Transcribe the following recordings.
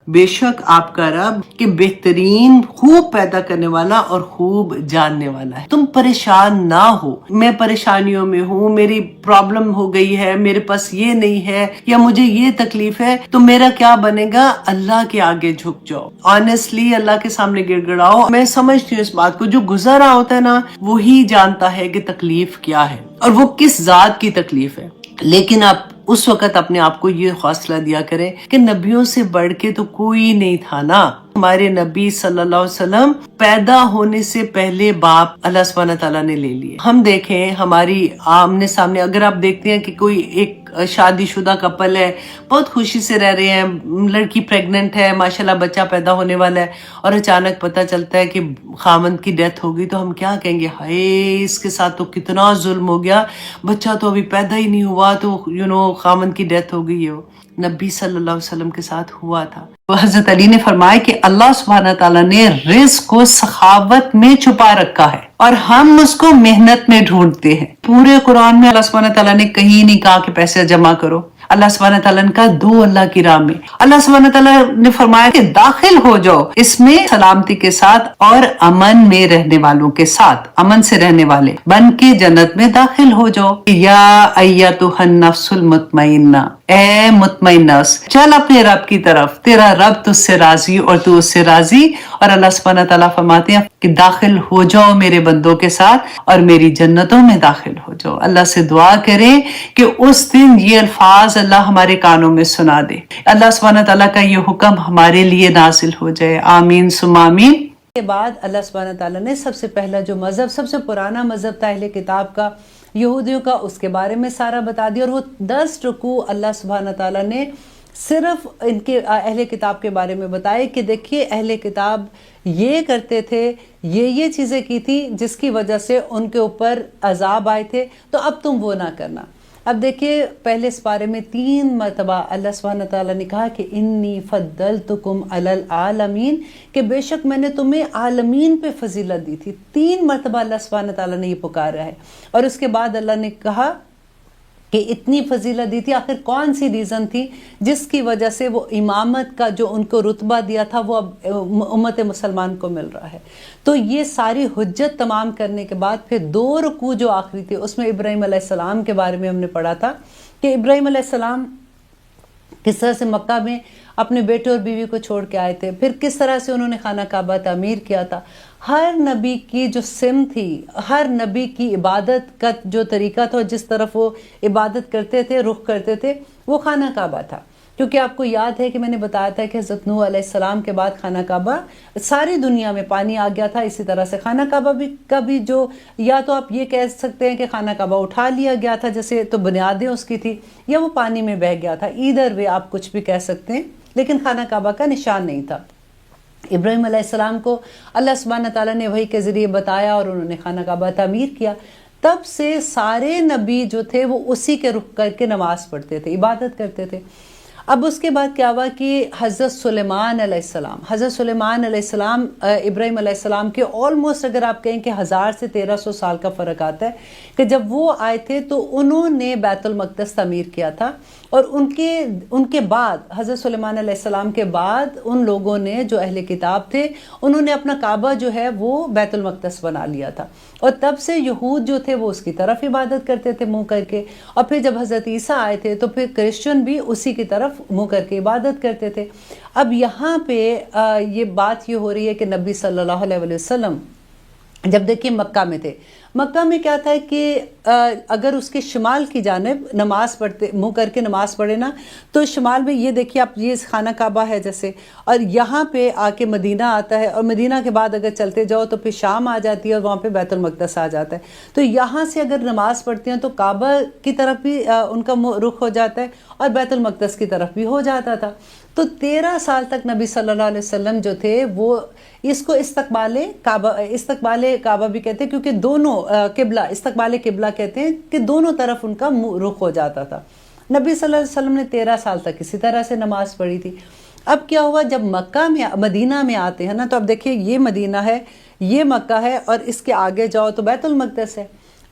بے شک آپ کا رب کہ بہترین خوب پیدا کرنے والا اور خوب جاننے والا ہے. تم پریشان نہ ہو. میں پریشانیوں میں ہوں، میری پرابلم ہو گئی ہے، میرے پاس یہ نہیں ہے یا مجھے یہ تکلیف ہے، تو میرا کیا بنے گا؟ اللہ کے آگے جھک جاؤ، آنیسٹلی اللہ کے سامنے گڑ گڑاؤ. میں سمجھتی ہوں اس بات کو، جو گزر رہا ہوتا ہے نا وہی جانتا ہے کہ تکلیف کیا ہے اور وہ کس ذات کی تکلیف ہے. لیکن آپ اس وقت اپنے آپ کو یہ حوصلہ دیا کریں کہ نبیوں سے بڑھ کے تو کوئی نہیں تھا نا. ہمارے نبی صلی اللہ علیہ وسلم پیدا ہونے سے پہلے باپ اللہ سبحانہ تعالیٰ نے لے لیے. ہم دیکھیں ہماری آمنے سامنے اگر آپ دیکھتے ہیں کہ کوئی ایک شادی شدہ کپل ہے، بہت خوشی سے رہ رہے ہیں، لڑکی پریگننٹ ہے، ماشاءاللہ بچہ پیدا ہونے والا ہے، اور اچانک پتہ چلتا ہے کہ خامند کی ڈیتھ ہو گئی، تو ہم کیا کہیں گے؟ ہائے اس کے ساتھ تو کتنا ظلم ہو گیا، بچہ تو ابھی پیدا ہی نہیں ہوا تو خامند کی ڈیتھ ہو گئی. ہو نبی صلی اللہ علیہ وسلم کے ساتھ ہوا تھا. حضرت علی نے فرمایا کہ اللہ سبحانہ تعالیٰ نے رزق کو سخاوت میں چھپا رکھا ہے اور ہم اس کو محنت میں ڈھونڈتے ہیں. پورے قرآن میں اللہ سبحانہ تعالیٰ نے کہیں نہیں کہا کہ پیسے جمع کرو. اللہ سبحانہ تعالیٰ نے کہا دو اللہ کی راہ میں. اللہ سبحانہ تعالیٰ نے فرمایا کہ داخل ہو جاؤ اس میں سلامتی کے ساتھ اور امن میں رہنے والوں کے ساتھ، امن سے رہنے والے بن کے جنت میں داخل ہو جاؤ. یا ایتھا النفس المطمئنہ، اے مطمئن نفس چل اپنے رب کی طرف، تیرا رب تجھ سے راضی اور تو اس سے راضی. اور اللہ سبحانہ تعالیٰ فرماتے ہیں کہ داخل ہو جاؤ میرے بندوں کے ساتھ اور میری جنتوں میں داخل ہو جاؤ. اللہ سے دعا کریں کہ اس دن یہ الفاظ اللہ ہمارے کانوں میں سنا دے، اللہ سبحانہ تعالیٰ کا یہ حکم ہمارے لیے نازل ہو جائے. آمین ثم آمین. کے بعد اللہ سبحانہ تعالیٰ نے سب سے پہلا جو مذہب، سب سے پرانا مذہب تھا اہل کتاب کا، یہودیوں کا، اس کے بارے میں سارا بتا دیا. اور وہ 10 رکوع اللہ سبحانہ تعالیٰ نے صرف ان کے اہل کتاب کے بارے میں بتائے کہ دیکھیے اہل کتاب یہ کرتے تھے، یہ چیزیں کی تھی جس کی وجہ سے ان کے اوپر عذاب آئے تھے، تو اب تم وہ نہ کرنا. اب دیکھیے پہلے اس بارے میں 3 مرتبہ اللہ سبحانہ تعالیٰ نے کہا کہ انی فضلتکم علی العالمین، کہ بے شک میں نے تمہیں عالمین پہ فضیلت دی تھی. 3 مرتبہ اللہ سبحانہ تعالیٰ نے یہ پکارا ہے. اور اس کے بعد اللہ نے کہا کہ اتنی فضیلت دی تھی، آخر کون سی ریزن تھی جس کی وجہ سے وہ امامت کا جو ان کو رتبہ دیا تھا وہ اب امت مسلمان کو مل رہا ہے. تو یہ ساری حجت تمام کرنے کے بعد پھر 2 رکوع جو آخری تھے اس میں ابراہیم علیہ السلام کے بارے میں ہم نے پڑھا تھا کہ ابراہیم علیہ السلام کس طرح سے مکہ میں اپنے بیٹے اور بیوی کو چھوڑ کے آئے تھے، پھر کس طرح سے انہوں نے خانہ کعبہ تعمیر کیا تھا. ہر نبی کی جو سمت تھی، ہر نبی کی عبادت کا جو طریقہ تھا، جس طرف وہ عبادت کرتے تھے، رخ کرتے تھے، وہ خانہ کعبہ تھا. کیونکہ آپ کو یاد ہے کہ میں نے بتایا تھا کہ حضرت نوح علیہ السلام کے بعد خانہ کعبہ ساری دنیا میں پانی آ گیا تھا. اسی طرح سے خانہ کعبہ بھی جو، یا تو آپ یہ کہہ سکتے ہیں کہ خانہ کعبہ اٹھا لیا گیا تھا جیسے تو بنیادیں اس کی تھی، یا وہ پانی میں بہہ گیا تھا. ایدر وے آپ کچھ بھی کہہ سکتے ہیں، لیکن خانہ کعبہ کا نشان نہیں تھا. ابراہیم علیہ السلام کو اللہ سبحانہ تعالیٰ نے وحی کے ذریعے بتایا اور انہوں نے خانہ کعبہ تعمیر کیا. تب سے سارے نبی جو تھے وہ اسی کے رخ کر کے نماز پڑھتے تھے، عبادت کرتے تھے. اب اس کے بعد کیا ہوا کہ حضرت سلیمان علیہ السلام ابراہیم علیہ السلام کے آلموسٹ اگر آپ کہیں کہ 1000 سے 1300 سال کا فرق آتا ہے، کہ جب وہ آئے تھے تو انہوں نے بیت المقدس تعمیر کیا تھا. اور ان کے بعد حضرت سلیمان علیہ السلام کے بعد ان لوگوں نے جو اہل کتاب تھے انہوں نے اپنا کعبہ جو ہے وہ بیت المقدس بنا لیا تھا. اور تب سے یہود جو تھے وہ اس کی طرف عبادت کرتے تھے منہ کر کے، اور پھر جب حضرت عیسیٰ آئے تھے تو پھر کرسچن بھی اسی کی طرف منہ کر کے عبادت کرتے تھے. اب یہاں پہ یہ بات یہ ہو رہی ہے کہ نبی صلی اللہ علیہ وسلم جب دیکھیے مکہ میں تھے، مکہ میں کیا تھا کہ اگر اس کے شمال کی جانب نماز پڑھتے، منہ کر کے نماز پڑھے نا، تو شمال میں یہ دیکھیے آپ، یہ خانہ کعبہ ہے جیسے، اور یہاں پہ آ کے مدینہ آتا ہے، اور مدینہ کے بعد اگر چلتے جاؤ تو پھر شام آ جاتی ہے اور وہاں پہ بیت المقدس آ جاتا ہے. تو یہاں سے اگر نماز پڑھتے ہیں تو کعبہ کی طرف بھی ان کا رخ ہو جاتا ہے اور بیت المقدس کی طرف بھی ہو جاتا تھا. تو 13 سال تک نبی صلی اللہ علیہ وسلم جو تھے وہ اس کو استقبال کعبہ بھی کہتے ہیں، کیونکہ دونوں قبلہ، استقبال قبلہ کہتے ہیں کہ دونوں طرف ان کا رخ ہو جاتا تھا. نبی صلی اللہ علیہ وسلم نے 13 سال تک اسی طرح سے نماز پڑھی تھی. اب کیا ہوا جب مدینہ میں آتے ہیں نا، تو اب دیکھیے یہ مدینہ ہے، یہ مکہ ہے، اور اس کے آگے جاؤ تو بیت المقدس ہے.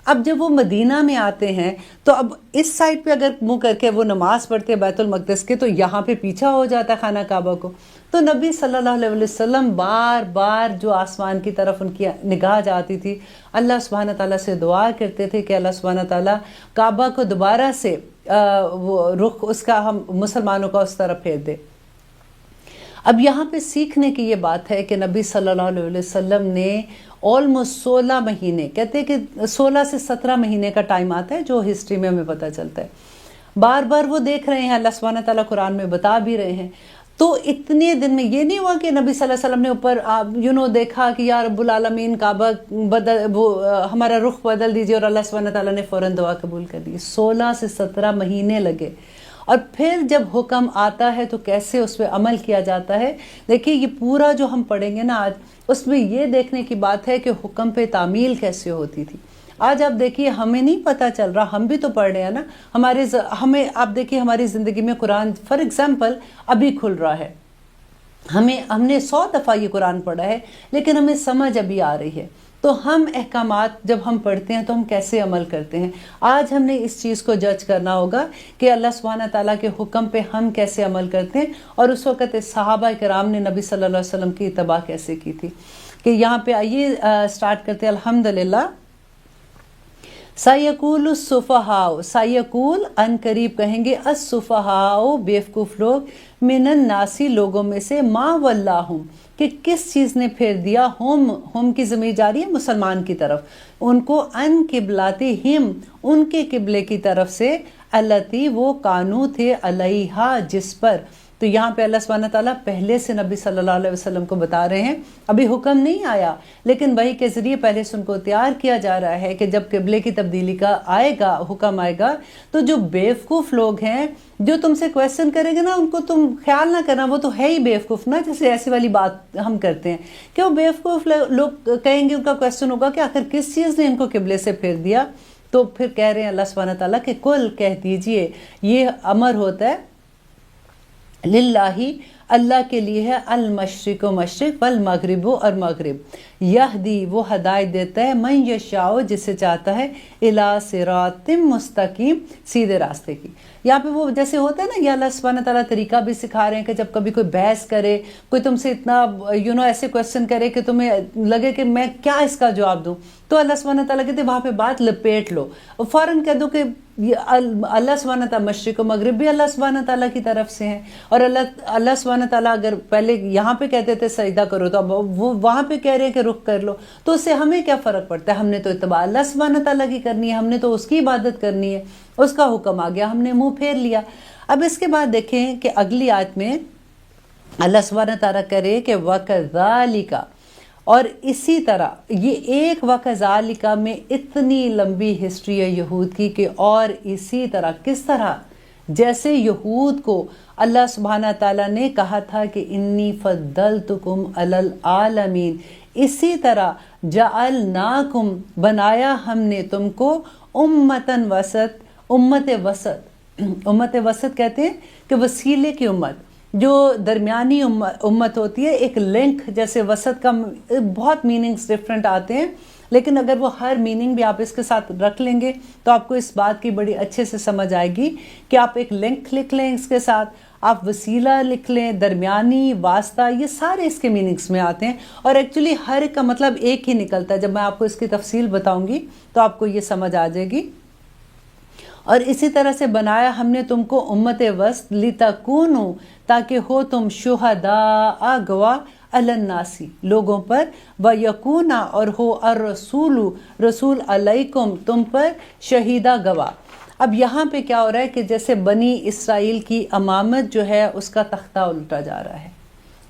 اب جب وہ مدینہ میں آتے ہیں تو اب اس سائڈ پہ اگر منہ کر کے وہ نماز پڑھتے ہیں بیت المقدس کے، تو یہاں پہ پیچھا ہو جاتا ہے خانہ کعبہ کو. تو نبی صلی اللہ علیہ وسلم بار بار جو آسمان کی طرف ان کی نگاہ جاتی تھی، اللہ سبحانہ تعالیٰ سے دعا کرتے تھے کہ اللہ سبحانہ تعالیٰ کعبہ کو دوبارہ سے وہ رخ اس کا ہم مسلمانوں کا اس طرف پھیر دے۔ اب یہاں پہ سیکھنے کی یہ بات ہے کہ نبی صلی اللہ علیہ وسلم نے آلموسٹ 16 مہینے، کہتے ہیں کہ 16 سے 17 مہینے کا ٹائم آتا ہے جو ہسٹری میں ہمیں پتہ چلتا ہے، بار بار وہ دیکھ رہے ہیں، اللہ سبحانہ تعالیٰ قرآن میں بتا بھی رہے ہیں۔ تو اتنے دن میں یہ نہیں ہوا کہ نبی صلی اللہ علیہ وسلم نے اوپر دیکھا کہ یا رب العالمین کعبہ ہمارا رخ بدل دیجئے، اور اللہ سبحانہ تعالیٰ نے فوراً دعا قبول کر دی۔ 16 سے 17 مہینے لگے، اور پھر جب حکم آتا ہے تو کیسے اس پہ عمل کیا جاتا ہے۔ دیکھیے یہ پورا جو ہم پڑھیں گے نا آج، اس میں یہ دیکھنے کی بات ہے کہ حکم پہ تعمیل کیسے ہوتی تھی۔ آج آپ دیکھیے ہمیں نہیں پتہ چل رہا، ہم بھی تو پڑھ رہے ہیں نا، ہمیں آپ دیکھیے ہماری زندگی میں قرآن فار ایگزامپل ابھی کھل رہا ہے، ہم نے 100 دفعہ یہ قرآن پڑھا ہے لیکن ہمیں سمجھ ابھی آ رہی ہے۔ تو ہم احکامات جب ہم پڑھتے ہیں تو ہم کیسے عمل کرتے ہیں، آج ہم نے اس چیز کو جج کرنا ہوگا کہ اللہ سبحانہ تعالیٰ کے حکم پہ ہم کیسے عمل کرتے ہیں، اور اس وقت صحابہ کرام نے نبی صلی اللہ علیہ وسلم کی اتباع کیسے کی تھی۔ کہ یہاں پہ آئیے سٹارٹ کرتے ہیں۔ الحمدللہ سَيَقُولُ السُّفَهَاءُ، سَيَقُول ان قریب کہیں گے، السُّفَهَاءُ بیوقوف لوگ، من الناسی لوگوں میں سے، ما وَلَّاهُم کہ کس چیز نے پھیر دیا، ہم کی ضمیر جاری ہے مسلمان کی طرف، ان کو، ان قبلاتہم ان کے قبلے کی طرف سے، التی وہ کانو تھے، علیہا جس پر۔ تو یہاں پہ اللہ سبحانہ تعالیٰ پہلے سے نبی صلی اللہ علیہ وسلم کو بتا رہے ہیں، ابھی حکم نہیں آیا لیکن وحی کے ذریعے پہلے سے ان کو تیار کیا جا رہا ہے کہ جب قبلے کی تبدیلی کا آئے گا، حکم آئے گا، تو جو بیوقوف لوگ ہیں جو تم سے کویسچن کریں گے نا، ان کو تم خیال نہ کرنا وہ تو ہے ہی بیوقوف نا، جیسے ایسی والی بات ہم کرتے ہیں کہ وہ بیوقوف لوگ کہیں گے، ان کا کویسچن ہوگا کہ آخر کس چیز نے ان کو قبلے سے پھیر دیا۔ تو پھر کہہ رہے ہیں اللہ سبحانہ تعالیٰ کہ کل کہہ دیجئے، یہ امر ہوتا ہے للہ، اللہ کے لیے ہے، المشرق و مشرق، والمغرب اور مغرب، یہدی وہ ہدایت دیتا ہے، من یشاء جسے چاہتا ہے، الی صراط مستقیم سیدھے راستے کی۔ یہاں پہ وہ جیسے ہوتا ہے نا، یہ اللہ سبحانہ تعالیٰ طریقہ بھی سکھا رہے ہیں کہ جب کبھی کوئی بحث کرے، کوئی تم سے اتنا ایسے کویسچن کرے کہ تمہیں لگے کہ میں کیا اس کا جواب دوں، تو اللہ سبحانہ تعالیٰ کہتے ہیں وہاں پہ بات لپیٹ لو، اور فوراً کہہ دو کہ اللہ سبحانہ تعالیٰ مشرق و مغرب بھی اللہ سبحانہ تعالیٰ کی طرف سے ہیں، اور اللہ سبحانہ تعالیٰ اگر پہلے یہاں پہ کہتے تھے سجدہ کرو تو اب وہ وہاں پہ کہہ رہے ہیں کہ رخ کر لو، تو اس سے ہمیں کیا فرق پڑتا ہے؟ ہم نے تو اتباع اللہ سبحانہ تعالیٰ کی کرنی ہے، ہم نے تو اس کی عبادت کرنی ہے، اس کا حکم آ گیا، ہم نے منہ پھیر لیا۔ اب اس کے بعد دیکھیں کہ اگلی آیت میں اللہ سبحانہ تعالیٰ کرے کہ وَكَذَلِكَ، اور اسی طرح یہ ایک وَكَذَلِكَ میں اتنی لمبی ہسٹری ہے یہود کی، کہ اور اسی طرح کس طرح جیسے یہود کو اللہ سبحانہ تعالیٰ نے کہا تھا کہ انی فضلتکم علی العالمین، اسی طرح جعلناکم بنایا ہم نے تم کو امتاً وسط، امت وسط، امت وسط کہتے ہیں کہ وسیلے کی امت، جو درمیانی امت ہوتی ہے، ایک لنک، جیسے وسط کا بہت میننگز ڈفرینٹ آتے ہیں، لیکن اگر وہ ہر میننگ بھی آپ اس کے ساتھ رکھ لیں گے تو آپ کو اس بات کی بڑی اچھے سے سمجھ آئے گی کہ آپ ایک لنک لکھ لیں اس کے ساتھ، آپ وسیلہ لکھ لیں، درمیانی، واسطہ، یہ سارے اس کے میننگز میں آتے ہیں، اور ایکچولی ہر ایک کا مطلب ایک ہی نکلتا ہے۔ جب میں آپ کو اس کی تفصیل بتاؤں گی تو آپ کو یہ سمجھ آ جائے گی۔ اور اسی طرح سے بنایا ہم نے تم کو امت وسط، لتکونوا تاکہ ہو تم شہداء گواہ، علی الناس لوگوں پر، ویکون اور ہو الرسول رسول علیکم تم پر، شہیدہ گواہ۔ اب یہاں پہ کیا ہو رہا ہے کہ جیسے بنی اسرائیل کی امامت جو ہے اس کا تختہ الٹا جا رہا ہے۔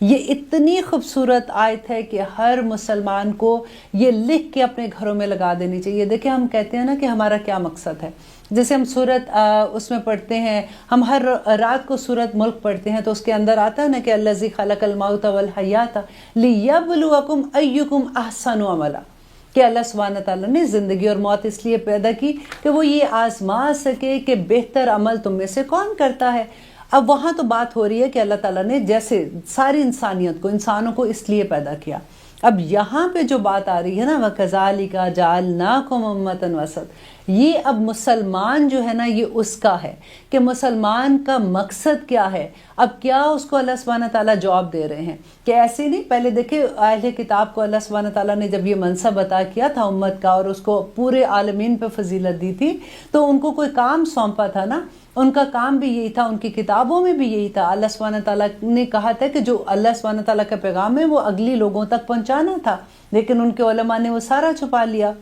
یہ اتنی خوبصورت آیت ہے کہ ہر مسلمان کو یہ لکھ کے اپنے گھروں میں لگا دینی چاہیے۔ دیکھیں ہم کہتے ہیں نا کہ ہمارا کیا مقصد ہے، جیسے ہم سورت اس میں پڑھتے ہیں، ہم ہر رات کو سورت ملک پڑھتے ہیں تو اس کے اندر آتا ہے نا کہ الذی خلق الموت والحیات لیبلوکم ایکم احسن عملا، کہ اللہ سبحانہ تعالیٰ نے زندگی اور موت اس لیے پیدا کی کہ وہ یہ آزما سکے کہ بہتر عمل تم میں سے کون کرتا ہے۔ اب وہاں تو بات ہو رہی ہے کہ اللہ تعالیٰ نے جیسے ساری انسانیت کو، انسانوں کو اس لیے پیدا کیا۔ اب یہاں پہ جو بات آ رہی ہے نا، وَكَذَلِكَ جَعَلْنَاكُمْ أُمَّةً وَسَطًا، یہ اب مسلمان جو ہے نا یہ اس کا ہے کہ مسلمان کا مقصد کیا ہے. اب کیا اس کو اللہ سبحانہ تعالیٰ جواب دے رہے ہیں کہ ایسے نہیں. پہلے دیکھیں اہل کتاب کو اللہ سبحانہ تعالیٰ نے جب یہ منصب عطا کیا تھا امت کا اور اس کو پورے عالمین پہ فضیلت دی تھی تو ان کو کوئی کام سونپا تھا نا. ان کا کام بھی یہی تھا, ان کی کتابوں میں بھی یہی تھا. اللہ سبحانہ تعالیٰ نے کہا تھا کہ جو اللہ سبحانہ تعالیٰ کا پیغام ہے وہ اگلی لوگوں تک پہنچانا تھا, لیکن ان کے علماء نے وہ سارا چھپا لیا.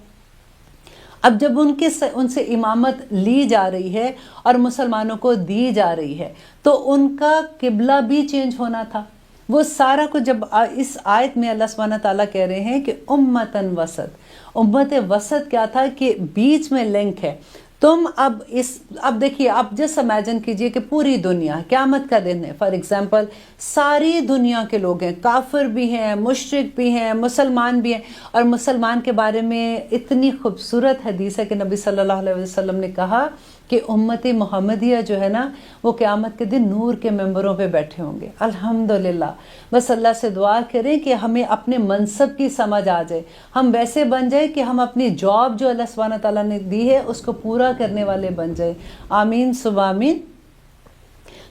اب جب ان سے امامت لی جا رہی ہے اور مسلمانوں کو دی جا رہی ہے تو ان کا قبلہ بھی چینج ہونا تھا. وہ سارا کچھ جب اس آیت میں اللہ سبحانہ تعالیٰ کہہ رہے ہیں کہ امتن وسط, امت وسط کیا تھا کہ بیچ میں لنک ہے. تم اب دیکھیے, اب جس امیجن کیجئے کہ پوری دنیا قیامت کا دن ہے, فار ایگزامپل ساری دنیا کے لوگ ہیں, کافر بھی ہیں, مشرک بھی ہیں, مسلمان بھی ہیں. اور مسلمان کے بارے میں اتنی خوبصورت حدیث ہے کہ نبی صلی اللہ علیہ وسلم نے کہا کہ امت محمدیہ جو ہے نا وہ قیامت کے دن نور کے ممبروں پہ بیٹھے ہوں گے. الحمدللہ. بس اللہ سے دعا کریں کہ ہمیں اپنے منصب کی سمجھ آ جائے, ہم ویسے بن جائے کہ ہم اپنی جاب جو اللہ سبحانہ تعالیٰ نے دی ہے اس کو پورا کرنے والے بن جائے. آمین سب آمین.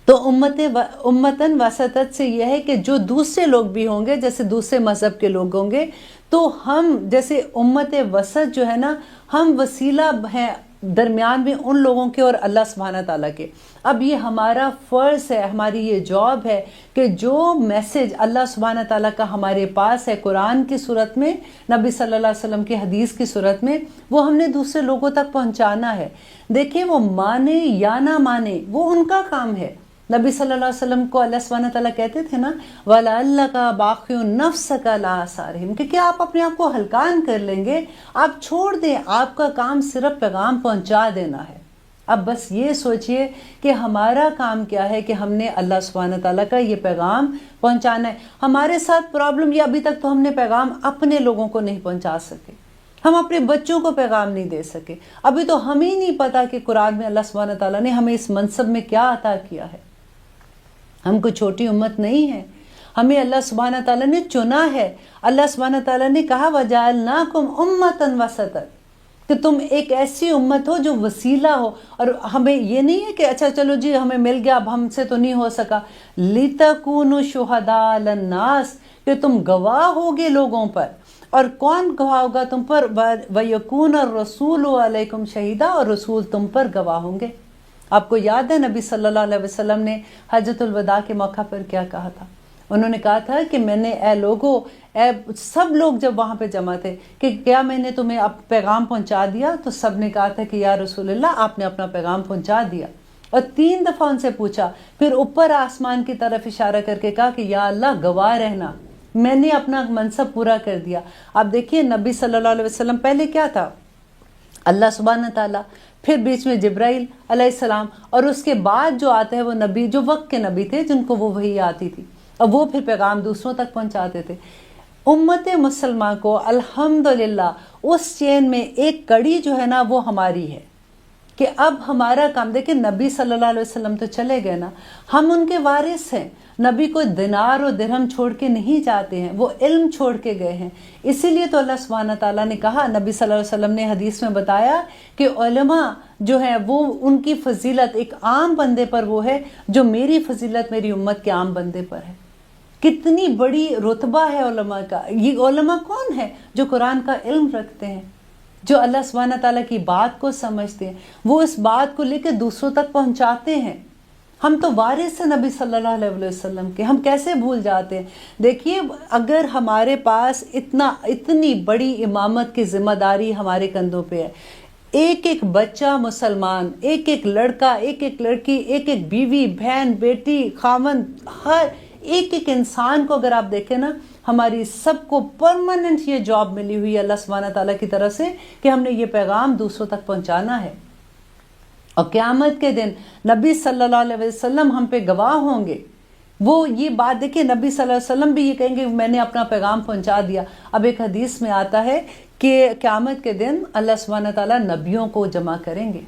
تو امتن وسطت سے یہ ہے کہ جو دوسرے لوگ بھی ہوں گے, جیسے دوسرے مذہب کے لوگ ہوں گے, تو ہم جیسے امت وسط جو ہے نا ہم وسیلہ ہیں درمیان میں ان لوگوں کے اور اللہ سبحانہ تعالیٰ کے. اب یہ ہمارا فرض ہے, ہماری یہ جاب ہے کہ جو میسج اللہ سبحانہ تعالیٰ کا ہمارے پاس ہے قرآن کی صورت میں, نبی صلی اللہ علیہ وسلم کی حدیث کی صورت میں, وہ ہم نے دوسرے لوگوں تک پہنچانا ہے. دیکھیں وہ مانے یا نہ مانے وہ ان کا کام ہے. نبی صلی اللہ علیہ وسلم کو اللہ سبحانہ تعالیٰ کہتے تھے نا وَلَعَلَّكَ بَاخِعٌ نَفْسَكَ عَلَىٰ آثَارِهِمْ, کہ کیا آپ اپنے آپ کو ہلکان کر لیں گے, آپ چھوڑ دیں, آپ کا کام صرف پیغام پہنچا دینا ہے. اب بس یہ سوچئے کہ ہمارا کام کیا ہے کہ ہم نے اللہ سبحانہ تعالیٰ کا یہ پیغام پہنچانا ہے. ہمارے ساتھ پرابلم یہ ابھی تک تو ہم نے پیغام اپنے لوگوں کو نہیں پہنچا سکے, ہم اپنے بچوں کو پیغام نہیں دے سکے. ابھی تو ہمیں نہیں پتا کہ قرآن میں اللہ سبحانہ تعالیٰ نے ہمیں اس منصب میں کیا عطا کیا ہے. ہم کوئی چھوٹی امت نہیں ہے, ہمیں اللہ سبحانہ تعالیٰ نے چنا ہے. اللہ سبحانہ تعالیٰ نے کہا وَجَعَلْنَاكُمْ أُمَّةً وَسَطًا, کہ تم ایک ایسی امت ہو جو وسیلہ ہو. اور ہمیں یہ نہیں ہے کہ اچھا چلو جی ہمیں مل گیا اب ہم سے تو نہیں ہو سکا. لِتَكُونُوا شُهَدَاءَ عَلَى النَّاسِ, کہ تم گواہ ہوگے لوگوں پر. اور کون گواہ ہوگا تم پر؟ وَيَكُونَ الرَّسُولُ عَلَيْكُمْ شَهِيدًا, اور رسول تم پر گواہ ہوں گے. آپ کو یاد ہے نبی صلی اللہ علیہ وسلم نے حجۃ الوداع کے موقع پر کیا کہا تھا؟ انہوں نے کہا تھا کہ میں نے اے لوگوں, اے سب لوگ جب وہاں پہ جمع تھے, کہ کیا میں نے تمہیں اب پیغام پہنچا دیا؟ تو سب نے کہا تھا کہ یا رسول اللہ آپ نے اپنا پیغام پہنچا دیا. اور 3 دفعہ ان سے پوچھا, پھر اوپر آسمان کی طرف اشارہ کر کے کہا کہ یا اللہ گواہ رہنا, میں نے اپنا منصب پورا کر دیا. آپ دیکھیے نبی صلی اللہ علیہ وسلم پہلے کیا تھا؟ اللہ سبحانہ تعالیٰ, پھر بیچ میں جبرائیل علیہ السلام, اور اس کے بعد جو آتا ہے وہ نبی جو وقت کے نبی تھے جن کو وہ وحی آتی تھی, اور وہ پھر پیغام دوسروں تک پہنچاتے تھے. امت مسلمہ کو الحمدللہ اس چین میں ایک کڑی جو ہے نا وہ ہماری ہے کہ اب ہمارا کام, دیکھیں نبی صلی اللہ علیہ وسلم تو چلے گئے نا, ہم ان کے وارث ہیں. نبی کو دینار و درہم چھوڑ کے نہیں جاتے ہیں, وہ علم چھوڑ کے گئے ہیں. اسی لیے تو اللہ سبحانہ تعالیٰ نے کہا, نبی صلی اللہ علیہ وسلم نے حدیث میں بتایا کہ علماء جو ہیں وہ ان کی فضیلت ایک عام بندے پر وہ ہے جو میری فضیلت میری امت کے عام بندے پر ہے. کتنی بڑی رتبہ ہے علماء کا. یہ علماء کون ہے؟ جو قرآن کا علم رکھتے ہیں, جو اللہ سبحانہ تعالیٰ کی بات کو سمجھتے ہیں, وہ اس بات کو لے کے دوسروں تک پہنچاتے ہیں. ہم تو وارث ہیں نبی صلی اللہ علیہ وسلم کے, ہم کیسے بھول جاتے ہیں؟ دیکھیے اگر ہمارے پاس اتنی بڑی امامت کی ذمہ داری ہمارے کندھوں پہ ہے, ایک ایک بچہ مسلمان, ایک ایک لڑکا, ایک ایک لڑکی, ایک ایک بیوی, بہن, بیٹی, خاوند, ہر ایک ایک انسان کو اگر آپ دیکھیں نا, ہماری سب کو پرماننٹ یہ جاب ملی ہوئی ہے اللہ سبحانہ تعالیٰ کی طرف سے کہ ہم نے یہ پیغام دوسروں تک پہنچانا ہے. اور قیامت کے دن نبی صلی اللہ علیہ وسلم ہم پہ گواہ ہوں گے. وہ یہ بات دیکھیں, نبی صلی اللہ علیہ وسلم بھی یہ کہیں گے میں نے اپنا پیغام پہنچا دیا. اب ایک حدیث میں آتا ہے کہ قیامت کے دن اللہ سبحانہ تعالیٰ نبیوں کو جمع کریں گے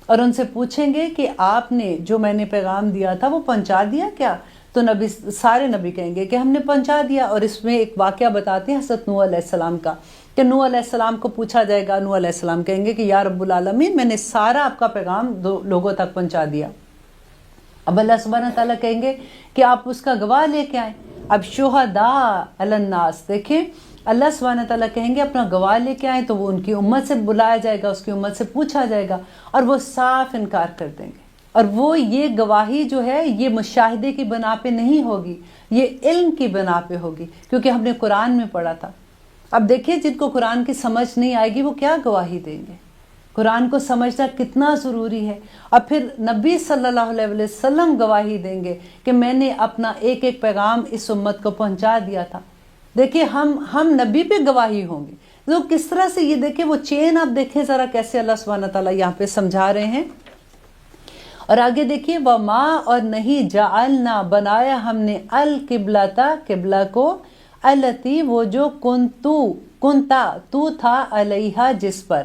اور ان سے پوچھیں گے کہ آپ نے جو میں نے پیغام دیا تھا وہ پہنچا دیا کیا؟ تو سارے نبی کہیں گے کہ ہم نے پہنچا دیا. اور اس میں ایک واقعہ بتاتے ہیں حضرت نوح علیہ السلام کا کہ نوح علیہ السلام کو پوچھا جائے گا. نوح علیہ السلام کہیں گے کہ یا رب العالمین میں نے سارا آپ کا پیغام لوگوں تک پہنچا دیا. اب اللہ سبحانہ تعالیٰ کہیں گے کہ آپ اس کا گواہ لے کے آئیں. اب شہداء علی الناس، دیکھیں اللہ سبحانہ تعالیٰ کہیں گے اپنا گواہ لے کے آئیں، تو وہ ان کی امت سے بلایا جائے گا، اس کی امت سے پوچھا جائے گا اور وہ صاف انکار کر دیں گے. اور وہ یہ گواہی جو ہے یہ مشاہدے کی بنا پہ نہیں ہوگی، یہ علم کی بنا پہ ہوگی، کیونکہ ہم نے قرآن میں پڑھا تھا. اب دیکھیں جن کو قرآن کی سمجھ نہیں آئے گی وہ کیا گواہی دیں گے. قرآن کو سمجھنا کتنا ضروری ہے. اور پھر نبی صلی اللہ علیہ وسلم گواہی دیں گے کہ میں نے اپنا ایک ایک پیغام اس امت کو پہنچا دیا تھا. دیکھیں ہم نبی پہ گواہی ہوں گے. تو کس طرح سے یہ دیکھیں وہ چین آپ دیکھیں ذرا کیسے اللہ سبحانہ تعالیٰ یہاں پہ سمجھا رہے ہیں. اور آگے دیکھیے وما اور نہیں جعلنا بنایا ہم نے القبلتا قبلہ کو التی وہ جو کنتا تو تھا علیہا جس پر،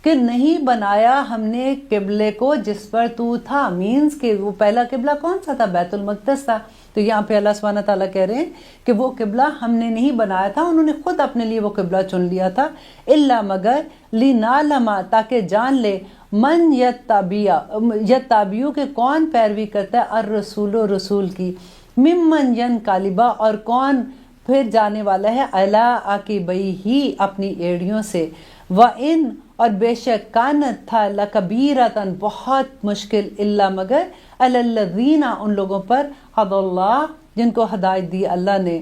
کہ نہیں بنایا ہم نے قبلے کو جس پر تو تھا. مینز کہ وہ پہلا قبلہ کون سا تھا؟ بیت المقدس تھا. تو یہاں پہ اللہ سبحانہ تعالیٰ کہہ رہے ہیں کہ وہ قبلہ ہم نے نہیں بنایا تھا، انہوں نے خود اپنے لیے وہ قبلہ چن لیا تھا. الا مگر لنعلم تاکہ جان لے من یتبعو کہ کون پیروی کرتا ہے الرسول رسول کی، ممن ینقلبا اور کون پھر جانے والا ہے علی عقبیہ اپنی ایڑیوں سے. وَإِن اور بے شک کانت تھا لکبیرتن بہت مشکل الا مگر علی الذین ان لوگوں پر ہدی اللہ جن کو ہدایت دی اللہ نے.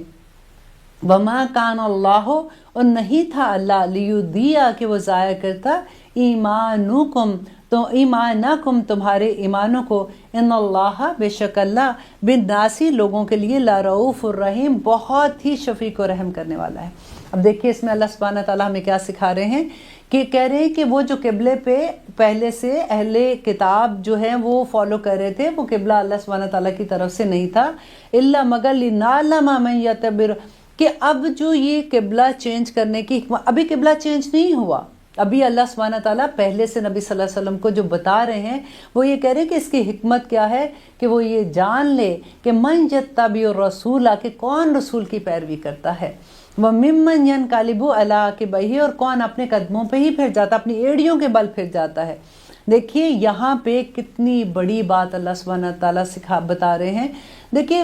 وما کان اللہ اور نہیں تھا اللہ لیضیع کہ وہ ضائع کرتا ایمانکم تو ایمانکم تمہارے ایمانوں کو. ان اللہ بے شک اللہ بالناس لوگوں کے لیے لرؤوف الرحیم بہت ہی شفیق و رحم کرنے والا ہے. اب دیکھیے اس میں اللہ سبحانہ تعالیٰ ہمیں کیا سکھا رہے ہیں کہ کہہ رہے ہیں کہ وہ جو قبلے پہ پہلے سے اہل کتاب جو ہیں وہ فالو کر رہے تھے، وہ قبلہ اللہ سبحانہ تعالیٰ کی طرف سے نہیں تھا. الا مگر لنعلم من یتبع کہ اب جو یہ قبلہ چینج کرنے کی حکمت، ابھی قبلہ چینج نہیں ہوا، ابھی اللہ سبحانہ تعالیٰ پہلے سے نبی صلی اللہ علیہ وسلم کو جو بتا رہے ہیں وہ یہ کہہ رہے ہیں کہ اس کی حکمت کیا ہے کہ وہ یہ جان لے کہ من یتبع الرسول کہ کون رسول کی پیروی کرتا ہے، وَمِمَّنْ يَنْقَلِبُ عَلَىٰ عَقِبَيْهِ اور کون اپنے قدموں پہ ہی پھر جاتا، اپنی ایڑیوں کے بل پھر جاتا ہے. دیکھیے یہاں پہ کتنی بڑی بات اللہ سبحانہ تعالیٰ بتا رہے ہیں. دیکھیے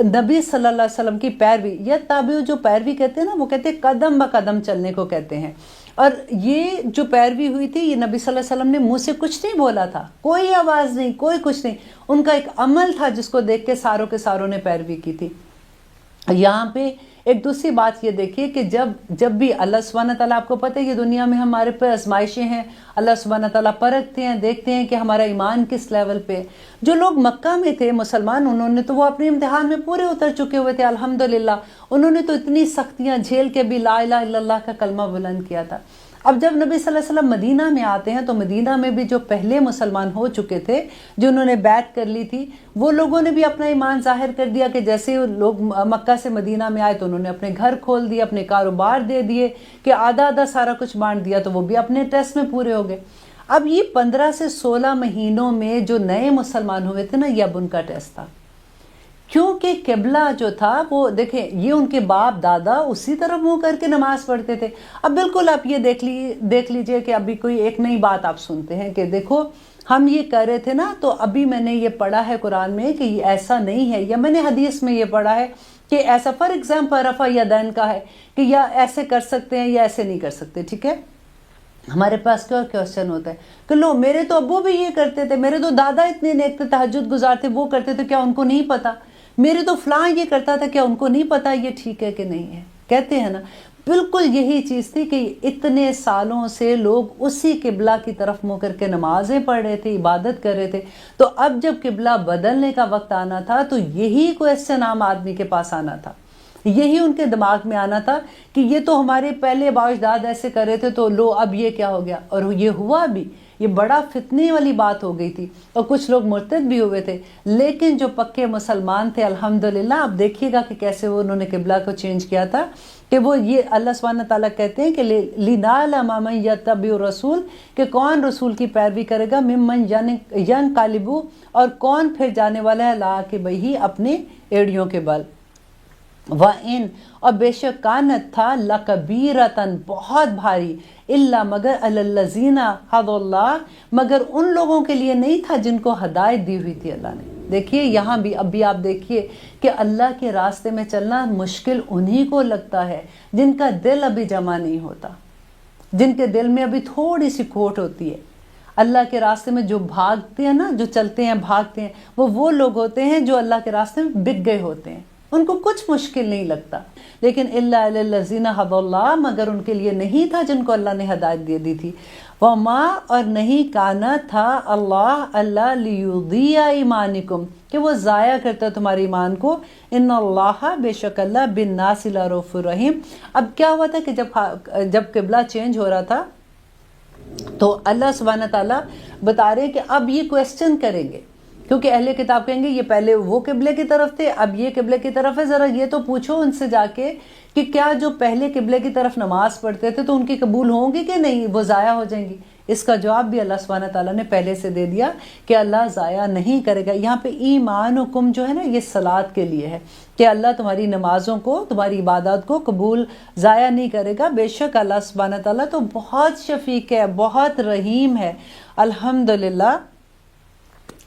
نبی صلی اللہ علیہ وسلم کی پیروی یا تابع جو پیروی کہتے ہیں نا، وہ کہتے ہیں قدم با قدم چلنے کو کہتے ہیں. اور یہ جو پیروی ہوئی تھی یہ نبی صلی اللہ علیہ وسلم نے منہ سے کچھ نہیں بولا تھا، کوئی آواز نہیں، کوئی کچھ نہیں، ان کا ایک عمل تھا جس کو دیکھ کے ساروں کے ساروں نے پیروی کی تھی. یہاں پہ ایک دوسری بات یہ دیکھیے کہ جب بھی اللہ سبحانہ تعالیٰ، آپ کو پتہ ہے یہ دنیا میں ہمارے پہ آزمائشیں ہیں، اللہ سبحانہ تعالیٰ پرکھتے ہیں، دیکھتے ہیں کہ ہمارا ایمان کس لیول پہ. جو لوگ مکہ میں تھے مسلمان، انہوں نے تو وہ اپنے امتحان میں پورے اتر چکے ہوئے تھے الحمدللہ، انہوں نے تو اتنی سختیاں جھیل کے بھی لا الہ الا اللہ کا کلمہ بلند کیا تھا. اب جب نبی صلی اللہ علیہ وسلم مدینہ میں آتے ہیں تو مدینہ میں بھی جو پہلے مسلمان ہو چکے تھے، جو انہوں نے بیعت کر لی تھی، وہ لوگوں نے بھی اپنا ایمان ظاہر کر دیا کہ جیسے لوگ مکہ سے مدینہ میں آئے تو انہوں نے اپنے گھر کھول دیے، اپنے کاروبار دے دیے، کہ آدھا آدھا سارا کچھ بانٹ دیا، تو وہ بھی اپنے ٹیسٹ میں پورے ہو گئے. اب یہ 15 سے 16 مہینوں میں جو نئے مسلمان ہوئے تھے نا، یہ اب ان کا ٹیسٹ تھا، کیونکہ قبلہ جو تھا وہ دیکھیں یہ ان کے باپ دادا اسی طرف منہ کر کے نماز پڑھتے تھے. اب بالکل آپ یہ دیکھ لیجئے کہ ابھی کوئی ایک نئی بات آپ سنتے ہیں کہ دیکھو ہم یہ کر رہے تھے نا، تو ابھی میں نے یہ پڑھا ہے قرآن میں کہ یہ ایسا نہیں ہے، یا میں نے حدیث میں یہ پڑھا ہے کہ ایسا، فار ایگزامپل رفع یدین کا ہے کہ یا ایسے کر سکتے ہیں یا ایسے نہیں کر سکتے. ٹھیک ہے، ہمارے پاس کیا کوشچن ہوتا ہے کہ لو میرے تو ابو بھی یہ کرتے تھے، میرے تو دادا اتنے نیک تھے، تہجد گزار تھے، وہ کرتے تھے، کیا ان کو نہیں پتا؟ میرے تو فلاں یہ کرتا تھا، کیا ان کو نہیں پتا یہ ٹھیک ہے کہ نہیں ہے؟ کہتے ہیں نا، بالکل یہی چیز تھی کہ اتنے سالوں سے لوگ اسی قبلہ کی طرف منہ کر کے نمازیں پڑھ رہے تھے، عبادت کر رہے تھے. تو اب جب قبلہ بدلنے کا وقت آنا تھا تو یہی کوشچن عام آدمی کے پاس آنا تھا، یہی ان کے دماغ میں آنا تھا کہ یہ تو ہمارے پہلے باجداد ایسے کر رہے تھے، تو لو اب یہ کیا ہو گیا؟ اور یہ ہوا بھی، یہ بڑا فتنے والی بات ہو گئی تھی اور کچھ لوگ مرتد بھی ہوئے تھے، لیکن جو پکے مسلمان تھے الحمدللہ، آپ دیکھیے گا کہ کیسے وہ انہوں نے قبلہ کو چینج کیا تھا، کہ وہ یہ اللہ سبحانہ تعالیٰ کہتے ہیں کہ لِنَعْلَمَ مَن يَتَّبِعُ الرَّسُولَ، کہ کون رسول کی پیروی کرے گا، ممن ينقلب، اور کون پھر جانے والا ہے عَلَىٰ عَقِبَیہِ، اپنے ایڑیوں کے بل، وَإِن، اور بے شک کانت تھا، لَكَبِيرَةً، بہت بھاری، الا مگر عَلَى الَّذِينَ هَدَى اللَّهُ، مگر ان لوگوں کے لیے نہیں تھا جن کو ہدایت دی ہوئی تھی اللہ نے۔ دیکھیے یہاں بھی اب بھی آپ دیکھیے کہ اللہ کے راستے میں چلنا مشکل انہی کو لگتا ہے جن کا دل ابھی جمع نہیں ہوتا، جن کے دل میں ابھی تھوڑی سی کھوٹ ہوتی ہے۔ اللہ کے راستے میں جو بھاگتے ہیں نا، جو چلتے ہیں بھاگتے ہیں، وہ لوگ ہوتے ہیں جو اللہ کے راستے میں بک گئے ہوتے ہیں، ان کو کچھ مشکل نہیں لگتا۔ لیکن الا علی الذین ھدی اللہ، مگر ان کے لیے نہیں تھا جن کو اللہ نے ہدایت دے دی تھی۔ وما، اور نہیں کانا تھا اللہ لیضیع ایمانکم، کہ وہ ضائع کرتا تمہارے ایمان کو، ان اللہ، بے شک اللہ، بالناس لرؤوف الرحیم۔ اب کیا ہوا تھا کہ جب قبلہ چینج ہو رہا تھا تو اللہ سبحانہ تعالیٰ بتا رہے کہ اب یہ کویسچن کریں گے، کیونکہ اہل کتاب کہیں گے یہ پہلے وہ قبلے کی طرف تھے، اب یہ قبلے کی طرف ہے، ذرا یہ تو پوچھو ان سے جا کے کہ کیا جو پہلے قبلے کی طرف نماز پڑھتے تھے تو ان کی قبول ہوں گی کہ نہیں، وہ ضائع ہو جائیں گی؟ اس کا جواب بھی اللہ سبحانہ تعالیٰ نے پہلے سے دے دیا کہ اللہ ضائع نہیں کرے گا۔ یہاں پہ ایمانکم جو ہے نا، یہ صلاۃ کے لیے ہے کہ اللہ تمہاری نمازوں کو، تمہاری عبادات کو قبول ضائع نہیں کرے گا۔ بے شک اللہ سبحانہ تعالیٰ تو بہت شفیق ہے، بہت رحیم ہے، الحمدللہ۔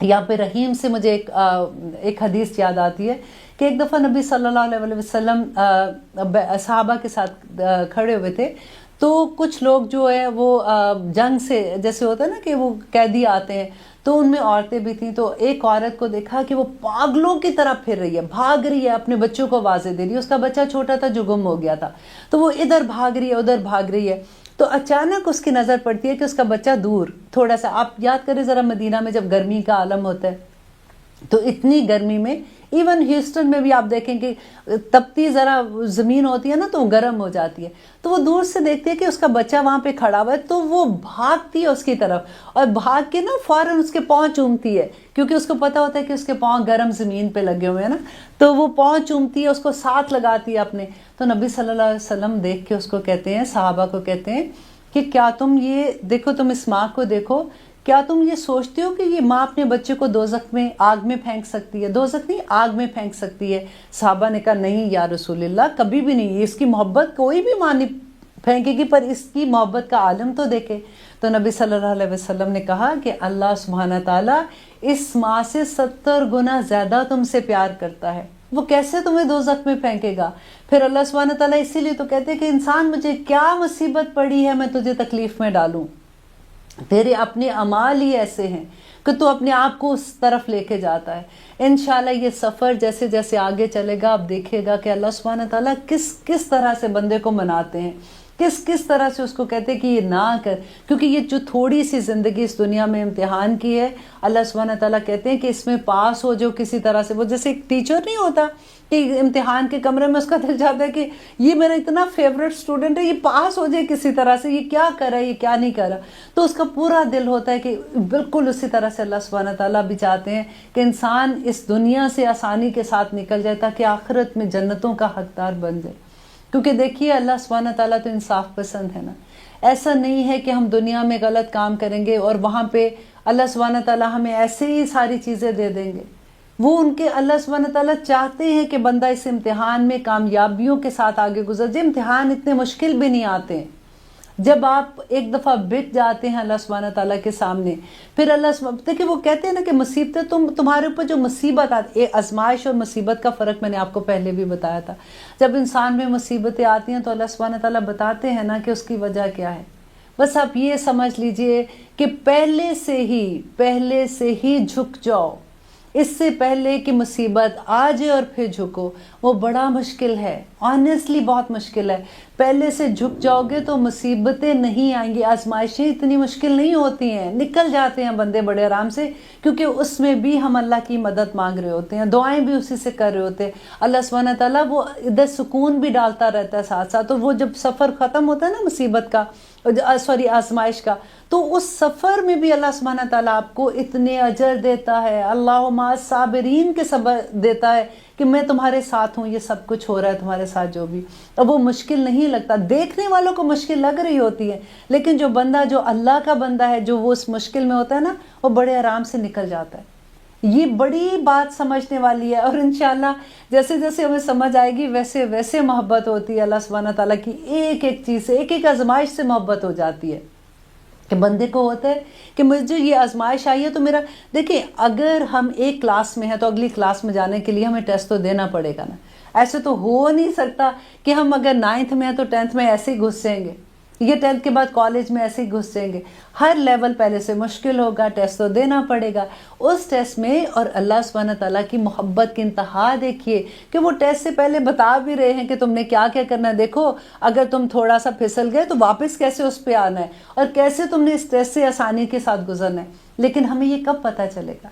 یہاں پہ رحیم سے مجھے ایک حدیث یاد آتی ہے کہ ایک دفعہ نبی صلی اللہ علیہ وسلم صحابہ کے ساتھ کھڑے ہوئے تھے، تو کچھ لوگ جو ہے وہ جنگ سے، جیسے ہوتا ہے نا کہ وہ قیدی آتے ہیں، تو ان میں عورتیں بھی تھیں، تو ایک عورت کو دیکھا کہ وہ پاگلوں کی طرح پھر رہی ہے، بھاگ رہی ہے، اپنے بچوں کو آوازیں دے رہی ہے، اس کا بچہ چھوٹا تھا جو گم ہو گیا تھا، تو وہ ادھر بھاگ رہی ہے ادھر بھاگ رہی ہے، تو اچانک اس کی نظر پڑتی ہے کہ اس کا بچہ دور تھوڑا سا، آپ یاد کریں ذرا مدینہ میں جب گرمی کا عالم ہوتا ہے تو اتنی گرمی میں، ایون ہیوسٹن میں بھی آپ دیکھیں کہ تپتی ذرا زمین ہوتی ہے نا تو گرم ہو جاتی ہے، تو وہ دور سے دیکھتی ہے کہ اس کا بچہ وہاں پہ کھڑا ہوا ہے، تو وہ بھاگتی ہے اس کی طرف اور بھاگ کے نا فوراً اس کے پاؤں چومتی ہے، کیونکہ اس کو پتا ہوتا ہے کہ اس کے پاؤں گرم زمین پہ لگے ہوئے ہیں نا، تو وہ پاؤں چومتی ہے، اس کو ساتھ لگاتی ہے اپنے۔ تو نبی صلی اللہ علیہ وسلم دیکھ کے اس کو کہتے ہیں، صحابہ کو کہتے ہیں کہ کیا تم یہ دیکھو، تم اس ماں کو دیکھو، کیا تم یہ سوچتے ہو کہ یہ ماں اپنے بچے کو دوزخ میں، آگ میں پھینک سکتی ہے؟ دوزخ نہیں، آگ میں پھینک سکتی ہے۔ صحابہ نے کہا نہیں یا رسول اللہ، کبھی بھی نہیں، اس کی محبت کوئی بھی ماں نہیں پھینکے گی، پر اس کی محبت کا عالم تو دیکھے۔ تو نبی صلی اللہ علیہ وسلم نے کہا کہ اللہ سبحانہ تعالیٰ اس ماں سے 70 گنا زیادہ تم سے پیار کرتا ہے، وہ کیسے تمہیں دوزخ میں پھینکے گا؟ پھر اللہ سبحانہ تعالیٰ اسی لیے تو کہتے ہیں کہ انسان مجھے کیا مصیبت پڑی ہے میں تجھے تکلیف میں ڈالوں، تیرے اپنے اعمال ہی ایسے ہیں کہ تو اپنے آپ کو اس طرف لے کے جاتا ہے۔ انشاءاللہ یہ سفر جیسے جیسے آگے چلے گا، آپ دیکھے گا کہ اللہ سبحانہ تعالیٰ کس طرح سے بندے کو مناتے ہیں، کس طرح سے اس کو کہتے ہیں کہ یہ نہ کر، کیونکہ یہ جو تھوڑی سی زندگی اس دنیا میں امتحان کی ہے، اللہ سبحانہ تعالیٰ کہتے ہیں کہ اس میں پاس ہو جو کسی طرح سے، وہ جیسے ایک ٹیچر نہیں ہوتا کہ امتحان کے کمرے میں اس کا دل چاہتا ہے کہ یہ میرا اتنا فیوریٹ اسٹوڈنٹ ہے، یہ پاس ہو جائے کسی طرح سے، یہ کیا کر رہا ہے، یہ کیا نہیں کر رہا، تو اس کا پورا دل ہوتا ہے کہ بالکل اسی طرح سے اللہ سبحانہ تعالیٰ بھی چاہتے ہیں کہ انسان اس دنیا سے آسانی کے ساتھ نکل جائے تاکہ آخرت میں جنتوں کا حقدار بن جائے۔ کیونکہ دیکھیے اللہ سبحانہ تعالیٰ تو انصاف پسند ہے نا، ایسا نہیں ہے کہ ہم دنیا میں غلط کام کریں گے اور وہاں پہ اللہ سبحانہ تعالیٰ ہمیں ایسے ہی ساری چیزیں دے دیں گے۔ وہ ان کے اللہ سبحانہ تعالیٰ چاہتے ہیں کہ بندہ اس امتحان میں کامیابیوں کے ساتھ آگے گزر جائے۔ امتحان اتنے مشکل بھی نہیں آتے ہیں، جب آپ ایک دفعہ بٹ جاتے ہیں اللہ سبحانہ تعالیٰ کے سامنے، پھر اللہ دیکھیں وہ کہتے ہیں نا کہ مصیبتیں تمہارے اوپر جو مصیبت آتی، آزمائش اور مصیبت کا فرق میں نے آپ کو پہلے بھی بتایا تھا، جب انسان میں مصیبتیں آتی ہیں تو اللہ سبحانہ تعالیٰ بتاتے ہیں نا کہ اس کی وجہ کیا ہے۔ بس آپ یہ سمجھ لیجئے کہ پہلے سے ہی جھک جاؤ، اس سے پہلے کہ مصیبت آ جائے اور پھر جھکو۔ وہ بڑا مشکل ہے، آنیسٹلی بہت مشکل ہے. پہلے سے جھک جاؤ گے تو مصیبتیں نہیں آئیں گی، آزمائشیں اتنی مشکل نہیں ہوتی ہیں، نکل جاتے ہیں بندے بڑے آرام سے، کیونکہ اس میں بھی ہم اللہ کی مدد مانگ رہے ہوتے ہیں، دعائیں بھی اسی سے کر رہے ہوتے ہیں. اللہ سبحانہ تعالیٰ وہ ادھر سکون بھی ڈالتا رہتا ہے ساتھ ساتھ. تو وہ جب سفر ختم ہوتا ہے نا مصیبت کا، آزمائش کا، تو اس سفر میں بھی اللہ سبحانہ تعالیٰ آپ کو اتنے اجر دیتا ہے، اللہ مع الصابرین کے صبر دیتا ہے کہ میں تمہارے ساتھ ہوں، یہ سب کچھ ہو رہا ہے تمہارے ساتھ جو بھی. اب وہ مشکل نہیں لگتا، دیکھنے والوں کو مشکل لگ رہی ہوتی ہے، لیکن جو بندہ جو اللہ کا بندہ ہے، جو وہ اس مشکل میں ہوتا ہے نا، وہ بڑے آرام سے نکل جاتا ہے. یہ بڑی بات سمجھنے والی ہے، اور انشاءاللہ جیسے جیسے ہمیں سمجھ آئے گی ویسے ویسے محبت ہوتی ہے اللہ سبحانہ تعالیٰ کی، ایک ایک چیز سے، ایک ایک آزمائش سے محبت ہو جاتی ہے. کہ بندے کو ہوتا ہے کہ مجھے یہ آزمائش آئی ہے تو میرا، دیکھیں اگر ہم ایک کلاس میں ہیں تو اگلی کلاس میں جانے کے لیے ہمیں ٹیسٹ تو دینا پڑے گا نا. ایسے تو ہو نہیں سکتا کہ ہم اگر 9th میں ہیں تو 10th میں ایسے ہی گھس جائیں گے، یہ 10th کے بعد کالج میں ایسے ہی گھس جائیں گے. ہر لیول پہلے سے مشکل ہوگا، ٹیسٹ تو دینا پڑے گا. اس ٹیسٹ میں اور اللہ سبحانہ تعالیٰ کی محبت کی انتہا دیکھیے کہ وہ ٹیسٹ سے پہلے بتا بھی رہے ہیں کہ تم نے کیا کیا کرنا ہے. دیکھو اگر تم تھوڑا سا پھسل گئے تو واپس کیسے اس پہ آنا ہے، اور کیسے تم نے اس ٹیسٹ سے آسانی کے ساتھ گزرنا ہے. لیکن ہمیں یہ کب پتہ چلے گا؟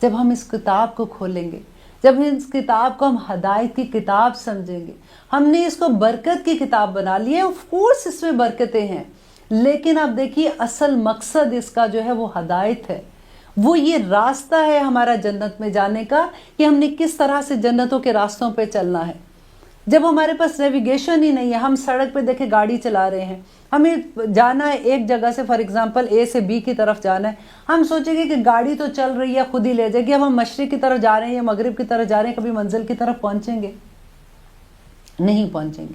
جب ہم اس کتاب کو کھولیں گے، جب اس کتاب کو ہم ہدایت کی کتاب سمجھیں گے. ہم نے اس کو برکت کی کتاب بنا لی ہے، آف کورس اس میں برکتیں ہیں، لیکن آپ دیکھیے اصل مقصد اس کا جو ہے وہ ہدایت ہے. وہ یہ راستہ ہے ہمارا جنت میں جانے کا کہ ہم نے کس طرح سے جنتوں کے راستوں پہ چلنا ہے. جب ہمارے پاس نیویگیشن ہی نہیں ہے، ہم سڑک پہ دیکھیں گاڑی چلا رہے ہیں، ہمیں جانا ہے ایک جگہ سے، فار ایگزامپل اے سے بی کی طرف جانا ہے، ہم سوچیں گے کہ گاڑی تو چل رہی ہے خود ہی لے جائے گی، اب ہم مشرق کی طرف جا رہے ہیں یا مغرب کی طرف جا رہے ہیں، کبھی منزل کی طرف پہنچیں گے؟ نہیں پہنچیں گے.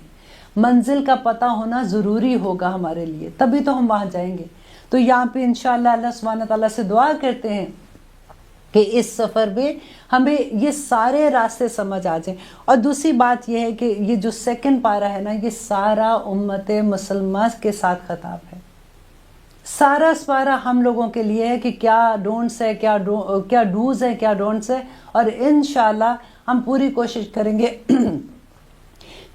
منزل کا پتہ ہونا ضروری ہوگا ہمارے لیے، تبھی تو ہم وہاں جائیں گے. تو یہاں پہ انشاءاللہ اللہ سبحانہ تعالیٰ سے دعا کرتے ہیں کہ اس سفر میں ہمیں یہ سارے راستے سمجھ آ جائیں. اور دوسری بات یہ ہے کہ یہ جو سیکنڈ پارہ ہے نا، یہ سارا امت مسلمہ کے ساتھ خطاب ہے. سارا پارہ ہم لوگوں کے لیے ہے کہ کیا ڈونٹس ہے، کیا ڈوز ہے، کیا ڈونٹس ہے. اور انشاءاللہ ہم پوری کوشش کریں گے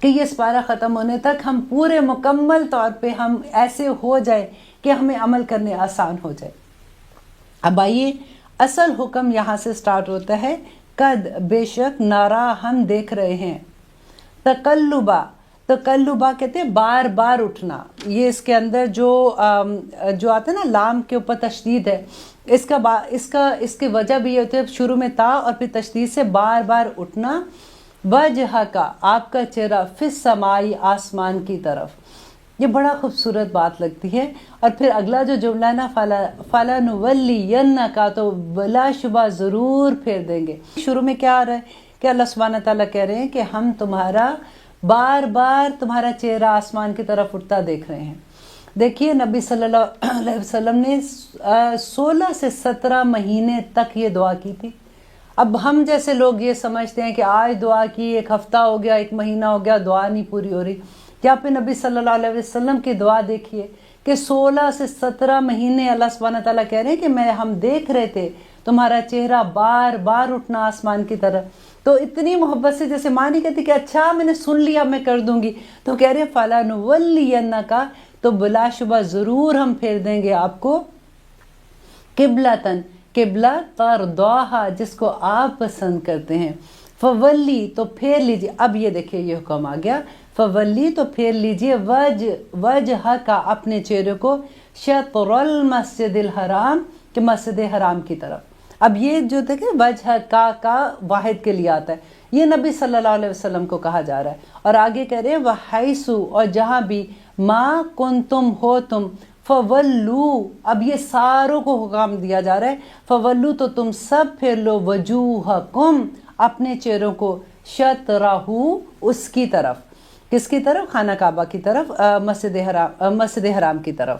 کہ یہ پارہ ختم ہونے تک ہم پورے مکمل طور پہ ہم ایسے ہو جائے کہ ہمیں عمل کرنے آسان ہو جائے. اب آئیے اصل حکم یہاں سے سٹارٹ ہوتا ہے. قد بے شک نارا ہم دیکھ رہے ہیں، تقلبا کہتے ہیں بار بار اٹھنا. یہ اس کے اندر جو آتا ہے نا، لام کے اوپر تشدید ہے، اس کی وجہ بھی یہ ہوتی ہے شروع میں تا اور پھر تشدید سے بار بار اٹھنا. وجہ کا آپ کا چہرہ، فی السمائی آسمان کی طرف. یہ بڑا خوبصورت بات لگتی ہے. اور پھر اگلا جو جملہ ہے نا، فَلَنُوَلِّيَنَّكَ، تو بلا شبہ ضرور پھیر دیں گے. شروع میں کیا آ رہا ہے کہ اللہ سبحانہ تعالیٰ کہہ رہے ہیں کہ ہم تمہارا بار بار تمہارا چہرہ آسمان کی طرف اٹھتا دیکھ رہے ہیں. دیکھیے نبی صلی اللہ علیہ وسلم نے 16 سے 17 مہینے تک یہ دعا کی تھی. اب ہم جیسے لوگ یہ سمجھتے ہیں کہ آج دعا کی، ایک ہفتہ ہو گیا، ایک مہینہ ہو گیا، دعا نہیں پوری ہو رہی. یہاں پہ نبی صلی اللہ علیہ وسلم کی دعا دیکھیے کہ 16 سے 17 مہینے اللہ سبحانہ تعالیٰ کہہ رہے ہیں کہ ہم دیکھ رہے تھے تمہارا چہرہ بار بار اٹھنا آسمان کی طرف. تو اتنی محبت سے، جیسے ماں نہیں کہتی کہ اچھا میں نے سن لیا میں کر دوں گی، تو کہہ رہے ہیں فَلَنُوَلِّيَنَّكَ، تو بلا شبہ ضرور ہم پھیر دیں گے آپ کو قبلتن، قبلہ ترضاہا، جس کو آپ پسند کرتے ہیں. فولی، تو پھیر لیجیے. اب یہ دیکھیے یہ حکم آ گیا، فولی تو پھیر لیجیے وجہ کا، اپنے چہرے کو، شطر المسجد الحرام، کہ مسجد حرام کی طرف. اب یہ جو دیکھیں وجہ کا واحد کے لیے آتا ہے، یہ نبی صلی اللہ علیہ وسلم کو کہا جا رہا ہے. اور آگے کہہ رہے ہیں وحیثو، اور جہاں بھی، ما کنتم ہو تم، فولو، اب یہ ساروں کو حکم دیا جا رہا ہے. فولو، تو تم سب پھیر لو، وجوہکم، اپنے چہروں کو، شطرہو، اس کی طرف. کس کی طرف؟ خانہ کعبہ کی طرف، مسجد حرام کی طرف.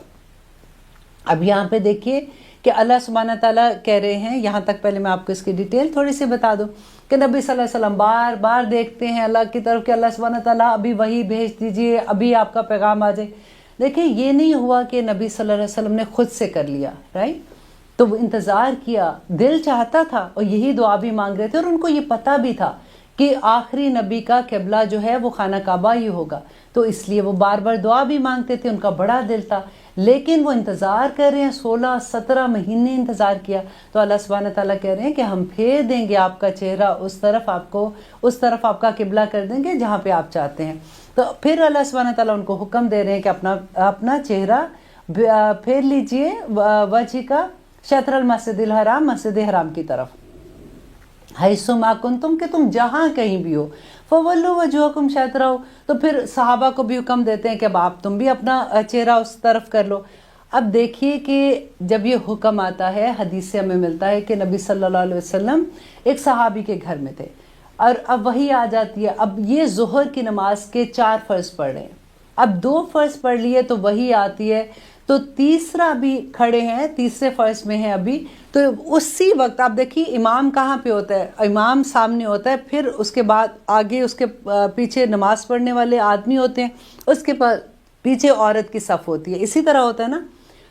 اب یہاں پہ دیکھیے کہ اللہ سبحانہ تعالیٰ کہہ رہے ہیں، یہاں تک پہلے میں آپ کو اس کی ڈیٹیل تھوڑی سی بتا دوں کہ نبی صلی اللہ علیہ وسلم بار بار دیکھتے ہیں اللہ کی طرف کہ اللہ سبحانہ تعالیٰ ابھی وہی بھیج دیجئے، ابھی آپ کا پیغام آ جائے. دیکھیں یہ نہیں ہوا کہ نبی صلی اللہ علیہ وسلم نے خود سے کر لیا، رائٹ؟ تو وہ انتظار کیا، دل چاہتا تھا، اور یہی دعا بھی مانگ رہے تھے، اور ان کو یہ پتہ بھی تھا کہ آخری نبی کا قبلہ جو ہے وہ خانہ کعبہ ہی ہوگا، تو اس لیے وہ بار بار دعا بھی مانگتے تھے، ان کا بڑا دل تھا، لیکن وہ انتظار کر رہے ہیں، 16-17 مہینے انتظار کیا، تو اللہ سبحانہ تعالیٰ کہہ رہے ہیں کہ ہم پھیر دیں گے آپ کا چہرہ اس طرف آپ کا قبلہ کر دیں گے جہاں پہ آپ چاہتے ہیں۔ تو پھر اللہ سبحانہ تعالیٰ ان کو حکم دے رہے ہیں کہ اپنا چہرہ پھیر لیجئے وجہ کا شطر المسجد الحرام، مسجد حرام کی طرف، حیث ما کنتم، کہ تم جہاں کہیں بھی ہو، فولوا وجوہکم شطرہ، تو پھر صحابہ کو بھی حکم دیتے ہیں کہ اب تم بھی اپنا چہرہ اس طرف کر لو۔ اب دیکھیے کہ جب یہ حکم آتا ہے، حدیث سے ہمیں ملتا ہے کہ نبی صلی اللہ علیہ وسلم ایک صحابی کے گھر میں تھے، اور اب وہی آ جاتی ہے، اب یہ ظہر کی نماز کے 4 فرض پڑھ رہے ہیں، اب 2 فرض پڑھ لیے تو وہی آتی ہے، تو تیسرا بھی کھڑے ہیں، تیسرے فرض میں ہیں ابھی، تو اسی وقت آپ دیکھیے امام کہاں پہ ہوتا ہے، امام سامنے ہوتا ہے، پھر اس کے بعد آگے اس کے پیچھے نماز پڑھنے والے آدمی ہوتے ہیں، اس کے پیچھے عورت کی صف ہوتی ہے، اسی طرح ہوتا ہے نا۔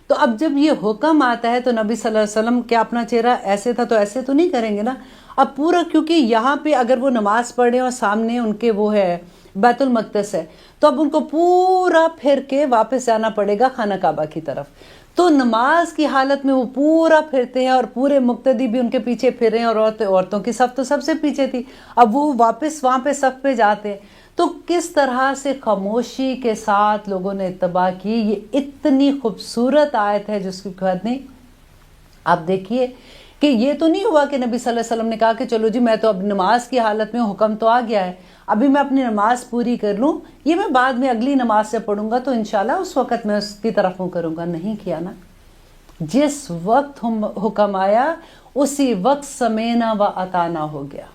تو اب جب یہ حکم آتا ہے تو نبی صلی اللہ علیہ وسلم کیا اپنا چہرہ ایسے تھا تو ایسے تو نہیں کریں گے نا، اب پورا، کیونکہ یہاں پہ اگر وہ نماز پڑھیں اور سامنے ان کے وہ ہے بیت المقدس ہے، تو اب ان کو پورا پھر کے واپس جانا پڑے گا خانہ کعبہ کی طرف، تو نماز کی حالت میں وہ پورا پھرتے ہیں اور پورے مقتدی بھی ان کے پیچھے پھر رہے ہیں، اور عورتوں کی صف تو سب سے پیچھے تھی، اب وہ واپس وہاں پہ صف پہ جاتے ہیں، تو کس طرح سے خاموشی کے ساتھ لوگوں نے اتباع کی۔ یہ اتنی خوبصورت آیت ہے جس کی حد نہیں۔ آپ دیکھیے کہ یہ تو نہیں ہوا کہ نبی صلی اللہ علیہ وسلم نے کہا کہ چلو جی میں تو اب نماز کی حالت میں، حکم تو آ گیا ہے، ابھی میں اپنی نماز پوری کر لوں، یہ میں بعد میں اگلی نماز سے پڑھوں گا تو انشاءاللہ اس وقت میں اس کی طرف کروں گا، نہیں کیا نا، جس وقت حکم آیا اسی وقت سمینا و اطانا ہو گیا۔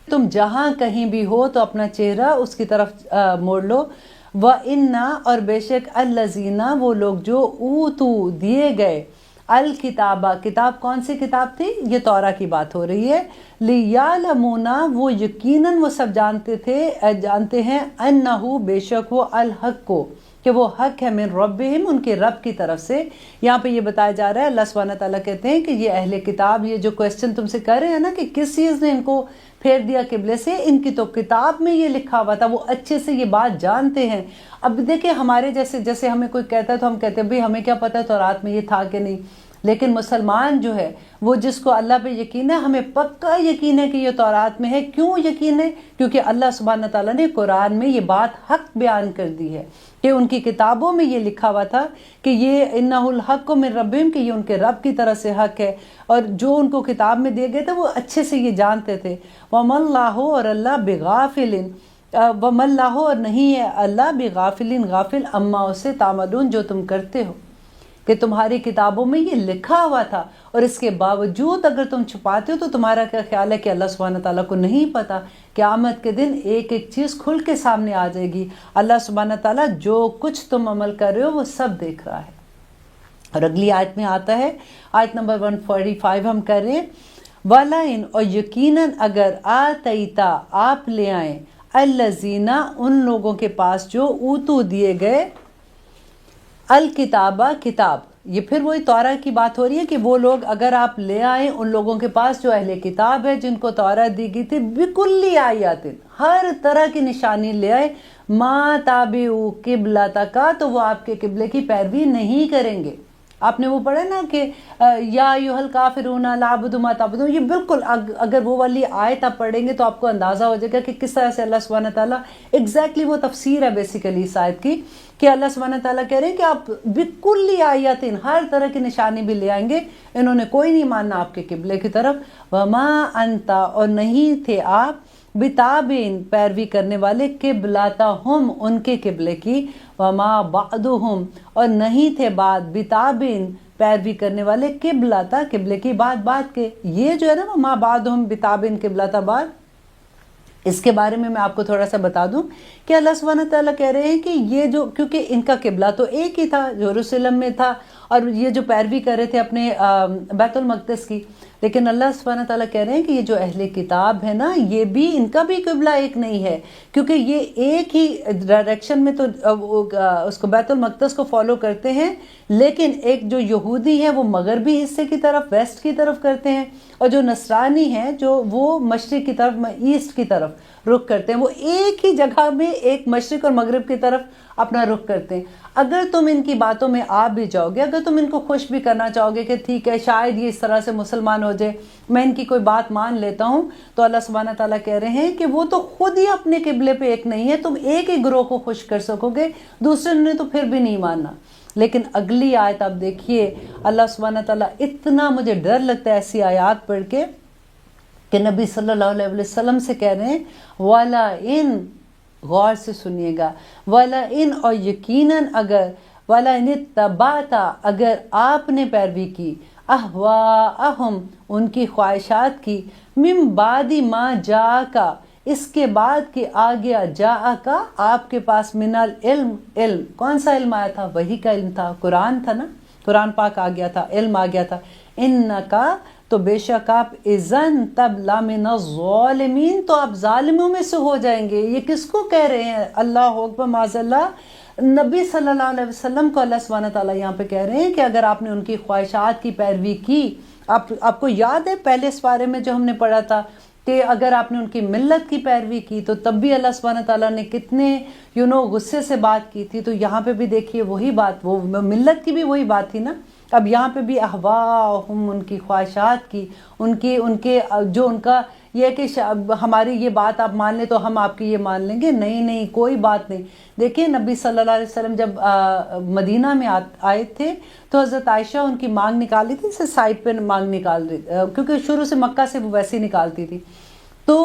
تم جہاں کہیں بھی ہو تو اپنا چہرہ اس کی طرف موڑ لو۔ وَإِنَّا، اور بے شک الَّذِينَ، وہ لوگ جو اوتو دیے گئے، الکتابہ، کتاب کون سی کتاب تھی؟ یہ توراہ کی بات ہو رہی ہے، لِيَعْلَمُونَ، وہ یقیناً وہ سب جانتے ہیں، اَنَّهُ، بے شک وہ، الحق کو، کہ وہ حق ہے، من ربہم، ان کے رب کی طرف سے۔ یہاں پہ یہ بتایا جا رہا ہے، اللہ سبحانہ تعالیٰ کہتے ہیں کہ یہ اہل کتاب، یہ جو کویسچن تم سے کر رہے ہیں نا کہ کس چیز نے ان کو پھیر دیا قبلے سے، ان کی تو کتاب میں یہ لکھا ہوا تھا، وہ اچھے سے یہ بات جانتے ہیں۔ اب دیکھیں ہمارے جیسے ہمیں کوئی کہتا ہے تو ہم کہتے ہیں بھئی ہمیں کیا پتہ تورات میں یہ تھا کہ نہیں، لیکن مسلمان جو ہے وہ جس کو اللہ پہ یقین ہے، ہمیں پکا یقین ہے کہ یہ تورات میں ہے۔ کیوں یقین ہے؟ کیونکہ اللہ سبحانہ تعالیٰ نے قرآن میں یہ بات حق بیان کر دی ہے کہ ان کی کتابوں میں یہ لکھا ہوا تھا کہ یہ انہ الحق من ربہم، کہ یہ ان کے رب کی طرف سے حق ہے، اور جو ان کو کتاب میں دیے گئے تھے وہ اچھے سے یہ جانتے تھے۔ وَمَا اللَّهُ، اور اللہ بِغَافِلٍ، وَمَا اللَّهُ، اور نہیں ہے اللہ بِغَافِلٍ، غافل، اما اسے، تعملون، جو تم کرتے ہو، کہ تمہاری کتابوں میں یہ لکھا ہوا تھا، اور اس کے باوجود اگر تم چھپاتے ہو تو تمہارا کیا خیال ہے کہ اللہ سبحانہ تعالیٰ کو نہیں پتا؟ قیامت کے دن ایک ایک چیز کھل کے سامنے آ جائے گی، اللہ سبحانہ تعالیٰ جو کچھ تم عمل کر رہے ہو وہ سب دیکھ رہا ہے۔ اور اگلی آیت میں آتا ہے، آیت نمبر 145 ہم کر رہے ہیں، وَلَئِنْ، اور یقیناً اگر آتَیْتَ، آپ لے آئیں، الَّذِينَ، ان لوگوں کے پاس جو اوتو دیے گئے، الکتابہ، کتاب، یہ پھر وہی توراہ کی بات ہو رہی ہے کہ وہ لوگ اگر آپ لے آئیں ان لوگوں کے پاس جو اہل کتاب ہے، جن کو توراہ دی گئی تھی، بِكُلِّ آیَاتٍ، ہر طرح کی نشانی لے آئے، مَا تَابِعُوا قِبْلَتَكَ، تو وہ آپ کے قبلے کی پیروی نہیں کریں گے۔ آپ نے وہ پڑھا نا کہ یا ایھا الکافرون لا اعبد ما تعبدون، یہ بالکل اگر وہ والی آیت آپ پڑھیں گے تو آپ کو اندازہ ہو جائے گا کہ کس طرح سے اللہ سبحانہ تعالیٰ، ایگزیکٹلی وہ تفسیر ہے بیسیکلی اس آیت کی، کہ اللہ سبحانہ تعالیٰ کہہ رہے ہیں کہ آپ بِكُلِّ آیَاتٍ، ہر طرح کی نشانی بھی لے آئیں گے، انہوں نے کوئی نہیں ماننا آپ کے قبلے کی طرف۔ وَمَا أَنْتَ، اور نہیں تھے آپ، بِتَابِعٍ، پیروی کرنے والے، قِبْلَتَهُمْ، ان کے قبلے کی، وَمَا بَعْدُهُمْ، اور نہیں تھے بعد، بِتَابِعٍ، پیروی کرنے والے، قبلتا، قبلے کی بات کے۔ یہ جو ہے نا وَمَا بَعْدُهُمْ بِتَابِعٍ قِبْلَتَ بعد، اس کے بارے میں آپ کو تھوڑا سا بتا دوں کہ اللہ سبحانہ تعالیٰ کہہ رہے ہیں کہ یہ جو، کیونکہ ان کا قبلہ تو ایک ہی تھا، یروشلم میں تھا، اور یہ جو پیروی کر رہے تھے اپنے بیت المقدس کی، لیکن اللہ سبحانہ تعالیٰ کہہ رہے ہیں کہ یہ جو اہل کتاب ہے نا، یہ بھی ان کا بھی قبلہ ایک نہیں ہے، کیونکہ یہ ایک ہی ڈائریکشن میں تو اس کو بیت المقدس کو فالو کرتے ہیں، لیکن ایک جو یہودی ہے وہ مغربی حصے کی طرف، ویسٹ کی طرف کرتے ہیں، اور جو نصرانی ہیں جو وہ مشرق کی طرف، ایسٹ کی طرف رخ کرتے ہیں۔ وہ ایک ہی جگہ میں ایک مشرق اور مغرب کی طرف اپنا رخ کرتے ہیں۔ اگر تم ان کی باتوں میں آ بھی جاؤ گے، اگر تم ان کو خوش بھی کرنا چاہو گے کہ ٹھیک ہے شاید یہ اس طرح سے مسلمان ہو جائے، میں ان کی کوئی بات مان لیتا ہوں، تو اللہ سبحانہ تعالیٰ کہہ رہے ہیں کہ وہ تو خود ہی اپنے قبلے پہ ایک نہیں ہے، تم ایک ہی گروہ کو خوش کر سکو گے، دوسرے نے تو پھر بھی نہیں ماننا۔ لیکن اگلی آیت آپ دیکھیے، اللہ سبحانہ تعالیٰ، اتنا مجھے ڈر لگتا ہے ایسی آیات پڑھ کے کہ نبی صلی اللہ علیہ وسلم سے کہہ رہے ہیں والا ان، غور سے سنیے گا، والا ان، اور یقیناً اگر، والا ان اتبعتا، اگر آپ نے پیروی کی، اہواءہم، ان کی خواہشات کی، من بعد ما جاءکا، اس کے بعد کہ آ گیا، جاءکا، آپ کے پاس، من العلم، علم، کون سا علم آیا تھا؟ وحی کا علم تھا، قرآن تھا نا، قرآن پاک آ گیا تھا، علم آ گیا تھا، انکا، تو بے شک آپ، اذن، تب، لامن الظالمین، تو آپ ظالموں میں سے ہو جائیں گے۔ یہ کس کو کہہ رہے ہیں؟ اللہ اکبر، معاذ اللہ، نبی صلی اللہ علیہ وسلم کو اللہ سبحانہ تعالیٰ یہاں پہ کہہ رہے ہیں کہ اگر آپ نے ان کی خواہشات کی پیروی کی، آپ کو یاد ہے پہلے اس بارے میں جو ہم نے پڑھا تھا کہ اگر آپ نے ان کی ملت کی پیروی کی تو تب بھی اللہ سبحانہ تعالیٰ نے کتنے غصے سے بات کی تھی۔ تو یہاں پہ بھی دیکھیے وہی بات، وہ ملت کی بھی وہی بات تھی نا۔ اب یہاں پہ بھی اہواہم، ان کی خواہشات کی، ان کے جو ان کا یہ ہے کہ ہماری یہ بات آپ مان لیں تو ہم آپ کی یہ مان لیں گے، نہیں، کوئی بات نہیں۔ دیکھیں نبی صلی اللہ علیہ وسلم جب مدینہ میں آئے تھے تو حضرت عائشہ ان کی مانگ نکالی تھی، سے سائڈ پہ مانگ نکال رہی، کیونکہ شروع سے مکہ سے وہ ویسے ہی نکالتی تھی۔ تو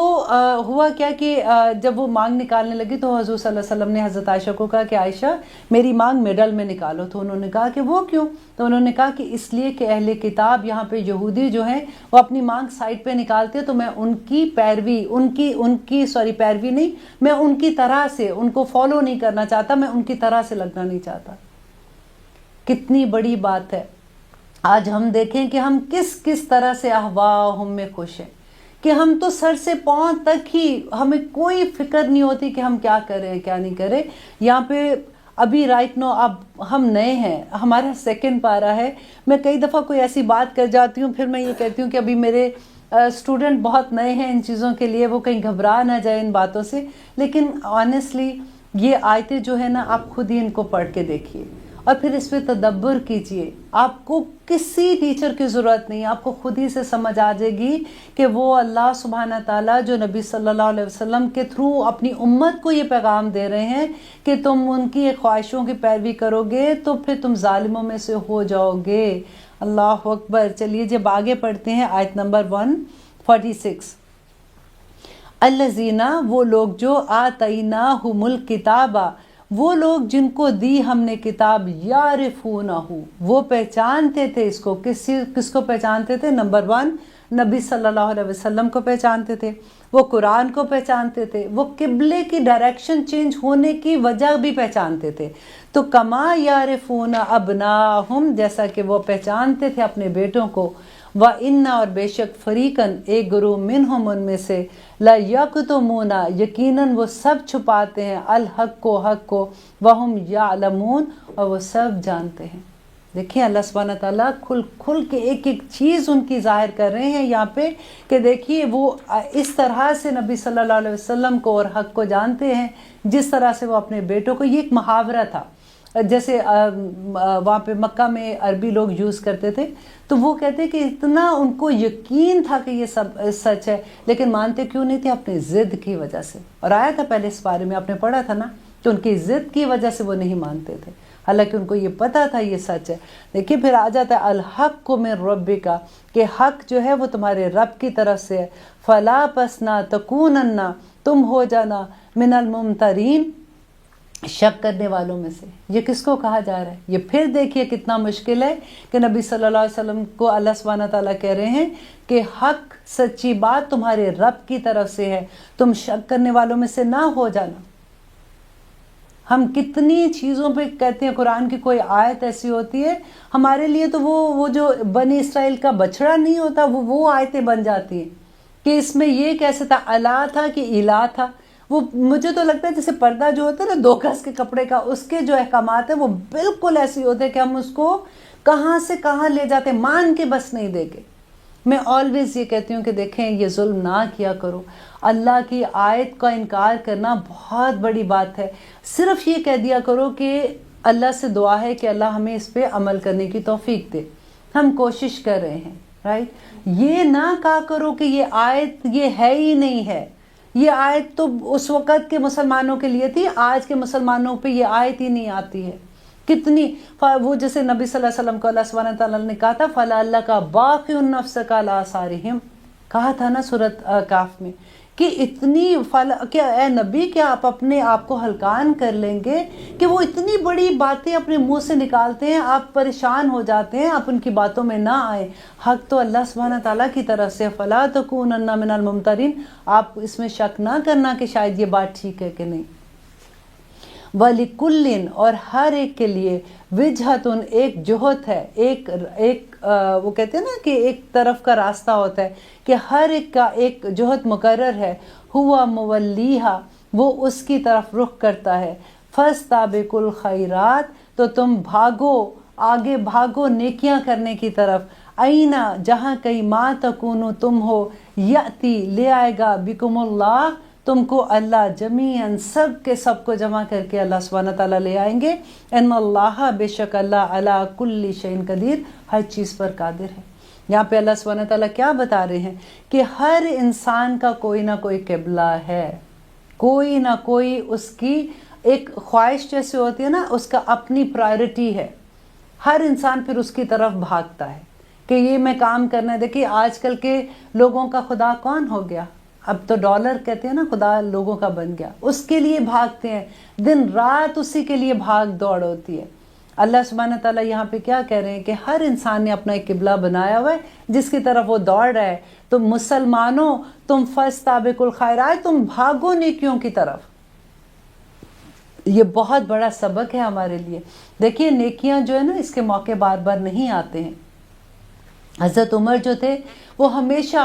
ہوا کیا کہ جب وہ مانگ نکالنے لگی تو حضور صلی اللہ علیہ وسلم نے حضرت عائشہ کو کہا کہ عائشہ میری مانگ مڈل میں نکالو، تو انہوں نے کہا کہ وہ کیوں؟ تو انہوں نے کہا کہ اس لیے کہ اہل کتاب یہاں پہ یہودی جو ہیں وہ اپنی مانگ سائڈ پہ نکالتے ہیں، تو میں ان کی پیروی، پیروی نہیں، میں ان کی طرح سے ان کو فالو نہیں کرنا چاہتا، میں ان کی طرح سے لگنا نہیں چاہتا۔ کتنی بڑی بات ہے۔ آج ہم دیکھیں کہ ہم کس طرح سے اہواہم میں خوش ہیں، کہ ہم تو سر سے پاؤں تک ہی ہمیں کوئی فکر نہیں ہوتی کہ ہم کیا کریں کیا نہیں کریں۔ یہاں پہ ابھی رائٹ نو اب ہم نئے ہیں، ہمارا سیکنڈ پارا ہے، میں کئی دفعہ کوئی ایسی بات کر جاتی ہوں، پھر میں یہ کہتی ہوں کہ ابھی میرے اسٹوڈنٹ بہت نئے ہیں ان چیزوں کے لیے، وہ کہیں گھبرا نہ جائے ان باتوں سے، لیکن آنیسٹلی یہ آیتیں جو ہے نا آپ خود ہی ان کو پڑھ کے دیکھیے اور پھر اس پہ تدبر کیجئے۔ آپ کو کسی ٹیچر کی ضرورت نہیں، آپ کو خود ہی سے سمجھ آ جائے گی کہ وہ اللہ سبحانہ تعالیٰ جو نبی صلی اللہ علیہ وسلم کے تھرو اپنی امت کو یہ پیغام دے رہے ہیں کہ تم ان کی خواہشوں کی پیروی کرو گے تو پھر تم ظالموں میں سے ہو جاؤ گے۔ اللہ اکبر۔ چلیے جب آگے پڑھتے ہیں آیت نمبر 146، الذین، وہ لوگ جو آتیناہم الکتاب، وہ لوگ جن کو دی ہم نے کتاب، یعرفونہ، وہ پہچانتے تھے اس کو، کس کو پہچانتے تھے؟ نمبر 1 نبی صلی اللہ علیہ وسلم کو پہچانتے تھے، وہ قرآن کو پہچانتے تھے، وہ قبلے کی ڈائریکشن چینج ہونے کی وجہ بھی پہچانتے تھے۔ تو کما یعرفون ابناہم، جیسا کہ وہ پہچانتے تھے اپنے بیٹوں کو، وَإِنَّ، اور بے شک، فریقاً، ایک گروہ، منہم، ان میں سے، لَيَكْتُمُونَ، یقیناً وہ سب چھپاتے ہیں، الحق کو، حق کو، وَهُمْ يَعْلَمُونَ، اور وہ سب جانتے ہیں۔ دیکھیں اللہ سبحانہ تعالیٰ کھل کے ایک چیز ان کی ظاہر کر رہے ہیں یہاں پہ کہ دیکھیے وہ اس طرح سے نبی صلی اللہ علیہ وسلم کو اور حق کو جانتے ہیں جس طرح سے وہ اپنے بیٹوں کو۔ یہ ایک محاورہ تھا، جیسے وہاں پہ مکہ میں عربی لوگ یوز کرتے تھے، تو وہ کہتے کہ اتنا ان کو یقین تھا کہ یہ سب سچ ہے، لیکن مانتے کیوں نہیں تھے؟ اپنی ضد کی وجہ سے۔ اور آیا تھا پہلے اس بارے میں، آپ نے پڑھا تھا نا، کہ ان کی ضد کی وجہ سے وہ نہیں مانتے تھے، حالانکہ ان کو یہ پتا تھا یہ سچ ہے۔ دیکھیے پھر آ جاتا ہے الحق من ربک، کہ حق جو ہے وہ تمہارے رب کی طرف سے ہے، فلا، پس نہ، تکونن، تم ہو جانا، من الممترین، شک کرنے والوں میں سے۔ یہ کس کو کہا جا رہا ہے؟ یہ پھر دیکھیے کتنا مشکل ہے کہ نبی صلی اللہ علیہ وسلم کو اللہ سبحانہ تعالیٰ کہہ رہے ہیں کہ حق، سچی بات تمہارے رب کی طرف سے ہے، تم شک کرنے والوں میں سے نہ ہو جانا۔ ہم کتنی چیزوں پہ کہتے ہیں قرآن کی کوئی آیت ایسی ہوتی ہے ہمارے لیے تو وہ جو بنی اسرائیل کا بچڑا نہیں ہوتا وہ آیتیں بن جاتی ہیں کہ اس میں یہ کیسے تھا، الا تھا کہ الا تھا. وہ مجھے تو لگتا ہے جیسے پردہ جو ہوتا ہے نا 2 گز کے کپڑے کا، اس کے جو احکامات ہیں وہ بالکل ایسے ہوتے ہیں کہ ہم اس کو کہاں سے کہاں لے جاتے ہیں، مان کے بس نہیں دے گے. میں آلویز یہ کہتی ہوں کہ دیکھیں یہ ظلم نہ کیا کرو. اللہ کی آیت کا انکار کرنا بہت بڑی بات ہے. صرف یہ کہہ دیا کرو کہ اللہ سے دعا ہے کہ اللہ ہمیں اس پہ عمل کرنے کی توفیق دے، ہم کوشش کر رہے ہیں، رائٹ. یہ نہ کہا کرو کہ یہ آیت یہ ہے ہی نہیں ہے، یہ آیت تو اس وقت کے مسلمانوں کے لیے تھی، آج کے مسلمانوں پہ یہ آیت ہی نہیں آتی ہے. کتنی وہ جیسے نبی صلی اللہ علیہ وسلم کو اللہ سبحانہ تعالیٰ نے کہا تھا فَلَعَلَّكَ بَاخِعٌ نَفْسَكَ عَلَىٰ آثَارِهِمْ، کہا تھا نا سورۃ کاف میں کہ اتنی کیا اے نبی کیا آپ اپنے آپ کو ہلکان کر لیں گے کہ وہ اتنی بڑی باتیں اپنے منہ سے نکالتے ہیں، آپ پریشان ہو جاتے ہیں، آپ ان کی باتوں میں نہ آئیں. حق تو اللہ سبحانہ تعالیٰ کی طرف سے فَلَا تَكُونَنَّ مِنَ الْمُمْتَرِينَ، آپ اس میں شک نہ کرنا کہ شاید یہ بات ٹھیک ہے کہ نہیں. وَلِكُلٍّ، اور ہر ایک کے لیے وجہتن، ایک جہت ہے، ایک وہ کہتے ہیں نا کہ ایک طرف کا راستہ ہوتا ہے کہ ہر ایک کا ایک جہت مقرر ہے. ہوا مولیہا، وہ اس کی طرف رخ کرتا ہے. فاستبقوا الخیرات، تو تم بھاگو، آگے بھاگو نیکیاں کرنے کی طرف. اینا، جہاں کہیں ما تکونو تم ہو، یاتی، لے آئے گا، بکم اللہ، تم کو اللہ، جمیعاً، سب کے سب کو جمع کر کے اللہ سبحانہ تعالیٰ لے آئیں گے. ان اللہ، بے شک اللہ، علی کل شیء قدیر، ہر چیز پر قادر ہے. یہاں پہ اللہ سبحانہ تعالیٰ کیا بتا رہے ہیں کہ ہر انسان کا کوئی نہ کوئی قبلہ ہے، کوئی نہ کوئی اس کی ایک خواہش جیسے ہوتی ہے نا، اس کا اپنی پرائرٹی ہے. ہر انسان پھر اس کی طرف بھاگتا ہے کہ یہ میں کام کرنا ہے. دیکھیے آج کل کے لوگوں کا خدا کون ہو گیا؟ اب تو ڈالر کہتے ہیں نا خدا لوگوں کا بن گیا، اس کے لیے بھاگتے ہیں، دن رات اسی کے لیے بھاگ دوڑ ہوتی ہے. اللہ سبحانہ تعالیٰ یہاں پہ کیا کہہ رہے ہیں کہ ہر انسان نے اپنا ایک قبلہ بنایا ہوا ہے جس کی طرف وہ دوڑ رہا ہے. تو مسلمانوں، تم فاستبقوا الخیرات، تم بھاگو نیکیوں کی طرف. یہ بہت بڑا سبق ہے ہمارے لیے. دیکھیے نیکیاں جو ہے نا اس کے موقع بار بار نہیں آتے ہیں. حضرت عمر جو تھے وہ ہمیشہ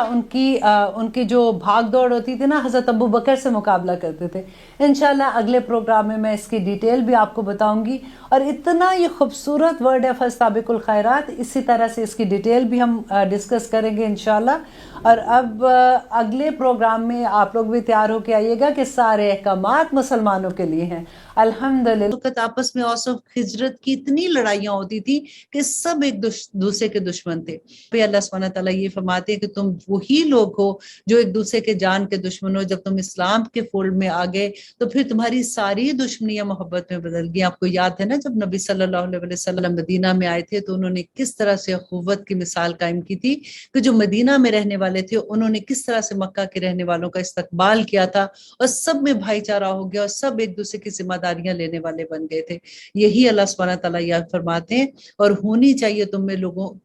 ان کی جو بھاگ دوڑ ہوتی تھی نا حضرت ابو بکر سے مقابلہ کرتے تھے. انشاءاللہ اگلے پروگرام میں میں اس کی ڈیٹیل بھی آپ کو بتاؤں گی. اور اتنا یہ خوبصورت ورڈ ہے فاستبقوا الخیرات، اسی طرح سے اس کی ڈیٹیل بھی ہم ڈسکس کریں گے انشاءاللہ. اور اب اگلے پروگرام میں آپ لوگ بھی تیار ہو کے آئیے گا کہ سارے احکامات مسلمانوں کے لیے ہیں الحمدللہ. وقت آپس میں اوس و خجرت کی اتنی لڑائیاں ہوتی تھی کہ سب ایک دوسرے کے دشمن تھے. پھر اللہ سبحانہ تعالیٰ یہ فرماتے ہیں کہ تم وہی لوگ ہو جو ایک دوسرے کے جان کے دشمن ہو. جب تم اسلام کے فولڈ میں آ گئے تو پھر تمہاری ساری دشمنیاں محبت میں بدل گئی. آپ کو یاد ہے نا جب نبی صلی اللہ علیہ وسلم مدینہ میں آئے تھے تو انہوں نے کس طرح سے اخوت کی مثال قائم کی تھی کہ جو مدینہ میں رہنے والے تھے انہوں نے کس طرح سے مکہ کے رہنے والوں کا استقبال کیا تھا اور سب میں بھائی چارہ ہو گیا اور سب ایک دوسرے کی ذمہ داریاں لینے والے بن گئے تھے. یہی اللہ سبحانہ تعالیٰ یاد فرماتے ہیں اور ہونی چاہیے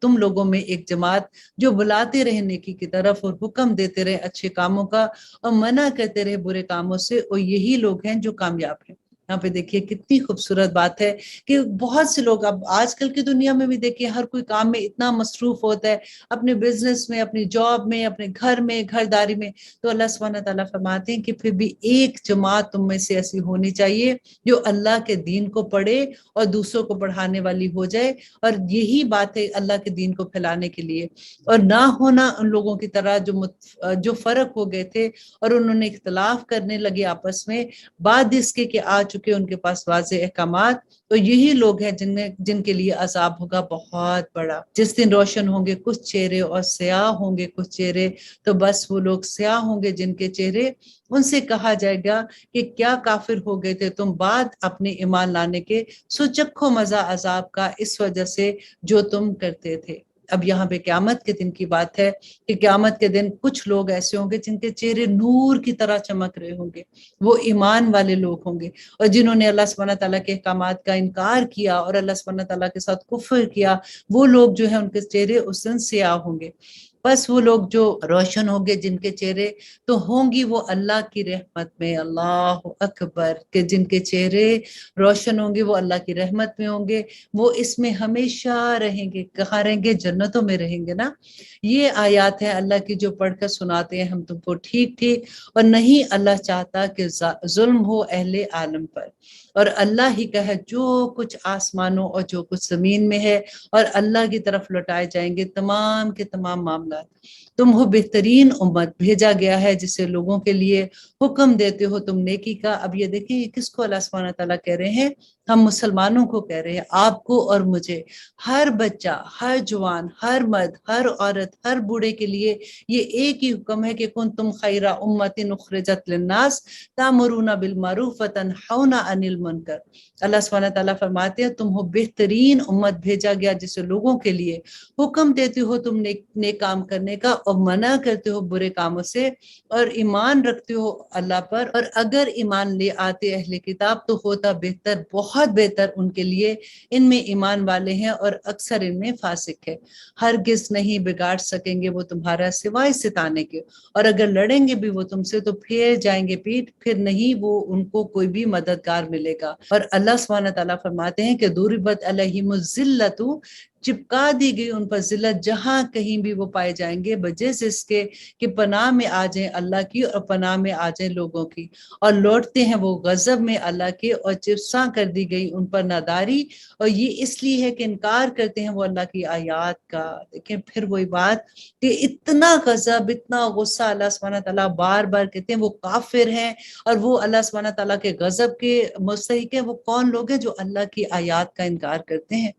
تم لوگوں میں ایک جماعت جو بلاتے رہے نیکی کی طرف اور حکم دیتے رہے اچھے کاموں کا اور منع کرتے رہے برے کاموں سے، اور یہی لوگ ہیں جو کامیاب ہیں. یہاں پہ دیکھیے کتنی خوبصورت بات ہے کہ بہت سے لوگ اب آج کل کی دنیا میں بھی دیکھیے ہر کوئی کام میں اتنا مصروف ہوتا ہے، اپنے بزنس میں، اپنی جاب میں، اپنے گھر میں، گھرداری میں. تو اللہ سبحانہ تعالیٰ فرماتے ہیں کہ پھر بھی ایک جماعت تم میں سے ایسی ہونی چاہیے جو اللہ کے دین کو پڑھے اور دوسروں کو پڑھانے والی ہو جائے. اور یہی بات ہے اللہ کے دین کو پھیلانے کے لیے. اور نہ ہونا ان لوگوں کی طرح جو فرق ہو گئے تھے اور انہوں نے اختلاف کرنے لگے آپس میں بعد اس کے کہ آ چکے ان کے پاس واضح احکامات. تو یہی لوگ ہیں جن کے لیے عذاب ہوگا بہت بڑا. جس دن روشن ہوں گے کچھ چہرے اور سیاہ ہوں گے کچھ چہرے، تو بس وہ لوگ سیاہ ہوں گے جن کے چہرے. ان سے کہا جائے گا کہ کیا کافر ہو گئے تھے تم بعد اپنے ایمان لانے کے، سو چکھو مزہ عذاب کا اس وجہ سے جو تم کرتے تھے. اب یہاں پہ قیامت کے دن کی بات ہے کہ قیامت کے دن کچھ لوگ ایسے ہوں گے جن کے چہرے نور کی طرح چمک رہے ہوں گے. وہ ایمان والے لوگ ہوں گے. اور جنہوں نے اللہ سبحانہ تعالیٰ کے احکامات کا انکار کیا اور اللہ سبحانہ تعالیٰ کے ساتھ کفر کیا، وہ لوگ جو ہیں ان کے چہرے اس دن سیاہ ہوں گے. بس وہ لوگ جو روشن ہوں گے جن کے چہرے، تو ہوں گی وہ اللہ کی رحمت میں، اللہ اکبر، کہ جن کے چہرے روشن ہوں گے وہ اللہ کی رحمت میں ہوں گے، وہ اس میں ہمیشہ رہیں گے۔ کہاں رہیں گے؟ جنتوں میں رہیں گے نا۔ یہ آیات ہیں اللہ کی جو پڑھ کر سناتے ہیں ہم تم کو ٹھیک ٹھیک، اور نہیں اللہ چاہتا کہ ظلم ہو اہل عالم پر، اور اللہ ہی کا ہے جو کچھ آسمانوں اور جو کچھ زمین میں ہے، اور اللہ کی طرف لوٹائے جائیں گے تمام کے تمام معاملات۔ تم ہو بہترین امت، بھیجا گیا ہے جسے لوگوں کے لیے حکم دیتے ہو تم نیکی کا۔ اب یہ دیکھیں یہ کس کو اللہ سبحانہ تعالیٰ کہہ رہے ہیں؟ ہم مسلمانوں کو کہہ رہے ہیں، آپ کو اور مجھے، ہر بچہ، ہر جوان، ہر مرد، ہر عورت، ہر بوڑھے کے لیے یہ ایک ہی حکم ہے کہ کنتم خیر امت اخرجت للناس تامرون بالمعروف وتنہون عن المنکر۔ اللہ سبحانہ تعالیٰ فرماتے ہیں تم ہو بہترین امت، بھیجا گیا جسے لوگوں کے لیے حکم دیتے ہو تم نیک کام کرنے کا اور منع کرتے ہو برے کاموں سے، اور ایمان رکھتے ہو اللہ پر، اور اگر ایمان لے آتے اہل کتاب تو ہوتا بہتر، بہت بہتر ان کے لیے، ان میں ایمان والے ہیں اور اکثر ان میں فاسق ہے۔ ہرگز نہیں بگاڑ سکیں گے وہ تمہارا سوائے ستانے کے، اور اگر لڑیں گے بھی وہ تم سے تو پھیر جائیں گے پیٹ، پھر نہیں وہ ان کو کوئی بھی مددگار ملے گا۔ اور اللہ سبحانہ تعالیٰ فرماتے ہیں کہ ضربت علیہم الذلۃ، چپکا دی گئی ان پر ذلت جہاں کہیں بھی وہ پائے جائیں گے، بجے سے اس کے کہ پناہ میں آ جائیں اللہ کی اور پناہ میں آ جائیں لوگوں کی، اور لوٹتے ہیں وہ غضب میں اللہ کے، اور چرساں کر دی گئی ان پر ناداری، اور یہ اس لیے ہے کہ انکار کرتے ہیں وہ اللہ کی آیات کا۔ دیکھیں پھر وہی بات کہ اتنا غضب، اتنا غصہ اللہ سبحانہ تعالیٰ بار بار کہتے ہیں وہ کافر ہیں، اور وہ اللہ سبحانہ تعالیٰ کے غضب کے مستحق ہیں۔ وہ کون لوگ ہیں؟ جو اللہ کی آیات کا انکار کرتے ہیں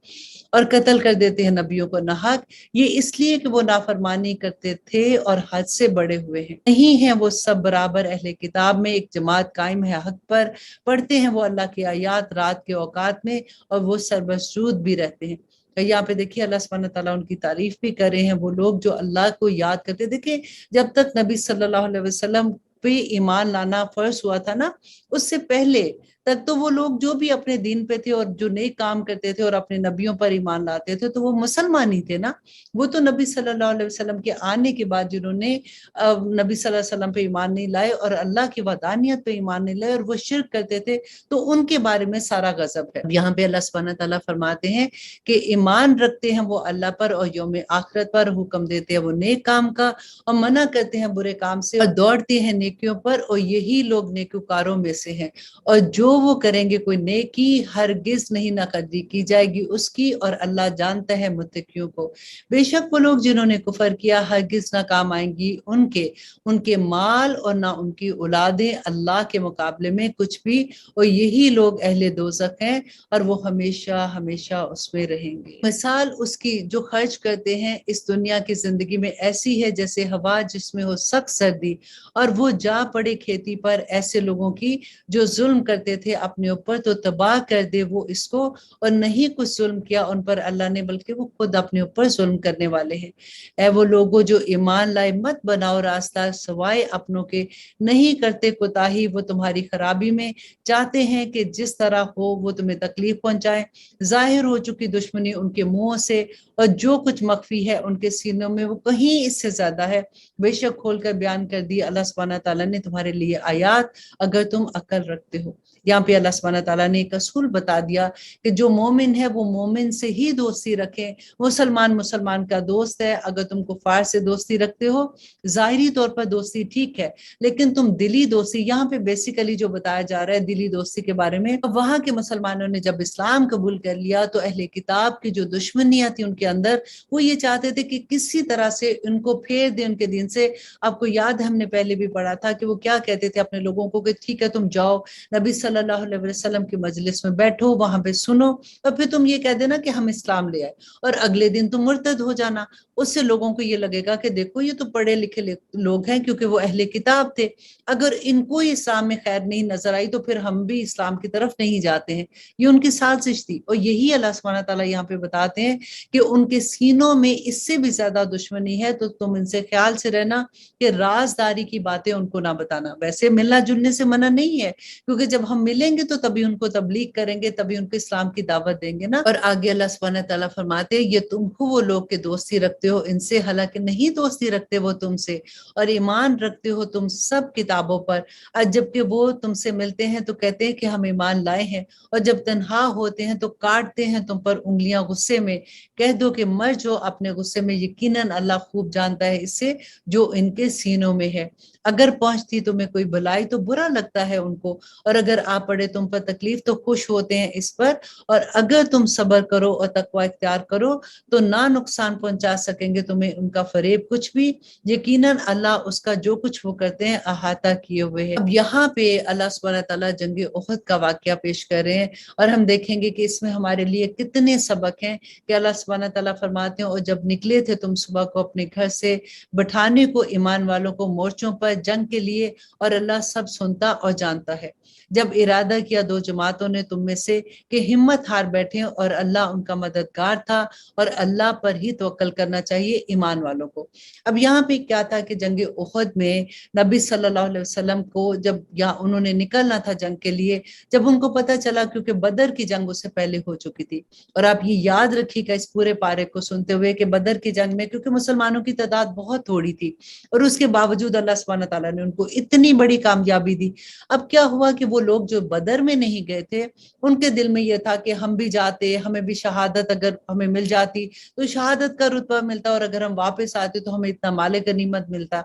اور قتل کر دیتے ہیں نبیوں کو ناحق، یہ اس لیے کہ وہ نافرمانی کرتے تھے اور حد سے بڑے ہوئے ہیں۔ نہیں ہیں وہ سب برابر، اہل کتاب میں ایک جماعت قائم ہے حق پر، پڑھتے ہیں وہ اللہ کی آیات رات کے اوقات میں، اور وہ سربسجود بھی رہتے ہیں۔ یہاں پہ دیکھیے اللہ سبحانہ تعالیٰ ان کی تعریف بھی کر رہے ہیں، وہ لوگ جو اللہ کو یاد کرتے۔ دیکھیں جب تک نبی صلی اللہ علیہ وسلم پہ ایمان لانا فرض ہوا تھا نا، اس سے پہلے تک تو وہ لوگ جو بھی اپنے دین پہ تھے اور جو نیک کام کرتے تھے اور اپنے نبیوں پر ایمان لاتے تھے تو وہ مسلمان ہی تھے نا۔ وہ تو نبی صلی اللہ علیہ وسلم کے آنے کے بعد جنہوں نے نبی صلی اللہ علیہ وسلم پہ ایمان نہیں لائے اور اللہ کی وحدانیت پہ ایمان نہیں لائے اور وہ شرک کرتے تھے، تو ان کے بارے میں سارا غضب ہے۔ یہاں پہ اللہ سبحانہ تعالیٰ فرماتے ہیں کہ ایمان رکھتے ہیں وہ اللہ پر اور یوم آخرت پر، حکم دیتے ہیں وہ نیک کام کا اور منع کرتے ہیں برے کام سے، اور دوڑتے ہیں نیکیوں پر، اور یہی لوگ نیکوکاروں میں سے ہیں۔ اور جو وہ کریں گے کوئی نیکی ہرگز نہیں ناقدری کی جائے گی اس کی، اور اللہ جانتا ہے متقیوں کو۔ بے شک وہ لوگ جنہوں نے کفر کیا ہرگز نہ کام آئیں گی ان کے مال اور نہ ان کی اولادیں اللہ کے مقابلے میں کچھ بھی، اور یہی لوگ اہل دوزخ ہیں اور وہ ہمیشہ ہمیشہ اس میں رہیں گے۔ مثال اس کی جو خرچ کرتے ہیں اس دنیا کی زندگی میں ایسی ہے جیسے ہوا جس میں ہو سخت سردی، اور وہ جا پڑے کھیتی پر، ایسے لوگوں کی جو ظلم کرتے تھے اپنے اوپر تو تباہ کر دے وہ اس کو، اور نہیں کچھ ظلم کیا ان پر اللہ نے بلکہ وہ خود اپنے اوپر ظلم کرنے والے ہیں۔ اے وہ لوگوں جو ایمان لائے، مت بناؤ راستہ سوائے اپنوں کے، نہیں کرتے کوتاہی وہ تمہاری خرابی میں، چاہتے ہیں کہ جس طرح ہو وہ تمہیں تکلیف پہنچائیں۔ ظاہر ہو چکی دشمنی ان کے منہوں سے، اور جو کچھ مخفی ہے ان کے سینوں میں وہ کہیں اس سے زیادہ ہے۔ بے شک کھول کر بیان کر دی اللہ سبحانہ تعالیٰ نے تمہارے لیے آیات اگر تم عقل رکھتے ہو۔ یہاں پہ اللہ سبحانہ تعالیٰ نے ایک اصول بتا دیا کہ جو مومن ہے وہ مومن سے ہی دوستی رکھیں، مسلمان کا دوست ہے۔ اگر تم کفار سے دوستی رکھتے ہو ظاہری طور پر دوستی ٹھیک ہے، لیکن تم دلی دوستی، یہاں پہ بیسیکلی جو بتایا جا رہا ہے دلی دوستی کے بارے میں، وہاں کے مسلمانوں نے جب اسلام قبول کر لیا تو اہل کتاب کی جو دشمنیاں تھیں ان کے اندر، وہ یہ چاہتے تھے کہ کسی طرح سے ان کو پھیر دیں ان کے دین سے۔ آپ کو یاد ہے ہم نے پہلے بھی پڑھا تھا کہ وہ کیا کہتے تھے اپنے لوگوں کو کہ ٹھیک ہے تم جاؤ نبی صلی اللہ علیہ وسلم کی مجلس میں بیٹھو، وہاں پہ سنو، اور پھر تم یہ کہہ دینا کہ ہم اسلام لے آئے، اور اگلے دن تم مرتد ہو جانا۔ اس سے لوگوں کو یہ لگے گا کہ دیکھو یہ تو پڑھے لکھے لوگ ہیں، کیونکہ وہ اہل کتاب تھے، اگر ان کو اسلام میں خیر نہیں نظر آئی تو پھر ہم بھی اسلام کی طرف نہیں جاتے ہیں۔ یہ ان کی سازش تھی، اور یہی اللہ سبحانہ تعالیٰ یہاں پہ بتاتے ہیں کہ ان کے سینوں میں اس سے بھی زیادہ دشمنی ہے، تو تم ان سے خیال سے رہنا کہ رازداری کی باتیں ان کو نہ بتانا۔ ویسے ملنا جلنے سے منع نہیں ہے، کیونکہ جب ہم ملیں گے تو تبھی ان کو تبلیغ کریں گے، تبھی ان کو اسلام کی دعوت دیں گے نا۔ اور آگے اللہ سبحانہ تعالیٰ فرماتے ہیں یہ تم کو وہ لوگ کے دوستی رکھتے ہو ان سے، حالانکہ نہیں دوستی رکھتے وہ تم سے، اور ایمان رکھتے ہو تم سب کتابوں پر، اور جبکہ وہ تم سے ملتے ہیں تو کہتے ہیں کہ ہم ایمان لائے ہیں، اور جب تنہا ہوتے ہیں تو کاٹتے ہیں تم پر انگلیاں غصے میں۔ کہہ دو کہ مر جو اپنے غصے میں، یقیناً اللہ خوب جانتا ہے اس سے جو ان کے سینوں میں ہے۔ اگر پہنچتی تمہیں کوئی بھلائی تو برا لگتا ہے ان کو، اور اگر آ پڑے تم پر تکلیف تو خوش ہوتے ہیں اس پر، اور اگر تم صبر کرو اور تقوی اختیار کرو تو نہ نقصان پہنچا سکیں گے تمہیں ان کا فریب کچھ بھی، یقیناً اللہ اس کا جو کچھ وہ کرتے ہیں احاطہ کیے ہوئے ہے۔ اب یہاں پہ اللہ سبحانہ تعالیٰ جنگ احد کا واقعہ پیش کر رہے ہیں، اور ہم دیکھیں گے کہ اس میں ہمارے لیے کتنے سبق ہیں کہ اللہ سبحانہ تعالیٰ فرماتے ہیں اور جب نکلے تھے تم صبح کو اپنے گھر سے بٹھانے کو ایمان والوں کو مورچوں پر جنگ کے لیے، اور اللہ سب سنتا اور جانتا ہے۔ جب ارادہ کیا دو جماعتوں نے تم میں سے کہ ہمت ہار بیٹھے، اور اللہ ان کا مددگار تھا، اور اللہ پر ہی توکل کرنا چاہیے ایمان والوں کو۔ اب یہاں پہ کیا تھا کہ جنگ احد میں نبی صلی اللہ علیہ وسلم کو جب انہوں نے نکلنا تھا جنگ کے لیے، جب ان کو پتہ چلا، کیونکہ بدر کی جنگ اس سے پہلے ہو چکی تھی، اور آپ یہ یاد رکھیے گا اس پورے پارے کو سنتے ہوئے کہ بدر کی جنگ میں کیونکہ مسلمانوں کی تعداد بہت تھوڑی تھی، اور اس کے باوجود اللہ سبحانہ تعالیٰ نے ان کو اتنی بڑی کامیابی دی۔ اب کیا ہوا کہ وہ لوگ جو بدر میں نہیں گئے تھے، ان کے دل میں یہ تھا کہ ہم بھی جاتے، ہمیں بھی شہادت اگر ہمیں مل جاتی تو شہادت کا رتبہ ملتا، اور اگر ہم واپس آتے تو ہمیں اتنا مال غنیمت ملتا۔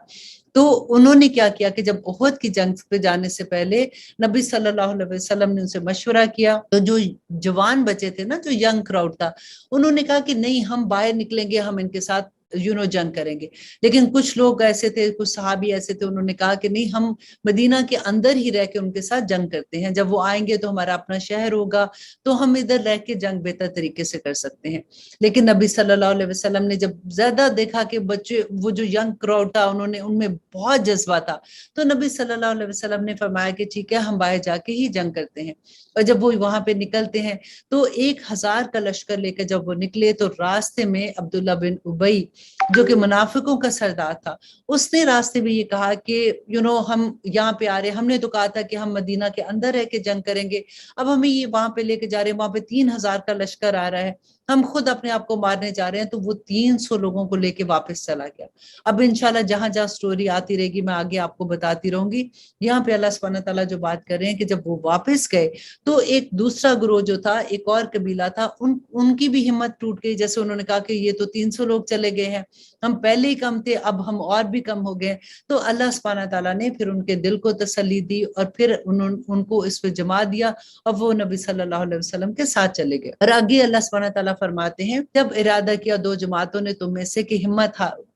تو انہوں نے کیا کیا کہ جب احد کی جنگ پہ جانے سے پہلے نبی صلی اللہ علیہ وسلم نے ان سے مشورہ کیا، تو جو جوان بچے تھے نا، جو ینگ کراؤڈ تھا، انہوں نے کہا کہ نہیں، ہم باہر نکلیں گے، ہم ان کے ساتھ جنگ کریں گے۔ لیکن کچھ لوگ ایسے تھے، کچھ صحابی ایسے تھے، انہوں نے کہا کہ نہیں، ہم مدینہ کے اندر ہی رہ کے ان کے ساتھ جنگ کرتے ہیں، جب وہ آئیں گے تو ہمارا اپنا شہر ہوگا تو ہم ادھر رہ کے جنگ بہتر طریقے سے کر سکتے ہیں۔ لیکن نبی صلی اللہ علیہ وسلم نے جب زیادہ دیکھا کہ بچے، وہ جو ینگ کراؤڈ تھا، ان میں بہت جذبہ تھا، تو نبی صلی اللہ علیہ وسلم نے فرمایا کہ ٹھیک ہے، ہم باہر جا کے ہی جنگ کرتے ہیں۔ اور جب وہ وہاں پہ نکلتے ہیں تو 1000 کا لشکر لے کے جب وہ نکلے تو راستے میں عبداللہ بن ابی، جو کہ منافقوں کا سردار تھا، اس نے راستے میں یہ کہا کہ ہم یہاں پہ آ رہے، ہم نے تو کہا تھا کہ ہم مدینہ کے اندر رہ کے جنگ کریں گے، اب ہمیں یہ وہاں پہ لے کے جا رہے ہیں، وہاں پہ 3000 کا لشکر آ رہا ہے، ہم خود اپنے آپ کو مارنے جا رہے ہیں۔ تو وہ 300 لوگوں کو لے کے واپس چلا گیا۔ اب انشاءاللہ جہاں جہاں سٹوری آتی رہے گی میں آگے آپ کو بتاتی رہوں گی۔ یہاں پہ اللہ سبحانہ تعالیٰ جو بات کر رہے ہیں کہ جب وہ واپس گئے تو ایک دوسرا گروہ جو تھا، ایک اور قبیلہ تھا، ان کی بھی ہمت ٹوٹ گئی، جیسے انہوں نے کہا کہ یہ تو 300 لوگ چلے گئے ہیں، ہم پہلے ہی کم تھے، اب ہم اور بھی کم ہو گئے۔ تو اللہ سبحانہ تعالیٰ نے پھر ان کے دل کو تسلی دی، اور پھر ان کو اس پہ جما دیا، اور وہ نبی صلی اللہ علیہ وسلم کے ساتھ چلے گئے۔ اور آگے اللہ سبحانہ تعالیٰ فرماتے ہیں، جب ارادہ کیا دو جماعتوں نے تم میں سے کہ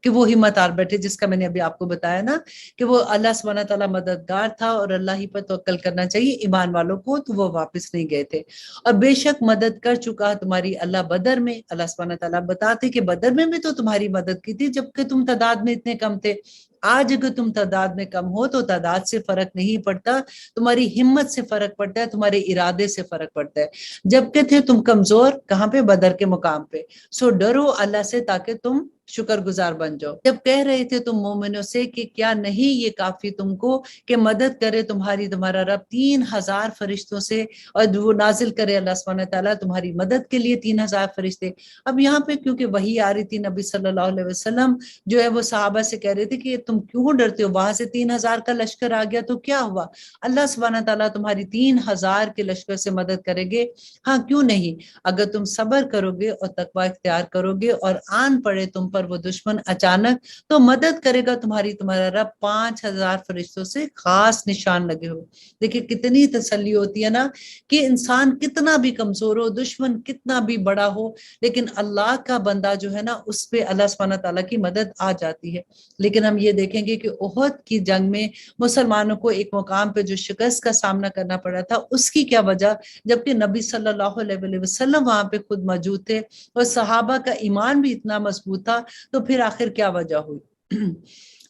وہ ہمت ہار بیٹھے، جس کا میں نے ابھی آپ کو بتایا نا کہ وہ اللہ سبحانہ تعالیٰ مددگار تھا، اور اللہ ہی پر توکل کرنا چاہیے ایمان والوں کو، تو وہ واپس نہیں گئے تھے۔ اور بے شک مدد کر چکا تمہاری اللہ بدر میں۔ اللہ سبحانہ تعالیٰ بتاتے کہ بدر میں بھی تو تمہاری مدد کی تھی جبکہ تم تعداد میں اتنے کم تھے۔ آج اگر تم تعداد میں کم ہو تو تعداد سے فرق نہیں پڑتا، تمہاری ہمت سے فرق پڑتا ہے، تمہارے ارادے سے فرق پڑتا ہے۔ جبکہ تھے تم کمزور، کہاں پہ؟ بدر کے مقام پہ۔ سو ڈرو اللہ سے تاکہ تم شکر گزار بن جاؤ۔ جب کہہ رہے تھے تم مومنوں سے کہ کیا نہیں یہ کافی تم کو کہ مدد کرے تمہارا رب 3000 فرشتوں سے، اور وہ نازل کرے اللہ سبحانہ تعالیٰ تمہاری مدد کے لیے 3000 فرشتے۔ اب یہاں پہ کیونکہ وحی آ رہی تھی، نبی صلی اللہ علیہ وسلم جو ہے وہ صحابہ سے کہہ رہے تھے کہ تم کیوں ڈرتے ہو، وہاں سے 3000 کا لشکر آ گیا تو کیا ہوا، اللہ سبحانہ تعالیٰ تمہاری 3000 کے لشکر سے مدد کرے گے، ہاں کیوں نہیں، اگر تم صبر کرو گے اور تقوی اختیار کرو گے، اور آن پڑے تم پر وہ دشمن اچانک تو مدد کرے گا تمہارا رب 5000 فرشتوں سے خاص نشان لگے ہو۔ دیکھیں کتنی تسلی ہوتی ہے نا کہ انسان کتنا بھی کمزور ہو، دشمن کتنا بھی بڑا ہو، لیکن اللہ کا بندہ جو ہے نا اس پہ اللہ سبحانہ تعالیٰ کی مدد آ جاتی ہے۔ لیکن ہم یہ دیکھیں گے کہ احد کی جنگ میں مسلمانوں کو ایک مقام پہ جو شکست کا سامنا کرنا پڑا تھا، اس کی کیا وجہ، جبکہ نبی صلی اللہ علیہ وسلم وہاں پہ خود موجود تھے اور صحابہ کا ایمان بھی اتنا مضبوط تھا، تو پھر آخر کیا وجہ ہوئی؟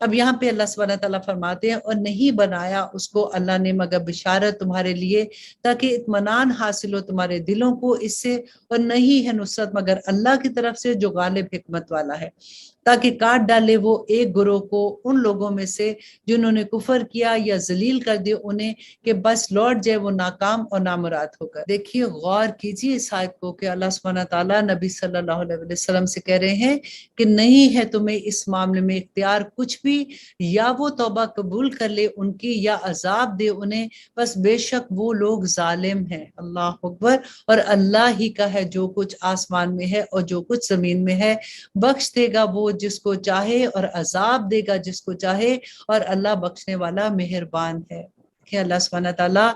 اب یہاں پہ اللہ سبحانہ تعالیٰ فرماتے ہیں اور نہیں بنایا اس کو اللہ نے مگر بشارت تمہارے لیے تاکہ اطمینان حاصل ہو تمہارے دلوں کو اس سے، اور نہیں ہے نصرت مگر اللہ کی طرف سے جو غالب حکمت والا ہے، تاکہ کاٹ ڈالے وہ ایک گروہ کو ان لوگوں میں سے جنہوں نے کفر کیا یا ذلیل کر دے انہیں، کہ بس لوٹ جائے وہ ناکام اور نامراد ہو کر۔ دیکھیے غور کیجیے اس آیت کو کہ اللہ سبحانہ تعالیٰ نبی صلی اللہ علیہ وسلم سے کہہ رہے ہیں کہ نہیں ہے تمہیں اس معاملے میں اختیار کچھ بھی، یا وہ توبہ قبول کر لے ان کی یا عذاب دے انہیں، بس بے شک وہ لوگ ظالم ہیں۔ اللہ اکبر۔ اور اللہ ہی کا ہے جو کچھ آسمان میں ہے اور جو کچھ زمین میں ہے، بخش دے گا وہ جس کو چاہے اور عذاب دے گا جس کو چاہے، اور اللہ بخشنے والا مہربان ہے۔ کہ اللہ سبحانہ تعالیٰ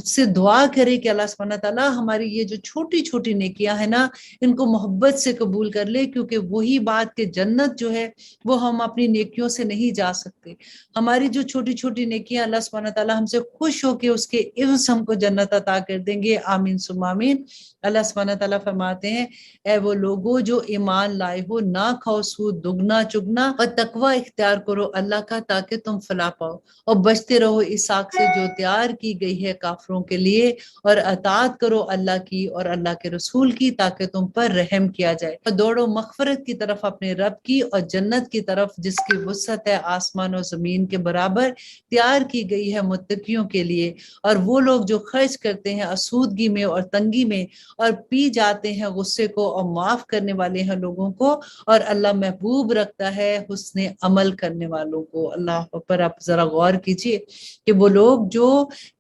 سے دعا کرے کہ اللہ سبحانہ تعالیٰ ہماری یہ جو چھوٹی چھوٹی نیکیاں ہیں نا، ان کو محبت سے قبول کر لے، کیونکہ وہی بات کہ جنت جو ہے وہ ہم اپنی نیکیوں سے نہیں جا سکتے۔ ہماری جو چھوٹی چھوٹی نیکیاں اللہ سبحانہ تعالیٰ ہم سے خوش ہو کے اس کے عوض ہم کو جنت عطا کر دیں گے، آمین ثم آمین۔ اللہ سبحانہ تعالیٰ فرماتے ہیں اے وہ لوگوں جو ایمان لائے ہو، نہ کھاؤ سود دگنا چگنا، اور تقوی اختیار کرو اللہ کا تاکہ تم فلاح پاؤ، اور بچتے رہو اس آگ سے جو تیار کی گئی ہے کافروں کے لیے، اور اطاعت کرو اللہ کی اور اللہ کے رسول کی تاکہ تم پر رحم کیا جائے، اور دوڑو مغفرت کی طرف اپنے رب کی اور جنت کی طرف جس کی وسعت ہے آسمان و زمین کے برابر، تیار کی گئی ہے متقیوں کے لیے۔ اور وہ لوگ جو خرچ کرتے ہیں آسودگی میں اور تنگی میں، اور پی جاتے ہیں غصے کو، اور معاف کرنے والے ہیں لوگوں کو، اور اللہ محبوب رکھتا ہے حسن عمل کرنے والوں کو۔ اللہ پر آپ ذرا غور کیجئے کہ وہ لوگ جو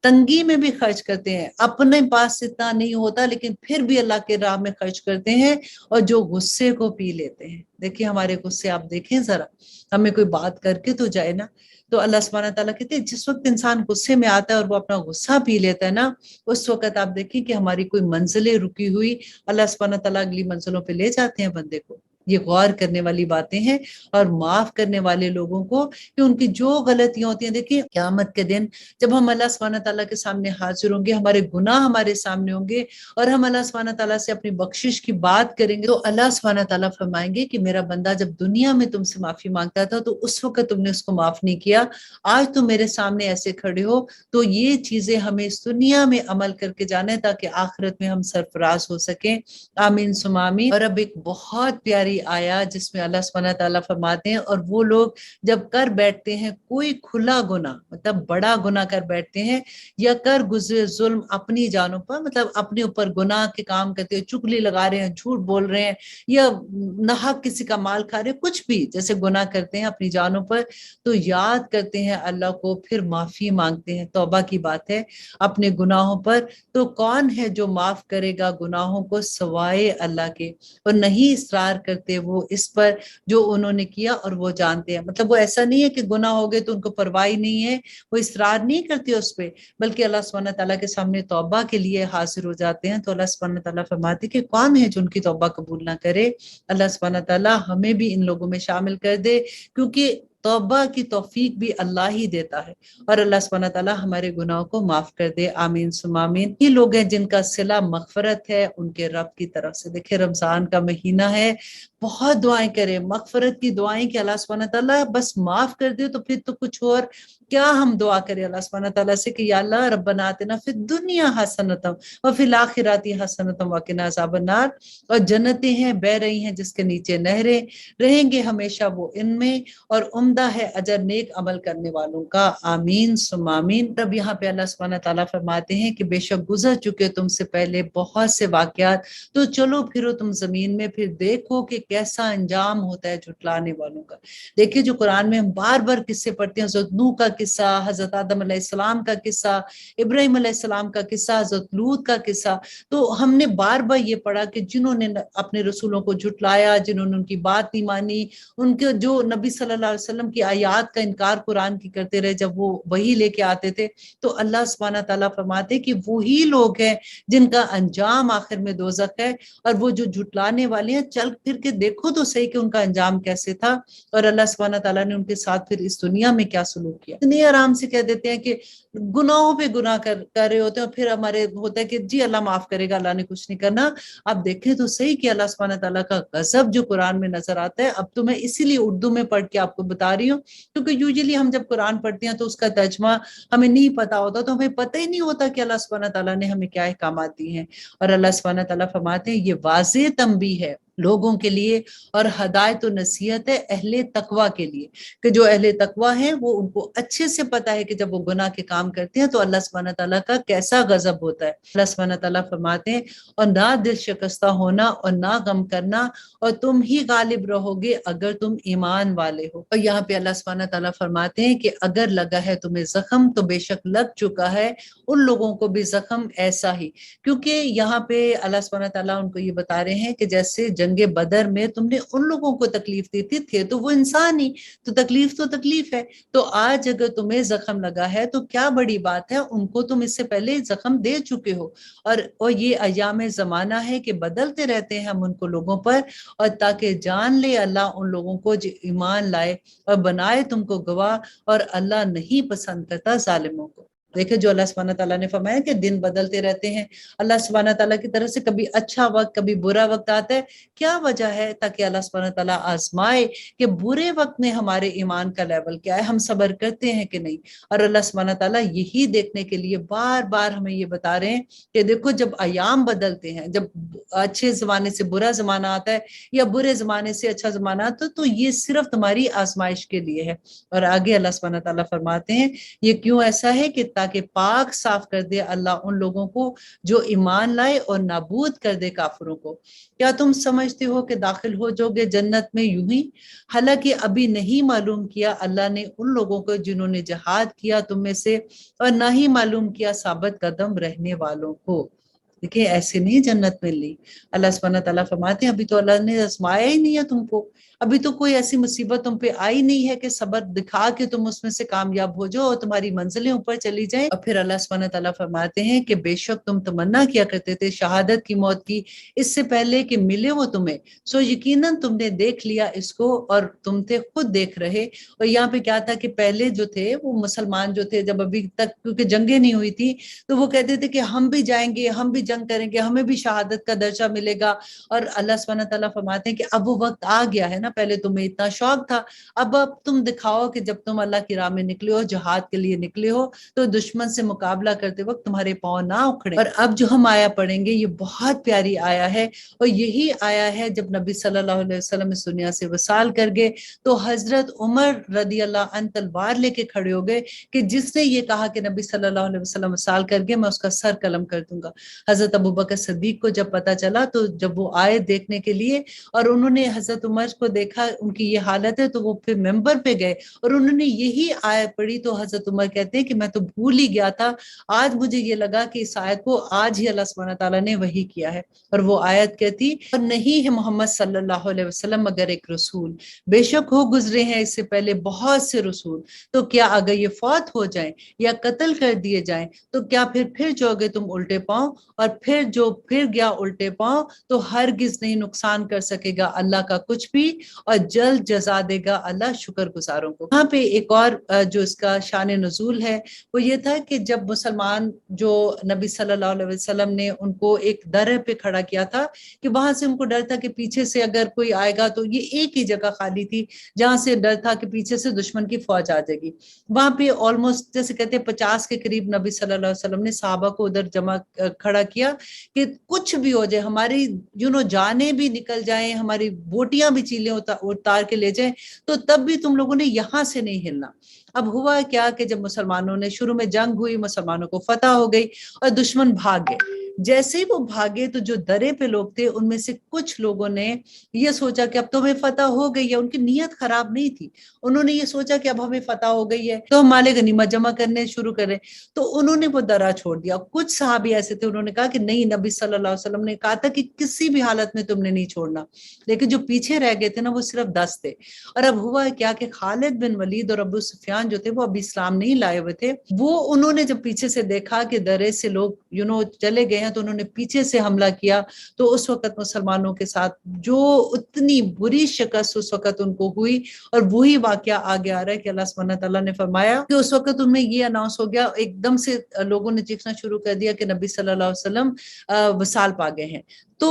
تنگی میں بھی خرچ کرتے ہیں، اپنے پاس اتنا نہیں ہوتا لیکن پھر بھی اللہ کے راہ میں خرچ کرتے ہیں، اور جو غصے کو پی لیتے ہیں۔ دیکھیں ہمارے غصے آپ دیکھیں ذرا، ہمیں کوئی بات کر کے تو جائے نا، تو اللہ سبحانہ تعالیٰ کہتے ہیں جس وقت انسان غصے میں آتا ہے اور وہ اپنا غصہ پی لیتا ہے نا، اس وقت آپ دیکھیں کہ ہماری کوئی منزلیں رکی ہوئی اللہ سبحانہ تعالیٰ اگلی منزلوں پہ لے جاتے ہیں بندے کو۔ یہ غور کرنے والی باتیں ہیں، اور معاف کرنے والے لوگوں کو کہ ان کی جو غلطیاں ہوتی ہیں، دیکھیں قیامت کے دن جب ہم اللہ سبحانہ تعالیٰ کے سامنے حاضر ہوں گے، ہمارے گناہ ہمارے سامنے ہوں گے، اور ہم اللہ سبحانہ تعالیٰ سے اپنی بخشش کی بات کریں گے، تو اللہ سبحانہ تعالیٰ فرمائیں گے کہ میرا بندہ جب دنیا میں تم سے معافی مانگتا تھا تو اس وقت تم نے اس کو معاف نہیں کیا، آج تم میرے سامنے ایسے کھڑے ہو، تو یہ چیزیں ہمیں اس دنیا میں عمل کر کے جانا ہے تاکہ آخرت میں ہم سرفراز ہو سکیں، آمین ثم آمین۔ اور اب ایک بہت پیاری آیات جس میں اللہ سبحانہ تعالیٰ فرماتے ہیں اور وہ لوگ جب کر بیٹھتے ہیں کوئی کھلا گناہ، مطلب بڑا گناہ کر بیٹھتے ہیں، یا کر گزرے ظلم اپنی جانوں پر، مطلب اپنے اوپر گناہ کے کام کرتے ہیں، چغلی لگا رہے ہیں، جھوٹ بول رہے ہیں، یا ناحق کسی کا مال کھا رہے ہیں، کچھ بھی جیسے گناہ کرتے ہیں اپنی جانوں پر، تو یاد کرتے ہیں اللہ کو، پھر معافی مانگتے ہیں، توبہ کی بات ہے اپنے گناہوں پر، تو کون ہے جو معاف کرے گا گناہوں کو سوائے اللہ کے، اور نہیں اصرار کرتے وہ اس پر جو انہوں نے کیا اور وہ جانتے ہیں۔ مطلب وہ ایسا نہیں ہے کہ گناہ ہو گئے تو ان کو پرواہ نہیں ہے، وہ اصرار نہیں کرتے اس پہ، بلکہ اللہ سبحانہ تعالیٰ کے سامنے توبہ کے لیے حاضر ہو جاتے ہیں۔ تو اللہ سبحانہ تعالیٰ فرماتے کہ کون ہے جو ان کی توبہ قبول نہ کرے۔ اللہ سبحانہ تعالیٰ ہمیں بھی ان لوگوں میں شامل کر دے، کیونکہ توبہ کی توفیق بھی اللہ ہی دیتا ہے، اور اللہ سبحانہ تعالیٰ ہمارے گناہوں کو معاف کر دے، آمین ثم آمین۔ یہ لوگ ہیں جن کا صلہ مغفرت ہے ان کے رب کی طرف سے۔ دیکھیں رمضان کا مہینہ ہے، بہت دعائیں کریں، مغفرت کی دعائیں کہ اللہ سبحانہ تعالیٰ بس معاف کر دے، تو پھر تو کچھ اور کیا ہم دعا کریں اللہ سبحانہ تعالیٰ سے کہ یا اللہ ربنا آتنا فی الدنیا حسنۃ وفی الآخرۃ حسنۃ وقنا عذاب النار، اور جنتیں ہیں بہ رہی ہیں جس کے نیچے نہریں، رہیں گے ہمیشہ وہ ان میں، اور عمدہ ہے اجر نیک عمل کرنے والوں کا، آمین ثم آمین۔ تب یہاں پہ اللہ سبحانہ تعالیٰ فرماتے ہیں کہ بے شک گزر چکے تم سے پہلے بہت سے واقعات، تو چلو پھرو تم زمین میں، پھر دیکھو کہ کیسا انجام ہوتا ہے جھٹلانے والوں کا۔ دیکھیں جو قرآن میں ہم بار بار قصے پڑھتے ہیں، حضرت نوح کا قصہ، حضرت آدم علیہ السلام کا قصہ، ابراہیم علیہ السلام کا قصہ، حضرت لوط کا قصہ، تو ہم نے بار بار یہ پڑھا کہ جنہوں نے اپنے رسولوں کو جھٹلایا، جنہوں نے ان کی بات نہیں مانی، ان کے جو نبی صلی اللہ علیہ وسلم کی آیات کا انکار قرآن کی کرتے رہے جب وہ وحی لے کے آتے تھے، تو اللہ سبحانہ تعالیٰ فرماتے کہ وہی لوگ ہیں جن کا انجام آخر میں دوزخ ہے، اور وہ جو جھٹلانے والے ہیں چل پھر کے دیکھو تو صحیح کہ ان کا انجام کیسے تھا، اور اللہ سبحانہ تعالیٰ نے ان کے ساتھ پھر اس دنیا میں کیا سلوک کیا۔ اتنی آرام سے کہہ دیتے ہیں کہ گناہوں پہ گناہ کر رہے ہوتے ہیں، اور پھر ہمارے ہوتا ہے کہ جی اللہ معاف کرے گا، اللہ نے کچھ نہیں کرنا۔ اب دیکھیں تو صحیح کہ اللہ سبحانہ تعالیٰ کا غضب جو قرآن میں نظر آتا ہے، اب تو میں اسی لیے اردو میں پڑھ کے آپ کو بتا بتا رہی ہوں کیونکہ یوزلی ہم جب قرآن پڑھتے ہیں تو اس کا ترجمہ ہمیں نہیں پتا ہوتا، تو ہمیں پتہ ہی نہیں ہوتا کہ اللہ سبحانہ تعالیٰ نے ہمیں کیا احکامات دی ہیں. اور اللہ سبحانہ تعالیٰ فرماتے ہیں یہ واضح تنبیہ ہے لوگوں کے لیے اور ہدایت و نصیحت ہے اہل تقوی کے لیے، کہ جو اہل تقوی ہیں وہ ان کو اچھے سے پتا ہے کہ جب وہ گناہ کے کام کرتے ہیں تو اللہ سبحانہ تعالیٰ کا کیسا غضب ہوتا ہے. اللہ سبحانہ تعالیٰ فرماتے ہیں اور نہ دل شکستہ ہونا اور نہ غم کرنا، اور تم ہی غالب رہو گے اگر تم ایمان والے ہو. اور یہاں پہ اللہ سبحانہ تعالیٰ فرماتے ہیں کہ اگر لگا ہے تمہیں زخم تو بے شک لگ چکا ہے ان لوگوں کو بھی زخم ایسا ہی. کیونکہ یہاں پہ اللہ سبحانہ تعالیٰ ان کو یہ بتا رہے ہیں کہ جیسے جنگ بدر میں تم نے ان لوگوں کو تکلیف دی تھی تو وہ انسان ہی، تو تکلیف ہے. تو آج اگر تمہیں زخم لگا ہے تو کیا بڑی بات ہے، ان کو تم اس سے پہلے زخم دے چکے ہو. اور یہ ایام زمانہ ہے کہ بدلتے رہتے ہیں ہم ان کو لوگوں پر، اور تاکہ جان لے اللہ ان لوگوں کو جو ایمان لائے اور بنائے تم کو گواہ، اور اللہ نہیں پسند کرتا ظالموں کو. دیکھیں جو اللہ سبحانہ تعالیٰ نے فرمایا کہ دن بدلتے رہتے ہیں، اللہ سبحانہ تعالیٰ کی طرف سے کبھی اچھا وقت کبھی برا وقت آتا ہے. کیا وجہ ہے؟ تاکہ اللہ سبحانہ تعالیٰ آزمائے کہ برے وقت میں ہمارے ایمان کا لیول کیا ہے، ہم صبر کرتے ہیں کہ نہیں. اور اللہ سبحانہ تعالیٰ یہی دیکھنے کے لیے بار بار ہمیں یہ بتا رہے ہیں کہ دیکھو جب ایام بدلتے ہیں، جب اچھے زمانے سے برا زمانہ آتا ہے یا برے زمانے سے اچھا زمانہ آتا ہے، تو یہ صرف تمہاری آزمائش کے لیے ہے. اور آگے اللہ سبحانہ تعالیٰ فرماتے ہیں یہ کیوں ایسا ہے کہ تاکہ پاک صاف کر دے اللہ ان لوگوں کو جو ایمان لائے اور نابود کر دے کافروں کو. کیا تم سمجھتے ہو کہ داخل ہو جو گے جنت میں یوں ہی، حالانکہ ابھی نہیں معلوم کیا اللہ نے ان لوگوں کو جنہوں نے جہاد کیا تم میں سے، اور نہ ہی معلوم کیا ثابت قدم رہنے والوں کو. دیکھیں ایسے نہیں جنت مل لی. اللہ سبحانہ تعالیٰ فرماتے ہیں ابھی تو اللہ نے آزمایا ہی نہیں ہے تم کو، ابھی تو کوئی ایسی مصیبت تم پہ آئی نہیں ہے کہ صبر دکھا کے تم اس میں سے کامیاب ہو جاؤ اور تمہاری منزلیں اوپر چلی جائیں. اور پھر اللہ سبحانہ تعالیٰ فرماتے ہیں کہ بے شک تم تمنا کیا کرتے تھے شہادت کی موت کی اس سے پہلے کہ ملے وہ تمہیں، سو یقیناً تم نے دیکھ لیا اس کو اور تم تھے خود دیکھ رہے. اور یہاں پہ کیا تھا کہ پہلے جو تھے وہ مسلمان جو تھے جب ابھی تک کیونکہ جنگیں نہیں ہوئی تھی تو وہ کہتے تھے کہ ہم بھی جائیں گے، ہم بھی جنگ کریں گے، ہمیں بھی شہادت کا درجہ ملے گا. اور اللہ سبحانہ تعالیٰ فرماتے ہیں کہ اب وہ وقت آ گیا ہے نا، پہلے تمہیں اتنا شوق تھا، اب تم دکھاؤ کہ جب تم اللہ کی راہ میں نکلے ہو، جہاد کے لیے نکلے ہو، تو دشمن سے مقابلہ کرتے وقت تمہارے پاؤں نہ اکھڑے. اور اب جو ہم آیا پڑھیں گے یہ بہت پیاری آیا ہے، اور یہی آیا ہے جب نبی صلی اللہ علیہ وسلم اس دنیا سے وصال کر گئے تو حضرت عمر رضی اللہ عنہ تلوار لے کے کھڑے ہو گئے کہ جس نے یہ کہا کہ نبی صلی اللہ علیہ وسلم وصال کر گئے میں اس کا سر قلم کر دوں گا. حضرت ابوبکر صدیق کو جب پتا چلا تو جب وہ آئے دیکھنے کے لیے اور انہوں نے حضرت عمر کو دیکھا ان کی یہ حالت ہے تو وہ پھر ممبر پہ گئے اور انہوں نے یہی آیت پڑھی. تو حضرت عمر کہتے ہیں کہ میں تو بھول ہی گیا تھا، آج مجھے یہ لگا کہ اس آیت کو آج ہی اللہ سبحانہ تعالیٰ نے وحی کیا ہے. اور وہ آیت کہتی اور نہیں ہے محمد صلی اللہ علیہ وسلم مگر ایک رسول، بے شک ہو گزرے ہیں اس سے پہلے بہت سے رسول، تو کیا اگر یہ فوت ہو جائیں یا قتل کر دیے جائیں تو کیا پھر جو گے تم الٹے پاؤں، اور پھر جو پھر گیا الٹے پاؤں تو ہرگز نہیں نقصان کر سکے گا اللہ کا کچھ بھی، اور جلد جزا دے گا اللہ شکر گزاروں کو. یہاں پہ ایک اور جو اس کا شان نزول ہے وہ یہ تھا کہ جب مسلمان جو نبی صلی اللہ علیہ وسلم نے ان کو ایک درہ پہ کھڑا کیا تھا کہ وہاں سے ان کو ڈر تھا کہ پیچھے سے اگر کوئی آئے گا تو یہ ایک ہی جگہ خالی تھی جہاں سے ڈر تھا کہ پیچھے سے دشمن کی فوج آ جائے گی. وہاں پہ آلموسٹ جیسے کہتے ہیں 50 کے قریب نبی صلی اللہ علیہ وسلم نے صحابہ کو ادھر جمع کھڑا کیا کہ کچھ بھی ہو جائے، ہماری جانیں بھی نکل جائیں، ہماری بوٹیاں بھی چیلیں اتار کے لے جائیں، تو تب بھی تم لوگوں نے یہاں سے نہیں ہلنا. اب ہوا کیا کہ جب مسلمانوں نے شروع میں جنگ ہوئی، مسلمانوں کو فتح ہو گئی اور دشمن بھاگ گئے. جیسے ہی وہ بھاگے تو جو درے پہ لوگ تھے ان میں سے کچھ لوگوں نے یہ سوچا کہ اب تو ہمیں فتح ہو گئی ہے. ان کی نیت خراب نہیں تھی، انہوں نے یہ سوچا کہ اب ہمیں فتح ہو گئی ہے تو ہم مال غنیمت جمع کرنے شروع کریں، تو انہوں نے وہ درہ چھوڑ دیا. کچھ صحابی ایسے تھے انہوں نے کہا کہ نہیں، نبی صلی اللہ علیہ وسلم نے کہا تھا کہ کسی بھی حالت میں تم نے نہیں چھوڑنا. لیکن جو پیچھے رہ گئے تھے نا وہ صرف 10 تھے. اور اب ہوا کیا کہ خالد بن ولید اور ابو سفیان جو تھے وہ ابھی اسلام نہیں لائے ہوئے تھے، وہ انہوں نے جب پیچھے سے دیکھا کہ درے سے لوگ چلے گئے ہیں تو انہوں نے پیچھے سے حملہ کیا. تو اس وقت مسلمانوں کے ساتھ جو اتنی بری شکست اس وقت ان کو ہوئی، اور وہی واقعہ آگے آ رہا ہے کہ اللہ سبحانہ تعالیٰ نے فرمایا کہ اس وقت ان میں یہ اناؤنس ہو گیا، ایک دم سے لوگوں نے چیخنا شروع کر دیا کہ نبی صلی اللہ علیہ وسلم وصال پا گئے ہیں. تو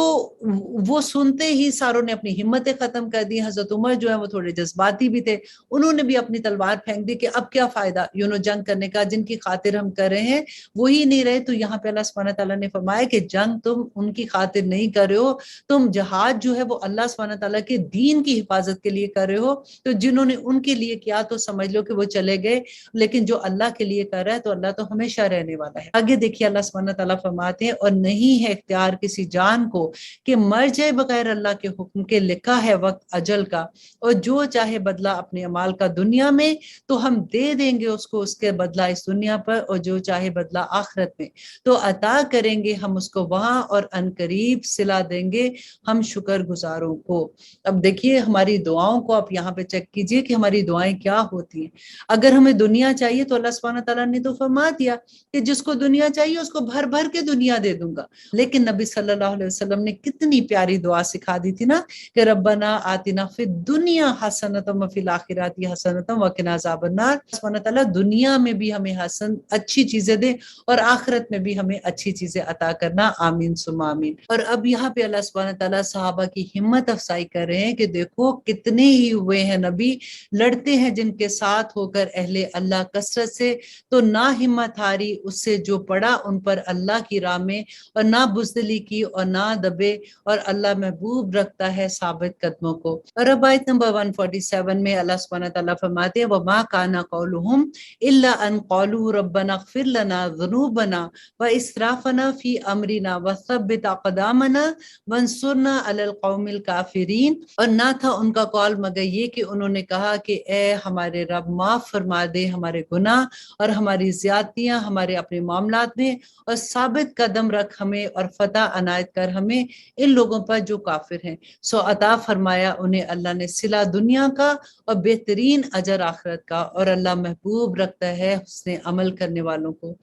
وہ سنتے ہی ساروں نے اپنی ہمتیں ختم کر دی. حضرت عمر جو ہے وہ تھوڑے جذباتی بھی تھے, انہوں نے بھی اپنی تلوار پھینک دی کہ اب کیا فائدہ جنگ کرنے کا, جن کی خاطر ہم کر رہے ہیں وہی نہیں رہے. تو یہاں پہ اللہ سبحانہ تعالیٰ نے فرمایا کہ جنگ تم ان کی خاطر نہیں کر رہے ہو, تم جہاد جو ہے وہ اللہ سبحانہ تعالیٰ کے دین کی حفاظت کے لیے کر رہے ہو. تو جنہوں نے ان کے لیے کیا تو سمجھ لو کہ وہ چلے گئے, لیکن جو اللہ کے لیے کر رہا ہے تو اللہ تو ہمیشہ رہنے والا ہے. آگے دیکھیے اللہ سبحانہ تعالیٰ فرماتے ہیں اور نہیں ہے اختیار کسی جان کو کہ مر جائے بغیر اللہ کے حکم کے, لکھا ہے وقت اجل کا, اور جو چاہے بدلہ اپنے اعمال کا دنیا میں تو ہم دے دیں گے اس کو اس کے بدلہ اس دنیا پر, اور جو چاہے بدلہ آخرت میں تو عطا کریں گے ہم اس کو وہاں, اور ان قریب صلا دیں گے ہم شکر گزاروں کو. اب دیکھیے ہماری دعاؤں کو آپ یہاں پہ چیک کیجئے کہ ہماری دعائیں کیا ہوتی ہیں. اگر ہمیں دنیا چاہیے تو اللہ سبحانہ تعالیٰ نے تو فرما دیا کہ جس کو دنیا چاہیے اس کو بھر بھر کے دنیا دے دوں گا. لیکن نبی صلی اللہ علیہ وسلم نے کتنی پیاری دعا سکھا دی تھی نا کہ ربنا آتنا فی الدنیا حسنۃ وفی الآخرۃ حسنۃ وقنا عذاب النار. سبحانہ تعالیٰ دنیا میں بھی ہمیں اچھی چیزیں دے اور آخرت میں بھی ہمیں اچھی چیزیں عطا کرنا, آمین ثم آمین. اور اب یہاں پہ اللہ سبحانہ تعالیٰ صحابہ کی ہمت افزائی کر رہے ہیں کہ دیکھو کتنے ہی ہوئے ہیں نبی لڑتے ہیں جن کے ساتھ ہو کر اہل اللہ کثرت سے, تو نہ ہمت ہاری اس سے جو پڑا ان پر اللہ کی راہ میں, اور نہ بزدلی کی اور نہ دبے, اور اللہ محبوب رکھتا ہے ثابت قدموں کو. اور اب آیت نمبر 147 میں اللہ سبحانہ تعالیٰ فرماتے ہیں وَمَا كَانَ قَوْلُهُمْ إِلَّا أَن قَالُوا رَبَّنَا اغْفِرْ لَنَا ذُنُوبَنَا وَإِسْرَافَنَا فِي أَمْرِنَا وَثَبِّتْ أَقْدَامَنَا وَانصُرْنَا عَلَى الْقَوْمِ الْكَافِرِينَ. اور نہ تھا ان کا قول مگر یہ کہ انہوں نے کہا کہ اے ہمارے رب معاف فرما دے ہمارے گناہ اور ہماری زیادتیاں ہمارے اپنے معاملات میں, اور ثابت قدم رکھ ہمیں اور فتح عنایت کر ہمیں ان لوگوں پر جو کافر ہیں. سو عطا فرمایا انہیں اللہ نے صلہ دنیا کا اور بہترین اجر آخرت کا, اور اللہ محبوب رکھتا ہے حسن عمل کرنے والوں کو.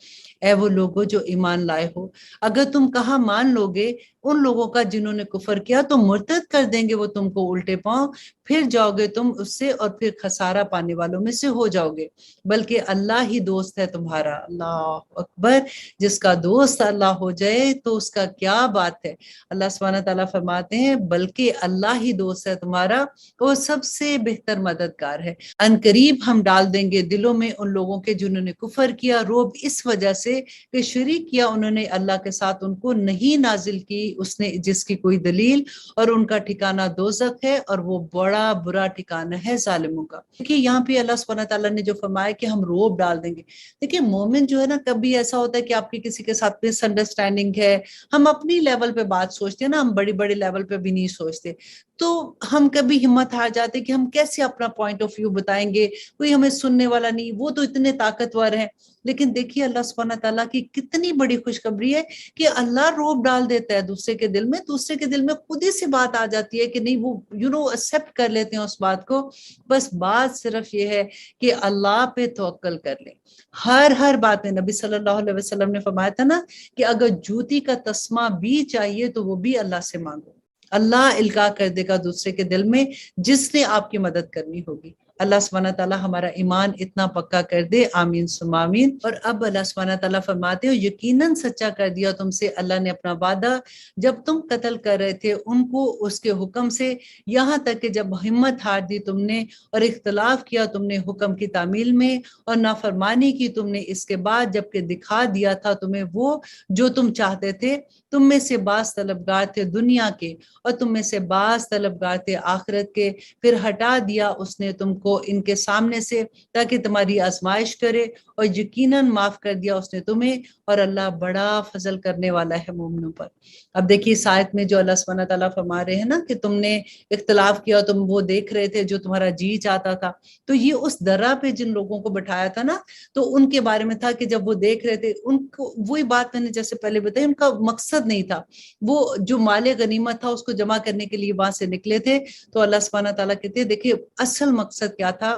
اے وہ لوگوں جو ایمان لائے ہو, اگر تم کہاں مان لوگے ان لوگوں کا جنہوں نے کفر کیا تو مرتد کر دیں گے وہ تم کو الٹے پاؤں, پھر جاؤ گے تم اس سے اور پھر خسارہ پانے والوں میں سے ہو جاؤ گے. بلکہ اللہ ہی دوست ہے تمہارا. اللہ اکبر, جس کا دوست اللہ ہو جائے تو اس کا کیا بات ہے. اللہ سبحانہ تعالیٰ فرماتے ہیں بلکہ اللہ ہی دوست ہے تمہارا, وہ سب سے بہتر مددگار ہے. ان قریب ہم ڈال دیں گے دلوں میں ان لوگوں کے جنہوں نے کفر کیا روب اس وجہ سے کہ شریک کیا انہوں نے اللہ کے ساتھ ان کو نہیں نازل کی اس نے جس کی کوئی دلیل, اور ان کا ٹھکانہ دوزخ ہے اور وہ بڑا برا ٹھکانہ ہے ظالموں کا. دیکھیے یہاں پہ اللہ سبحانہ تعالیٰ نے جو فرمایا کہ ہم روب ڈال دیں گے. دیکھیے مومن جو ہے نا, کبھی ایسا ہوتا ہے کہ آپ کی کسی کے ساتھ مس انڈرسٹینڈنگ ہے, ہم اپنی لیول پہ بات سوچتے ہیں نا, ہم بڑی بڑی لیول پہ بھی نہیں سوچتے, تو ہم کبھی ہمت ہار جاتے کہ ہم کیسے اپنا پوائنٹ آف ویو بتائیں گے, کوئی ہمیں سننے والا نہیں, وہ تو اتنے طاقتور ہیں. لیکن دیکھیے اللہ سبحانہ تعالیٰ کی کتنی بڑی خوشخبری ہے کہ اللہ روب ڈال دیتا ہے دوسرے کے دل میں, دوسرے کے دل میں خود ہی سے بات آ جاتی ہے کہ نہیں, وہ ایکسپٹ کر لیتے ہیں اس بات کو. بس بات صرف یہ ہے کہ اللہ پہ توکل کر لیں ہر بات میں. نبی صلی اللہ علیہ وسلم نے فرمایا تھا نا کہ اگر جوتی کا تسمہ بھی چاہیے تو وہ بھی اللہ سے مانگو, اللہ القاء کر دے گا دوسرے کے دل میں جس نے آپ کی مدد کرنی ہوگی. اللہ سبحانہ تعالیٰ ہمارا ایمان اتنا پکا کر دے, آمین ثم آمین. اور اب اللہ سبحانہ تعالیٰ فرماتے ہو یقیناً سچا کر دیا تم سے اللہ نے اپنا وعدہ جب تم قتل کر رہے تھے ان کو اس کے حکم سے, یہاں تک کہ جب ہمت ہار دی تم نے اور اختلاف کیا تم نے حکم کی تعمیل میں, اور نافرمانی کی تم نے اس کے بعد جبکہ دکھا دیا تھا تمہیں وہ جو تم چاہتے تھے. تم میں سے بعض طلبگار تھے دنیا کے اور تم میں سے بعض طلبگار تھے آخرت کے, پھر ہٹا دیا اس نے تم کو ان کے سامنے سے تاکہ تمہاری آزمائش کرے, اور یقیناً معاف کر دیا اس نے تمہیں, اور اللہ بڑا فضل کرنے والا ہے مومنوں پر. اب دیکھیے اس آیت میں جو اللہ سبحانہ تعالیٰ فرما رہے ہیں نا کہ تم نے اختلاف کیا, تم وہ دیکھ رہے تھے جو تمہارا جی چاہتا تھا, تو یہ اس درہ پہ جن لوگوں کو بٹھایا تھا نا تو ان کے بارے میں تھا کہ جب وہ دیکھ رہے تھے ان کو وہی بات میں نے جیسے پہلے بتائی, ان کا مقصد نہیں تھا, وہ جو مال غنیمت تھا اس کو جمع کرنے کے لیے وہاں سے نکلے تھے. تو اللہ سبحانہ تعالیٰ کہتے ہیں دیکھیے اصل مقصد کیا تھا,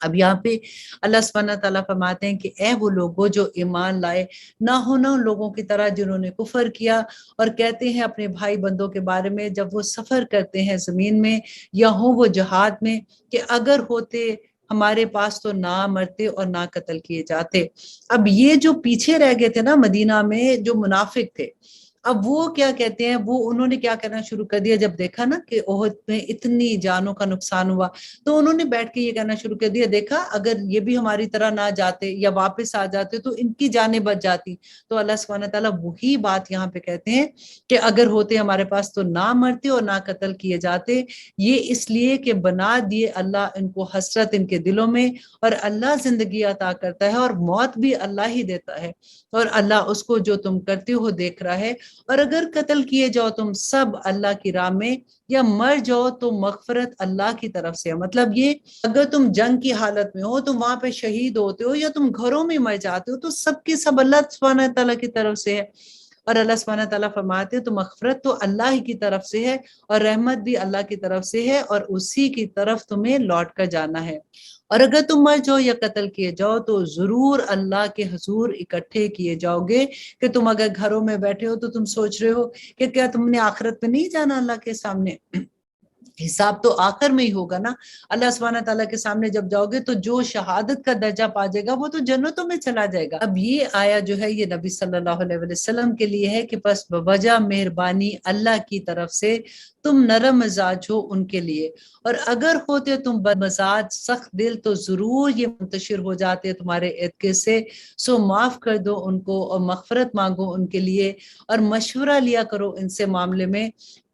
اب یہاں پہ اللہ سبحانہ تعالیٰ فرماتے ہیں کہ اے وہ لوگوں جو ایمان لائے، نہ ہونا ان لوگوں کی طرح جنہوں نے کفر کیا اور کہتے ہیں اپنے بھائی بندوں کے بارے میں جب وہ سفر کرتے ہیں زمین میں یا ہوں وہ جہاد میں کہ اگر ہوتے ہمارے پاس تو نہ مرتے اور نہ قتل کیے جاتے۔ اب یہ جو پیچھے رہ گئے تھے نا مدینہ میں جو منافق تھے، اب وہ کیا کہتے ہیں، وہ انہوں نے کیا کہنا شروع کر دیا جب دیکھا نا کہ احد میں اتنی جانوں کا نقصان ہوا، تو انہوں نے بیٹھ کے یہ کہنا شروع کر دیا، دیکھا اگر یہ بھی ہماری طرح نہ جاتے یا واپس آ جاتے تو ان کی جانیں بچ جاتی۔ تو اللہ سبحانہ تعالیٰ وہی بات یہاں پہ کہتے ہیں کہ اگر ہوتے ہمارے پاس تو نہ مرتے اور نہ قتل کیے جاتے، یہ اس لیے کہ بنا دیے اللہ ان کو حسرت ان کے دلوں میں، اور اللہ زندگی عطا کرتا ہے اور موت بھی اللہ ہی دیتا ہے، اور اللہ اس کو جو تم کرتے ہو دیکھ رہا ہے، اور اگر قتل کیے جاؤ تم سب اللہ کی راہ میں یا مر جاؤ تو مغفرت اللہ کی طرف سے ہے۔ مطلب یہ اگر تم جنگ کی حالت میں ہو، تم وہاں پہ شہید ہوتے ہو یا تم گھروں میں مر جاتے ہو، تو سب کے سب اللہ سبحانہ تعالیٰ کی طرف سے ہے، اور اللہ سبحانہ تعالیٰ فرماتے ہیں تو مغفرت تو اللہ ہی کی طرف سے ہے اور رحمت بھی اللہ کی طرف سے ہے، اور اسی کی طرف تمہیں لوٹ کر جانا ہے۔ اور اگر تم مر جاؤ یا قتل کیے جاؤ تو ضرور اللہ کے حضور اکٹھے کیے جاؤ گے۔ کہ تم اگر گھروں میں بیٹھے ہو تو تم سوچ رہے ہو کہ کیا تم نے آخرت میں نہیں جانا اللہ کے سامنے؟ حساب تو آخر میں ہی ہوگا نا، اللہ سبحانہ تعالیٰ کے سامنے جب جاؤ گے تو جو شہادت کا درجہ پا جائے گا وہ تو جنتوں میں چلا جائے گا۔ اب یہ آیا جو ہے یہ نبی صلی اللہ علیہ وسلم کے لیے ہے کہ بس بوجہ مہربانی اللہ کی طرف سے تم نرم مزاج ہو ان کے لیے، اور اگر ہوتے تم بد مزاج سخت دل تو ضرور یہ منتشر ہو جاتے تمہارے ارد گرد سے، سو معاف کر دو ان کو اور مغفرت مانگو ان کے لیے، اور مشورہ لیا کرو ان سے معاملے میں،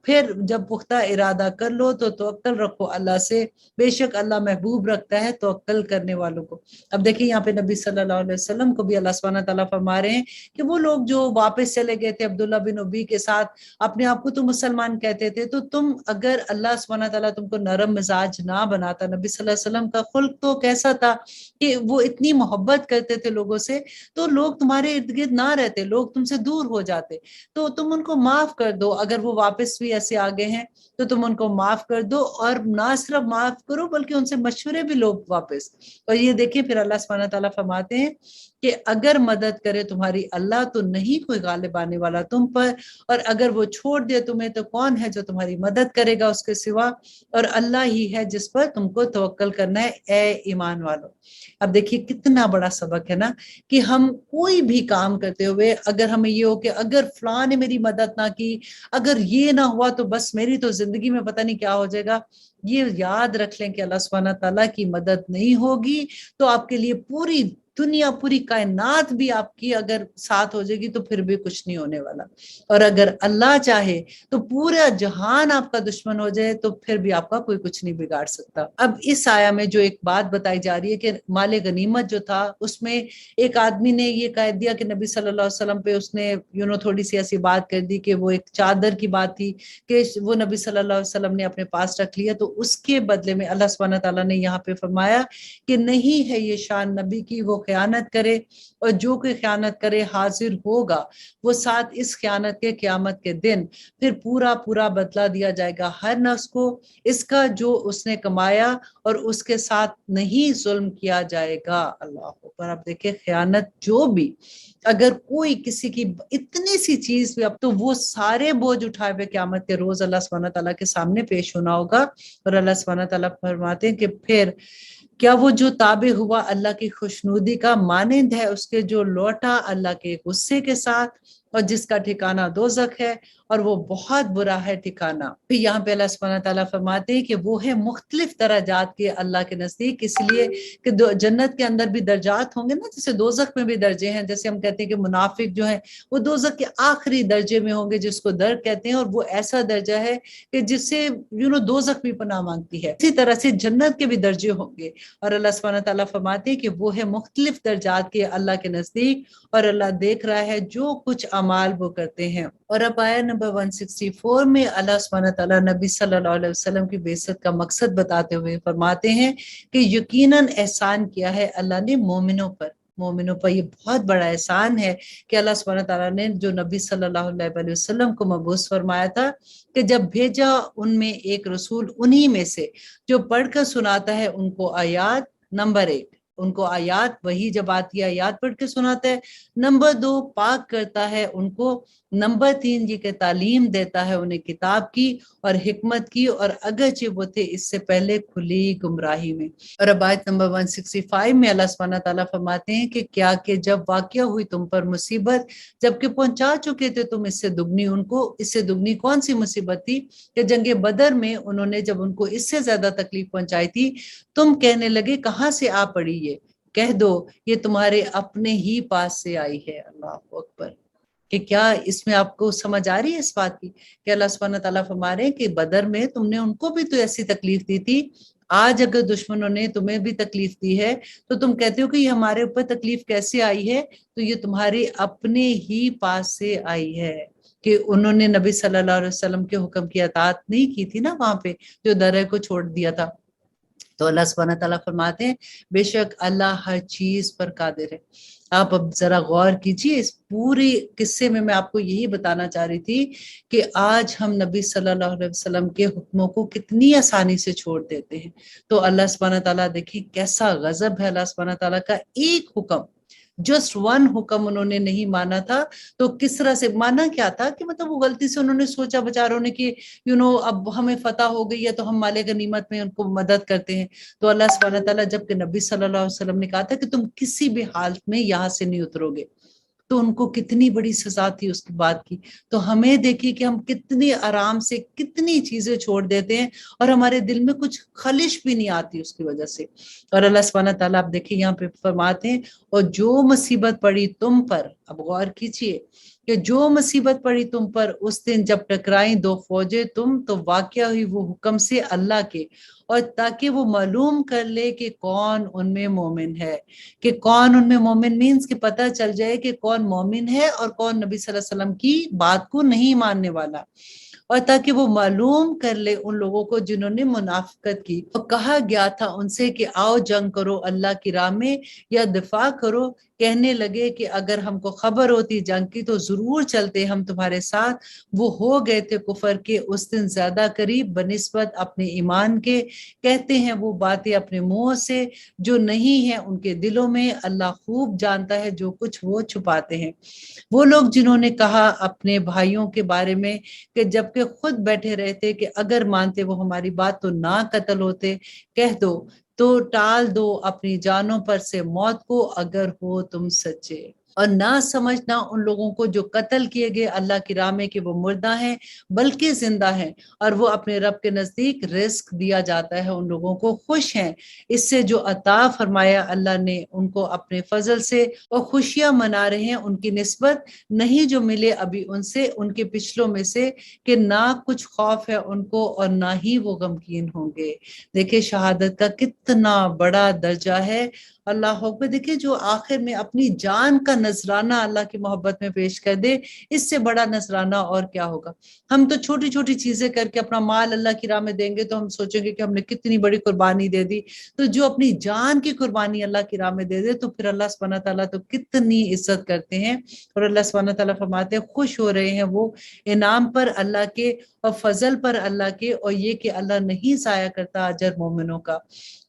پھر جب پختہ ارادہ کر لو تو توکل رکھو اللہ سے، بے شک اللہ محبوب رکھتا ہے توکل کرنے والوں کو۔ اب دیکھیں یہاں پہ نبی صلی اللہ علیہ وسلم کو بھی اللہ سبحانہ تعالیٰ فرما رہے ہیں کہ وہ لوگ جو واپس چلے گئے تھے عبداللہ بن ابی کے ساتھ، اپنے آپ کو تو مسلمان کہتے تھے، تو تم اگر اللہ سبحانہ تعالیٰ تم کو نرم مزاج نہ بناتا، نبی صلی اللہ علیہ وسلم کا خلق تو کیسا تھا کہ وہ اتنی محبت کرتے تھے لوگوں سے، تو لوگ تمہارے ارد گرد نہ رہتے، لوگ تم سے دور ہو جاتے، تو تم ان کو معاف کر دو، اگر وہ واپس بھی ایسے آگے ہیں تو تم ان کو معاف کر دو، اور نہ صرف معاف کرو بلکہ ان سے مشورے بھی لو واپس۔ اور یہ دیکھیں پھر اللہ سبحانہ تعالیٰ فرماتے ہیں کہ اگر مدد کرے تمہاری اللہ تو نہیں کوئی غالب آنے والا تم پر، اور اگر وہ چھوڑ دے تمہیں تو کون ہے جو تمہاری مدد کرے گا اس کے سوا، اور اللہ ہی ہے جس پر تم کو توکل کرنا ہے اے ایمان والو۔ اب دیکھیے کتنا بڑا سبق ہے نا کہ ہم کوئی بھی کام کرتے ہوئے اگر ہمیں یہ ہو کہ اگر فلاں نے میری مدد نہ کی، اگر یہ نہ ہوا تو بس میری تو زندگی میں پتہ نہیں کیا ہو جائے گا، یہ یاد رکھ لیں کہ اللہ سبحانہ تعالیٰ کی مدد نہیں ہوگی تو آپ کے لیے پوری دنیا پوری کائنات بھی آپ کی اگر ساتھ ہو جائے گی تو پھر بھی کچھ نہیں ہونے والا، اور اگر اللہ چاہے تو پورا جہان آپ کا دشمن ہو جائے تو پھر بھی آپ کا کوئی کچھ نہیں بگاڑ سکتا۔ اب اس آیا میں جو ایک بات بتائی جا رہی ہے کہ مال غنیمت جو تھا اس میں ایک آدمی نے یہ کہہ دیا کہ نبی صلی اللہ علیہ وسلم پہ اس نے تھوڑی سی ایسی بات کر دی کہ وہ ایک چادر کی بات تھی کہ وہ نبی صلی اللہ علیہ وسلم نے اپنے پاس رکھ لیا، تو اس کے بدلے میں اللہ سبحانہ تعالیٰ نے یہاں پہ فرمایا کہ نہیں ہے یہ شان نبی کی وہ خیانت کرے، اور جو کوئی خیانت کرے حاضر ہوگا وہ ساتھ اس خیانت کے قیامت کے دن، پھر پورا پورا بدلہ دیا جائے گا ہر نفس کو اس کا جو اس نے کمایا، اور اس کے ساتھ نہیں ظلم کیا جائے گا۔ اللہ اکبر۔ اب دیکھیں خیانت جو بھی اگر کوئی کسی کی اتنی سی چیز بھی، اب تو وہ سارے بوجھ اٹھائے ہوئے قیامت کے روز اللہ سبحانہ تعالیٰ کے سامنے پیش ہونا ہوگا، اور اللہ سبحانہ تعالیٰ فرماتے ہیں کہ پھر کیا وہ جو تابع ہوا اللہ کی خوشنودی کا مانند ہے اس کے جو لوٹا اللہ کے غصے کے ساتھ، اور جس کا ٹھکانہ دوزخ ہے اور وہ بہت برا ہے ٹھکانہ۔ پھر یہاں پہ اللہ سبحانہ تعالیٰ فرماتے ہیں کہ وہ ہے مختلف درجات کے اللہ کے نزدیک، اس لیے کہ جنت کے اندر بھی درجات ہوں گے نا، جیسے دوزخ میں بھی درجے ہیں، جیسے ہم کہتے ہیں کہ منافق جو ہیں وہ دوزخ کے آخری درجے میں ہوں گے جس کو درک کہتے ہیں، اور وہ ایسا درجہ ہے کہ جس سے دوزخ بھی پناہ مانگتی ہے۔ اسی طرح سے جنت کے بھی درجے ہوں گے، اور اللہ سبحانہ تعالیٰ فرماتے ہیں کہ وہ ہے مختلف درجات کے اللہ کے نزدیک، اور اللہ دیکھ رہا ہے جو کچھ اعمال وہ کرتے ہیں۔ اور اب آیا نمبر 164 میں اللہ سبحانہ تعالیٰ نبی صلی اللہ علیہ وسلم کی بعثت کا مقصد بتاتے ہوئے فرماتے ہیں کہ یقیناً احسان کیا ہے اللہ نے مومنوں پر۔ مومنوں پر یہ بہت بڑا احسان ہے کہ اللہ سبحانہ تعالیٰ نے جو نبی صلی اللہ علیہ وسلم کو مبعوث فرمایا تھا کہ جب بھیجا ان میں ایک رسول انہی میں سے جو پڑھ کر سناتا ہے ان کو آیات، نمبر 1 ان کو آیات وہی جب آتی ہے آیات پڑھ کے سناتا ہے، نمبر 2 پاک کرتا ہے ان کو، نمبر 3 یہ کہ تعلیم دیتا ہے انہیں کتاب کی اور حکمت کی، اور اگرچہ وہ تھے اس سے پہلے کھلی گمراہی میں۔ اور اب آیت نمبر 165 میں اللہ سبحانہ تعالیٰ فرماتے ہیں کہ کیا کہ جب واقع ہوئی تم پر مصیبت جبکہ پہنچا چکے تھے تم اس سے دگنی ان کو، اس سے دگنی کون سی مصیبت تھی کہ جنگ بدر میں انہوں نے جب ان کو اس سے زیادہ تکلیف پہنچائی تھی، تم کہنے لگے کہاں سے آ پڑی یہ، کہہ دو یہ تمہارے اپنے ہی پاس سے آئی ہے۔ اللہ اکبر، کہ کیا اس میں آپ کو سمجھ آ رہی ہے اس بات کی کہ اللہ سبحانہ تعالیٰ فرما رہے ہیں کہ بدر میں تم نے ان کو بھی تو ایسی تکلیف دی تھی، آج اگر دشمنوں نے تمہیں بھی تکلیف دی ہے تو تم کہتے ہو کہ یہ ہمارے اوپر تکلیف کیسے آئی ہے، تو یہ تمہارے اپنے ہی پاس سے آئی ہے، کہ انہوں نے نبی صلی اللہ علیہ وسلم کے حکم کی اطاعت نہیں کی تھی نا وہاں پہ جو درہ کو چھوڑ دیا تھا۔ تو اللہ سبحانہ تعالیٰ فرماتے ہیں بے شک اللہ ہر چیز پر قادر ہے۔ آپ اب ذرا غور کیجئے اس پورے قصے میں آپ کو یہی بتانا چاہ رہی تھی کہ آج ہم نبی صلی اللہ علیہ وسلم کے حکموں کو کتنی آسانی سے چھوڑ دیتے ہیں۔ تو اللہ سبحانہ تعالیٰ دیکھیں کیسا غضب ہے اللہ سبحانہ تعالیٰ کا، ایک حکم، جسٹ ون حکم انہوں نے نہیں مانا تھا، تو کس طرح سے مانا کیا تھا کہ مطلب وہ غلطی سے انہوں نے سوچا بیچاروں نے کہ اب ہمیں فتح ہو گئی ہے تو ہم مال غنیمت میں ان کو مدد کرتے ہیں۔ تو اللہ سبحانہ تعالیٰ جبکہ نبی صلی اللہ علیہ وسلم نے کہا تھا کہ تم کسی بھی حالت میں یہاں سے نہیں اترو گے، تو ان کو کتنی بڑی سزا تھی اس کی بات کی۔ تو ہمیں دیکھیے کہ ہم کتنی آرام سے کتنی چیزیں چھوڑ دیتے ہیں اور ہمارے دل میں کچھ خلش بھی نہیں آتی اس کی وجہ سے۔ اور اللہ سبحانہ تعالیٰ آپ دیکھیں یہاں پہ فرماتے ہیں اور جو مصیبت پڑی تم پر، اب غور کیجیے کہ جو مصیبت پڑی تم پر اس دن جب ٹکرائیں دو فوجیں تم، تو واقعہ ہوئی وہ حکم سے اللہ کے، اور تاکہ وہ معلوم کر لے کہ کون ان میں مومن ہے، کہ کون ان میں مومن مینز کہ پتہ چل جائے کہ کون مومن ہے اور کون نبی صلی اللہ علیہ وسلم کی بات کو نہیں ماننے والا، اور تاکہ وہ معلوم کر لے ان لوگوں کو جنہوں نے منافقت کی۔ اور کہا گیا تھا ان سے کہ آؤ جنگ کرو اللہ کی راہ میں یا دفاع کرو، کہنے لگے کہ اگر ہم کو خبر ہوتی جنگ کی تو ضرور چلتے ہم تمہارے ساتھ، وہ ہو گئے تھے کفر کے اس دن زیادہ قریب بنسبت اپنے ایمان کے، کہتے ہیں وہ باتیں اپنے منہ سے جو نہیں ہیں ان کے دلوں میں، اللہ خوب جانتا ہے جو کچھ وہ چھپاتے ہیں۔ وہ لوگ جنہوں نے کہا اپنے بھائیوں کے بارے میں کہ جبکہ خود بیٹھے رہتے کہ اگر مانتے وہ ہماری بات تو نہ قتل ہوتے، کہہ دو تو ٹال دو اپنی جانوں پر سے موت کو اگر ہو تم سچے، اور نہ سمجھنا ان لوگوں کو جو قتل کیے گئے اللہ کی راہ میں کہ وہ مردہ ہیں بلکہ زندہ ہیں، اور وہ اپنے رب کے نزدیک رزق دیا جاتا ہے ان لوگوں کو، خوش ہیں اس سے جو عطا فرمایا اللہ نے ان کو اپنے فضل سے، اور خوشیاں منا رہے ہیں ان کی نسبت نہیں جو ملے ابھی ان سے ان کے پچھلوں میں سے، کہ نہ کچھ خوف ہے ان کو اور نہ ہی وہ غمگین ہوں گے۔ دیکھیں شہادت کا کتنا بڑا درجہ ہے، اللہ اکبر۔ دیکھیں جو آخر میں اپنی جان کا نذرانہ اللہ کی محبت میں پیش کر دے، اس سے بڑا نذرانہ اور کیا ہوگا۔ ہم تو چھوٹی چھوٹی چیزیں کر کے اپنا مال اللہ کی راہ میں دیں گے تو ہم سوچیں گے کہ ہم نے کتنی بڑی قربانی دے دی، تو جو اپنی جان کی قربانی اللہ کی راہ میں دے دے تو پھر اللہ سبحانہ تعالیٰ تو کتنی عزت کرتے ہیں۔ اور اللہ سبحانہ تعالیٰ فرماتے ہیں خوش ہو رہے ہیں وہ انعام پر اللہ کے اور فضل پر اللہ کے، اور یہ کہ اللہ نہیں ضائع کرتا اجر مومنوں کا۔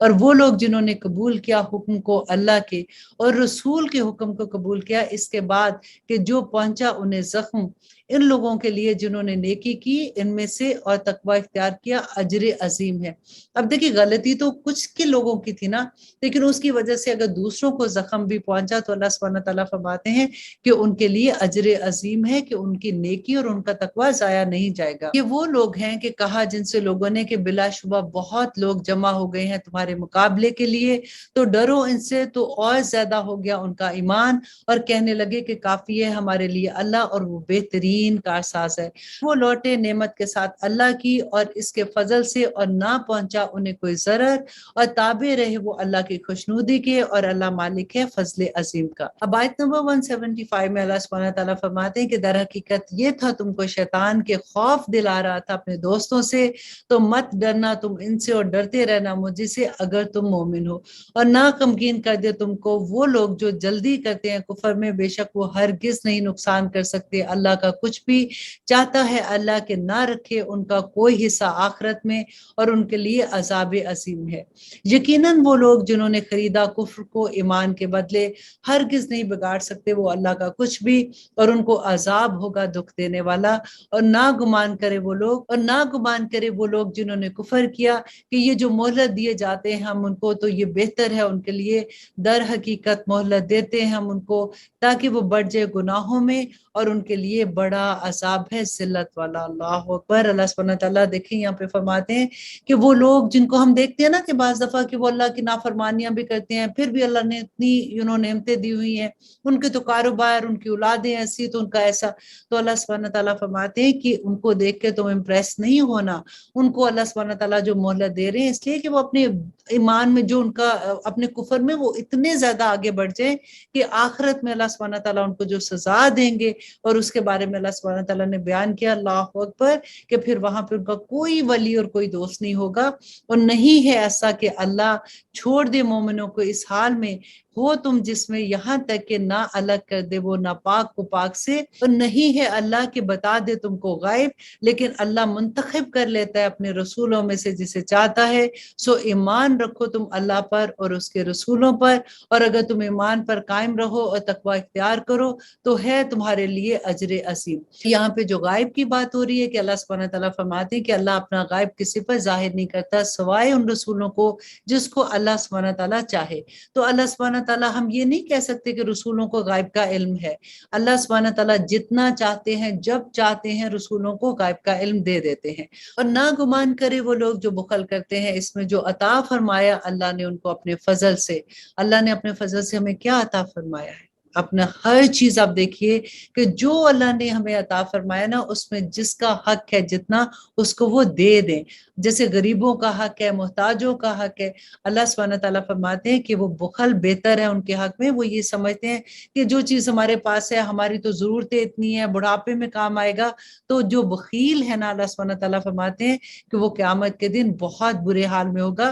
اور وہ لوگ جنہوں نے قبول کیا حکم کو اللہ کے اور رسول کے حکم کو قبول کیا اس کے بعد کہ جو پہنچا انہیں زخم، ان لوگوں کے لیے جنہوں نے نیکی کی ان میں سے اور تقوی اختیار کیا اجر عظیم ہے۔ اب دیکھیں غلطی تو کچھ کے لوگوں کی تھی نا، لیکن اس کی وجہ سے اگر دوسروں کو زخم بھی پہنچا تو اللہ سبحانہ تعالیٰ فرماتے ہیں کہ ان کے لیے اجر عظیم ہے، کہ ان کی نیکی اور ان کا تقوی ضائع نہیں جائے گا۔ یہ وہ لوگ ہیں کہ کہا جن سے لوگوں نے کہ بلا شبہ بہت لوگ جمع ہو گئے ہیں تمہارے مقابلے کے لیے، تو ڈرو ان سے، تو اور زیادہ ہو گیا ان کا ایمان، اور کہنے لگے کہ کافی ہے ہمارے لیے اللہ اور وہ بہترین کارساز ہے۔ وہ لوٹے نعمت کے ساتھ اللہ کی اور اس کے فضل سے، اور نہ پہنچا انہیں کوئی ضرر، اور تابع رہے وہ اللہ کی خوشنودی کے، اور اللہ مالک ہے فضل عظیم کا۔ اب آیت نمبر 175 میں اللہ سبحانہ تعالیٰ فرماتے ہیں کہ در حقیقت یہ تھا تم کو شیطان کے خوف دلا رہا تھا اپنے دوستوں سے، تو مت ڈرنا تم ان سے اور ڈرتے رہنا مجھ سے اگر تم مومن ہو، اور نہ غمگین کر دے تم کو وہ لوگ جو جلدی کرتے ہیں کفر میں، بے شک وہ ہرگز نہیں نقصان کر سکتے اللہ کا کچھ بھی چاہتا ہے اللہ کہ نہ رکھے ان کا کوئی حصہ آخرت میں اور ان کے لیے عذاب عظیم ہے۔ یقیناً وہ لوگ جنہوں نے خریدا کفر کو ایمان کے بدلے ہرگز نہیں بگاڑ سکتے وہ اللہ کا کچھ بھی، اور ان کو عذاب ہوگا دکھ دینے والا۔ اور نہ گمان کرے وہ لوگ جنہوں نے کفر کیا کہ یہ جو مہلت دیے جاتے ہیں ہم ان کو تو یہ بہتر ہے ان کے لیے، در حقیقت مہلت دیتے ہیں ہم ان کو تاکہ وہ بڑھ جائے گناہوں میں، اور ان کے لیے بڑا عذاب ہے ذلت والا۔ اللہ اکبر۔ اللہ سبحانہ تعالیٰ دیکھیں یہاں پہ فرماتے ہیں کہ وہ لوگ جن کو ہم دیکھتے ہیں نا کہ بعض دفعہ کہ وہ اللہ کی نافرمانیاں بھی کرتے ہیں، پھر بھی اللہ نے اتنی نعمتیں دی ہوئی ہیں، ان کے تو کاروبار، ان کی اولادیں ایسی تو ان کا ایسا، تو اللہ سبحانہ تعالیٰ فرماتے ہیں کہ ان کو دیکھ کے تم امپریس نہیں ہونا۔ ان کو اللہ سبحانہ تعالیٰ جو مہلت دے رہے ہیں اس لیے کہ وہ اپنے ایمان میں جو ان کا اپنے کفر میں وہ اتنے زیادہ آگے بڑھ جائیں کہ آخرت میں اللہ سبحانہ تعالیٰ ان کو جو سزا دیں گے، اور اس کے بارے میں اللہ سبحانہ تعالیٰ نے بیان کیا اللہ اکبر کہ پھر وہاں پہ ان کا کوئی ولی اور کوئی دوست نہیں ہوگا۔ اور نہیں ہے ایسا کہ اللہ چھوڑ دے مومنوں کو اس حال میں ہو تم جس میں یہاں تک کہ نہ الگ کر دے وہ ناپاک کو پاک سے، اور نہیں ہے اللہ کہ بتا دے تم کو غائب، لیکن اللہ منتخب کر لیتا ہے اپنے رسولوں میں سے جسے چاہتا ہے۔ سو ایمان رکھو تم اللہ پر اور اس کے رسولوں پر، اور اگر تم ایمان پر قائم رہو اور تقوی اختیار کرو تو ہے تمہارے لیے اجر عظیم۔ یہاں پہ جو غائب کی بات ہو رہی ہے کہ اللہ سبحانہ تعالیٰ فرماتے ہیں کہ اللہ اپنا غائب کسی پر ظاہر نہیں کرتا سوائے ان رسولوں کو جس کو اللہ سبحانہ تعالیٰ چاہے۔ تو اللہ سبحانہ تعالیٰ ہم یہ نہیں کہہ سکتے کہ رسولوں کو غائب کا علم ہے۔ اللہ سبحانہ تعالیٰ جتنا چاہتے ہیں جب چاہتے ہیں رسولوں کو غائب کا علم دے دیتے ہیں۔ اور نہ گمان کرے وہ لوگ جو بخل کرتے ہیں اس میں جو عطا فرمایا اللہ نے ان کو اپنے فضل سے۔ اللہ نے اپنے فضل سے ہمیں کیا عطا فرمایا ہے؟ اپنا ہر چیز آپ دیکھیے کہ جو اللہ نے ہمیں عطا فرمایا نا اس میں جس کا حق ہے جتنا اس کو وہ دے دیں، جیسے غریبوں کا حق ہے، محتاجوں کا حق ہے۔ اللہ سبحانہ تعالیٰ فرماتے ہیں کہ وہ بخل بہتر ہے ان کے حق میں، وہ یہ سمجھتے ہیں کہ جو چیز ہمارے پاس ہے ہماری تو ضرورتیں اتنی ہیں بڑھاپے میں کام آئے گا، تو جو بخیل ہے نا اللہ سبحانہ تعالیٰ فرماتے ہیں کہ وہ قیامت کے دن بہت برے حال میں ہوگا،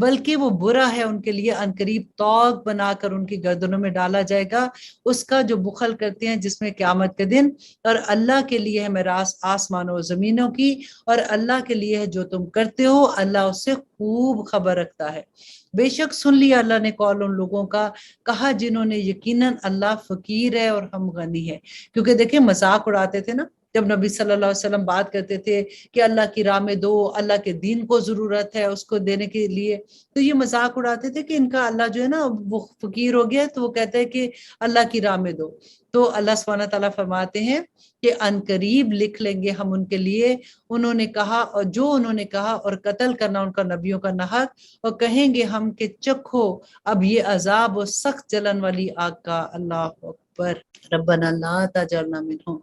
بلکہ وہ برا ہے ان کے لیے عنقریب توق بنا کر ان کی گردنوں میں ڈالا جائے گا اس کا جو بخل کرتے ہیں جس میں قیامت کے دن۔ اور اللہ کے لیے ہے میراث آسمانوں و زمینوں کی، اور اللہ کے لیے ہے جو تم کرتے ہو، اللہ اس سے خوب خبر رکھتا ہے۔ بے شک سن لیا اللہ نے قول ان لوگوں کا، کہا جنہوں نے یقیناً اللہ فقیر ہے اور ہم غنی ہے۔ کیونکہ دیکھیں مذاق اڑاتے تھے نا جب نبی صلی اللہ علیہ وسلم بات کرتے تھے کہ اللہ کی راہ میں دو، اللہ کے دین کو ضرورت ہے اس کو دینے کے لیے، تو یہ مذاق اڑاتے تھے کہ ان کا اللہ جو ہے نا وہ فقیر ہو گیا، تو وہ کہتے ہیں کہ اللہ کی راہ میں دو۔ تو اللہ سبحانہ تعالیٰ فرماتے ہیں کہ ان قریب لکھ لیں گے ہم ان کے لیے انہوں نے کہا اور جو انہوں نے کہا، اور قتل کرنا ان کا نبیوں کا نحق، اور کہیں گے ہم کہ چکھو اب یہ عذاب و سخت جلن والی آگ کا۔ اللہ اکبر۔ ربنا لا تجعلنا منہم۔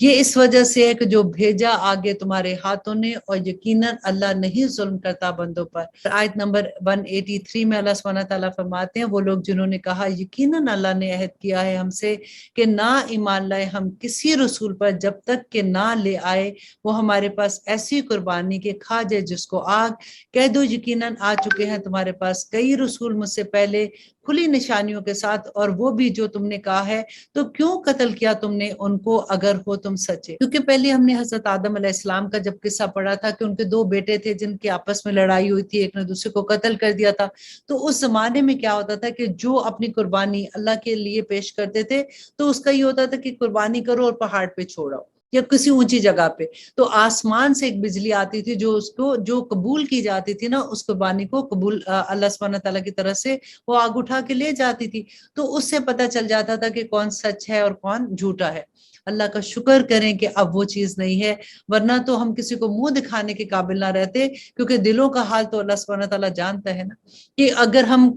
یہ اس وجہ سے ہے کہ جو بھیجا آگے تمہارے ہاتھوں نے، اور یقیناً اللہ نہیں ظلم کرتا بندوں پر۔ آیت نمبر 183 میں اللہ سبحانہ تعالیٰ فرماتے ہیں وہ لوگ جنہوں نے کہا یقیناً اللہ نے عہد کیا ہے ہم سے کہ نہ ایمان لائے ہم کسی رسول پر جب تک کہ نہ لے آئے وہ ہمارے پاس ایسی قربانی کے کھا جائے جس کو آگ۔ کہہ دو یقیناً آ چکے ہیں تمہارے پاس کئی رسول مجھ سے پہلے کھلی نشانیوں کے ساتھ، اور وہ بھی جو تم نے کہا ہے تو کیوں قتل کیا تم نے ان کو اگر ہو تم سچے۔ کیونکہ پہلے ہم نے حضرت آدم علیہ السلام کا جب قصہ پڑھا تھا کہ ان کے 2 بیٹے تھے جن کے آپس میں لڑائی ہوئی تھی، ایک نے دوسرے کو قتل کر دیا تھا۔ تو اس زمانے میں کیا ہوتا تھا کہ جو اپنی قربانی اللہ کے لیے پیش کرتے تھے تو اس کا یہ ہوتا تھا کہ قربانی کرو اور پہاڑ پہ چھوڑو یا کسی اونچی جگہ پہ، تو آسمان سے ایک بجلی آتی تھی جو اس کو جو قبول کی جاتی تھی نا اس قربانی کو قبول اللہ سبحانہ تعالیٰ کی طرف سے وہ آگ اٹھا کے لے جاتی تھی، تو اس سے پتہ چل جاتا تھا کہ کون سچ ہے اور کون جھوٹا ہے۔ اللہ کا شکر کریں کہ اب وہ چیز نہیں ہے، ورنہ تو ہم کسی کو منہ دکھانے کے قابل نہ رہتے، کیونکہ دلوں کا حال تو اللہ سبحانہ تعالیٰ جانتا ہے نا کہ اگر ہم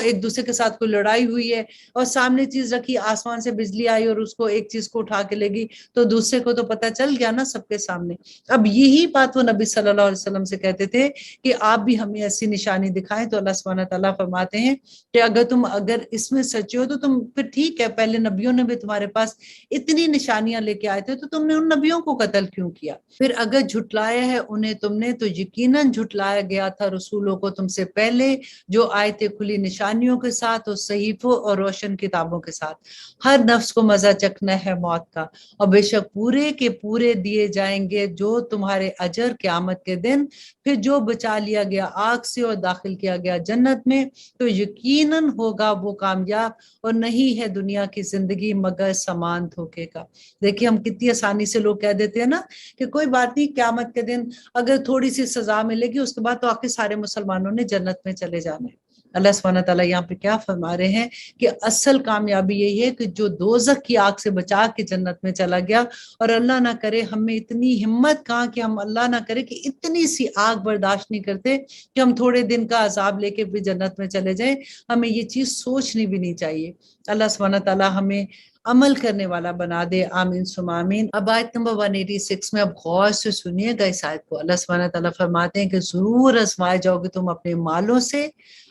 ایک دوسرے کے ساتھ کوئی لڑائی ہوئی ہے اور سامنے چیز رکھی، آسمان سے بجلی آئی اور اس کو ایک چیز کو اٹھا کے لے گئی تو دوسرے کو تو پتہ چل گیا نا سب کے سامنے۔ اب یہی بات وہ نبی صلی اللہ علیہ وسلم سے کہتے تھے کہ آپ بھی ہمیں ایسی نشانی دکھائیں، تو اللہ سبحانہ تعالیٰ فرماتے ہیں کہ اگر اس میں سچے ہو تو تم پھر ٹھیک ہے، پہلے نبیوں نے بھی تمہارے پاس اتنی نشانیاں لے کے آئے تھے تو تم نے ان نبیوں کو قتل کیوں کیا؟ پھر اگر جھٹلایا ہے انہیں تم نے تو یقیناً جھٹلایا گیا تھا رسولوں کو تم سے پہلے جو آئے تھے کھلی نشانیوں کے ساتھ اور صحیفوں اور روشن کتابوں کے ساتھ۔ ہر نفس کو مزہ چکھنا ہے موت کا، اور بے شک پورے کے پورے دیے جائیں گے جو تمہارے اجر قیامت کے دن۔ پھر جو بچا لیا گیا آگ سے اور داخل کیا گیا جنت میں تو یقیناً ہوگا وہ کامیاب، اور نہیں ہے دنیا کی زندگی مگر سامان دھوکے کا۔ دیکھیے ہم کتنی آسانی سے لوگ کہہ دیتے ہیں نا کہ کوئی بات نہیں، قیامت کے دن اگر تھوڑی سی سزا ملے گی اس کے بعد تو آخر سارے مسلمانوں نے جنت میں چلے جانا ہے۔ اللہ سبحانہ تعالیٰ یہاں پہ کیا فرما رہے ہیں کہ اصل کامیابی یہی ہے کہ جو دوزخ کی آگ سے بچا کے جنت میں چلا گیا، اور اللہ نہ کرے ہمیں اتنی ہمت کہاں کہ ہم اللہ نہ کرے کہ اتنی سی آگ برداشت نہیں کرتے کہ ہم تھوڑے دن کا عذاب لے کے بھی جنت میں چلے جائیں۔ ہمیں یہ چیز سوچنی بھی نہیں چاہیے۔ اللہ سبحانہ تعالیٰ ہمیں عمل کرنے والا بنا دے، آمین ثم آمین۔ اب آیت نمبر 186 میں اب غور سے سنیے گا اس آیت کو۔ اللہ سبحانہ تعالیٰ فرماتے ہیں کہ ضرور آزمائے جاؤ گے تم اپنے مالوں سے،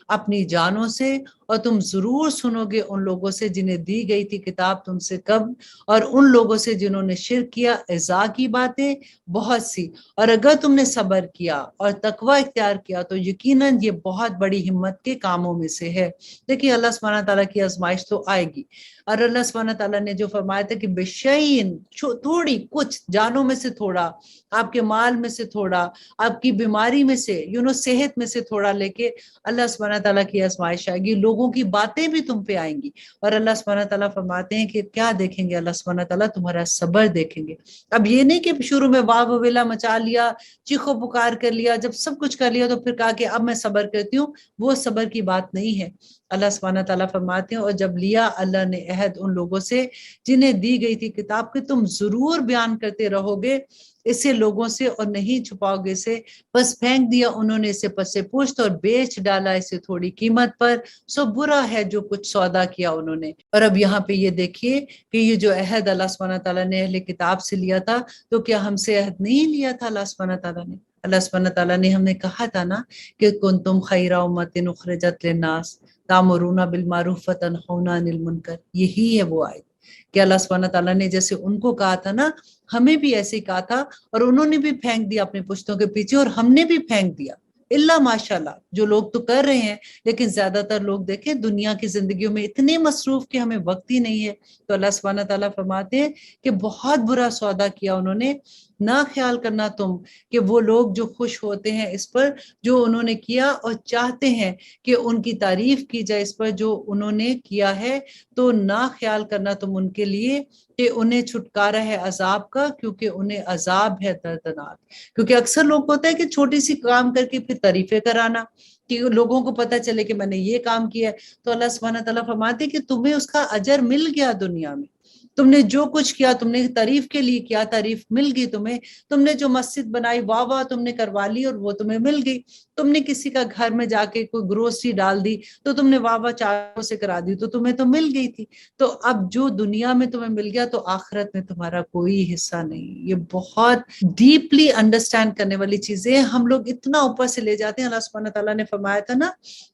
اپنی جانوں سے، اور تم ضرور سنو گے ان لوگوں سے جنہیں دی گئی تھی کتاب تم سے قبل، اور ان لوگوں سے جنہوں نے شرک کیا ایذا کی باتیں بہت سی، اور اگر تم نے صبر کیا اور تقوی اختیار کیا تو یقیناً یہ بہت بڑی ہمت کے کاموں میں سے ہے۔ دیکھیے اللہ سبحانہ تعالیٰ کی آزمائش تو آئے گی، اور اللہ سبحانہ تعالیٰ نے جو فرمایا تھا کہ بشیئن، تھوڑی کچھ جانوں میں سے تھوڑا، آپ کے مال میں سے تھوڑا، آپ کی بیماری میں سے، صحت میں سے تھوڑا لے کے اللہ سبحانہ تعالیٰ کی آزمائش آئے گی، لوگوں کی باتیں بھی تم پہ آئیں گی، اور اللہ سبحانہ تعالیٰ فرماتے ہیں کہ کیا دیکھیں گے؟ اللہ سبحانہ تعالیٰ تمہارا صبر دیکھیں گے۔ اب یہ نہیں کہ شروع میں واہ ویلا مچا لیا، چیخو پکار کر لیا، جب سب کچھ کر لیا تو پھر کہا کہ اب میں صبر کرتی ہوں، وہ صبر کی بات نہیں ہے۔ اللہ سبحانہ تعالیٰ فرماتے ہیں اور جب لیا اللہ نے عہد ان لوگوں سے جنہیں دی گئی تھی کتاب کہ تم ضرور بیان کرتے رہو گے اسے لوگوں سے اور نہیں چھپاؤ گے اسے، بس پھینک دیا انہوں نے اسے پس پشت اور بیچ ڈالا اسے تھوڑی قیمت پر، سو برا ہے جو کچھ سودا کیا انہوں نے۔ اور اب یہاں پہ یہ دیکھیے کہ یہ جو عہد اللہ سبحانہ تعالیٰ نے اہل کتاب سے لیا تھا تو کیا ہم سے عہد نہیں لیا تھا اللہ سبحانہ تعالیٰ نے؟ اللہ سبحانہ تعالیٰ نے ہمیں کہا تھا نا کہ کنتم خیر امۃ اخرجت للناس تأمرون بالمعروف وتنہون عن المنکر، یہی ہے وہ آیت کہ اللہ سبحانہ تعالیٰ نے جیسے ان کو کہا تھا نا، ہمیں بھی ایسے ہی کہا تھا، اور انہوں نے بھی پھینک دیا اپنے پشتوں کے پیچھے اور ہم نے بھی پھینک دیا۔ اللہ ماشاءاللہ جو لوگ تو کر رہے ہیں، لیکن زیادہ تر لوگ دیکھیں دنیا کی زندگیوں میں اتنے مصروف کہ ہمیں وقت ہی نہیں ہے۔ تو اللہ سبحانہ تعالیٰ فرماتے ہیں کہ بہت برا سودا کیا انہوں نے۔ نہ خیال کرنا تم کہ وہ لوگ جو خوش ہوتے ہیں اس پر جو انہوں نے کیا اور چاہتے ہیں کہ ان کی تعریف کی جائے اس پر جو انہوں نے کیا ہے، تو نہ خیال کرنا تم ان کے لیے کہ انہیں چھٹکارا ہے عذاب کا، کیونکہ انہیں عذاب ہے دردناک۔ کیونکہ اکثر لوگ ہوتا ہے کہ چھوٹی سی کام کر کے پھر تعریفیں کرانا کہ لوگوں کو پتہ چلے کہ میں نے یہ کام کیا ہے، تو اللہ سبحانہ تعالیٰ فرماتے ہیں کہ تمہیں اس کا اجر مل گیا دنیا میں، تم نے جو کچھ کیا، تم نے تعریف کے لیے کیا، تعریف مل گئی تمہیں، تم نے جو مسجد بنائی واہ واہ تم نے کروا لی اور وہ تمہیں مل گئی، تم نے کسی کا گھر میں جا کے کوئی گروسری ڈال دی تو تم نے واہ واہ چاروں سے کرا دی تو تمہیں تو مل گئی تھی۔ تو اب جو دنیا میں تمہیں مل گیا تو آخرت میں تمہارا کوئی حصہ نہیں۔ یہ بہت ڈیپلی انڈرسٹینڈ کرنے والی چیزیں ہم لوگ اتنا اوپر سے لے جاتے ہیں۔ اللہ سبحانہ تعالیٰ نے فرمایا تھا نا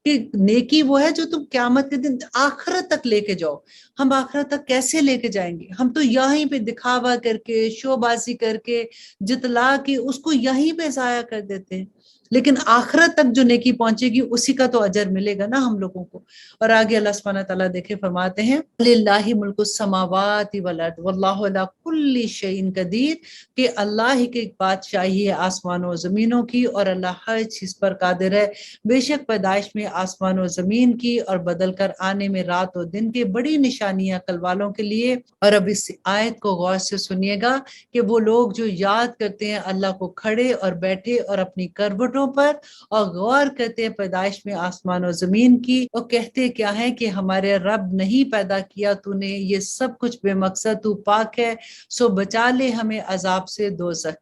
کہ نیکی وہ ہے جو تم قیامت کے دن آخرت تک لے کے جاؤ۔ ہم آخرت تک کیسے لے کے جائیں گے؟ ہم تو یہیں پہ دکھاوا کر کے، شو بازی کر کے، جتلا کے اس کو یہیں پہ ضائع کر دیتے ہیں، لیکن آخرت تک جو نیکی پہنچے گی اسی کا تو اجر ملے گا نا ہم لوگوں کو۔ اور آگے اللہ سبحانہ تعالیٰ دیکھے فرماتے ہیں للہ ملک السماوات والارض واللہ علی کل شیء قدیر، کہ اللہ ہی کی بادشاہی ہے آسمانوں و زمینوں کی اور اللہ ہر چیز پر قادر ہے۔ بے شک پیدائش میں آسمان و زمین کی اور بدل کر آنے میں رات و دن کے بڑی نشانیاں عقل والوں کے لیے۔ اور اب اس آیت کو غور سے سنیے گا کہ وہ لوگ جو یاد کرتے ہیں اللہ کو کھڑے اور بیٹھے اور اپنی کروٹوں پر، اور غور کرتے ہیں پیدائش میں آسمان و زمین کی، اور کہتے کیا ہے کہ ہمارے رب نہیں پیدا کیا تو نے، یہ سب کچھ بے مقصد، تو پاک ہے، سو بچا لے ہمیں عذاب سے دوزخ۔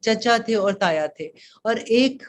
چچا تھے اور تایا تھے، اور ایک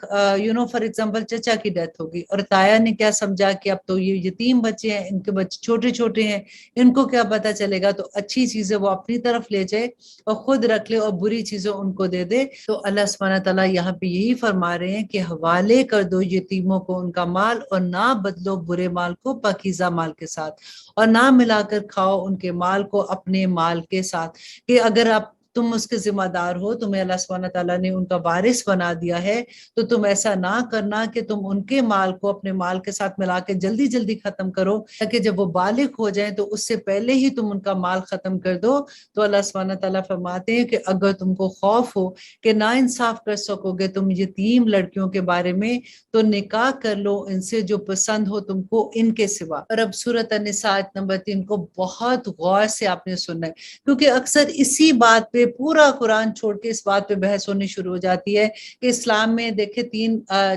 فار ایگزامپل چچا کی ڈیتھ ہوگی، اور تایا نے کیا سمجھا کہ اب تو یہ یتیم بچے ہیں، ان کے بچے چھوٹے چھوٹے ہیں، ان کو کیا پتا چلے گا، تو اچھی چیزیں وہ اپنی طرف لے جائے اور خود رکھ لے اور بری چیزیں ان کو دے دے۔ تو اللہ سبحانہ تعالیٰ یہاں پہ یہی فرما رہے ہیں کہ حوالے کر دو یتیموں کو ان کا مال، اور نہ بدلو برے مال کو پاکیزہ مال کے ساتھ، اور نہ ملا کر کھاؤ ان کے مال کو اپنے مال کے ساتھ، کہ اگر تم اس کے ذمہ دار ہو، تمہیں اللہ سبحانہ تعالیٰ نے ان کا وارث بنا دیا ہے، تو تم ایسا نہ کرنا کہ تم ان کے مال کو اپنے مال کے ساتھ ملا کے جلدی جلدی ختم کرو، تاکہ جب وہ بالغ ہو جائیں تو اس سے پہلے ہی تم ان کا مال ختم کر دو۔ تو اللہ سبحانہ تعالیٰ فرماتے ہیں کہ اگر تم کو خوف ہو کہ نا انصاف کر سکو گے تم یتیم لڑکیوں کے بارے میں، تو نکاح کر لو ان سے جو پسند ہو تم کو ان کے سوا۔ اور اب سورۃ النساء آیت نمبر 3 کو بہت غور سے آپ نے سننا ہے، کیونکہ اکثر اسی بات پہ پورا قرآن چھوڑ کے اس بات پہ بحث ہونی شروع ہو جاتی ہے کہ اسلام میں دیکھیں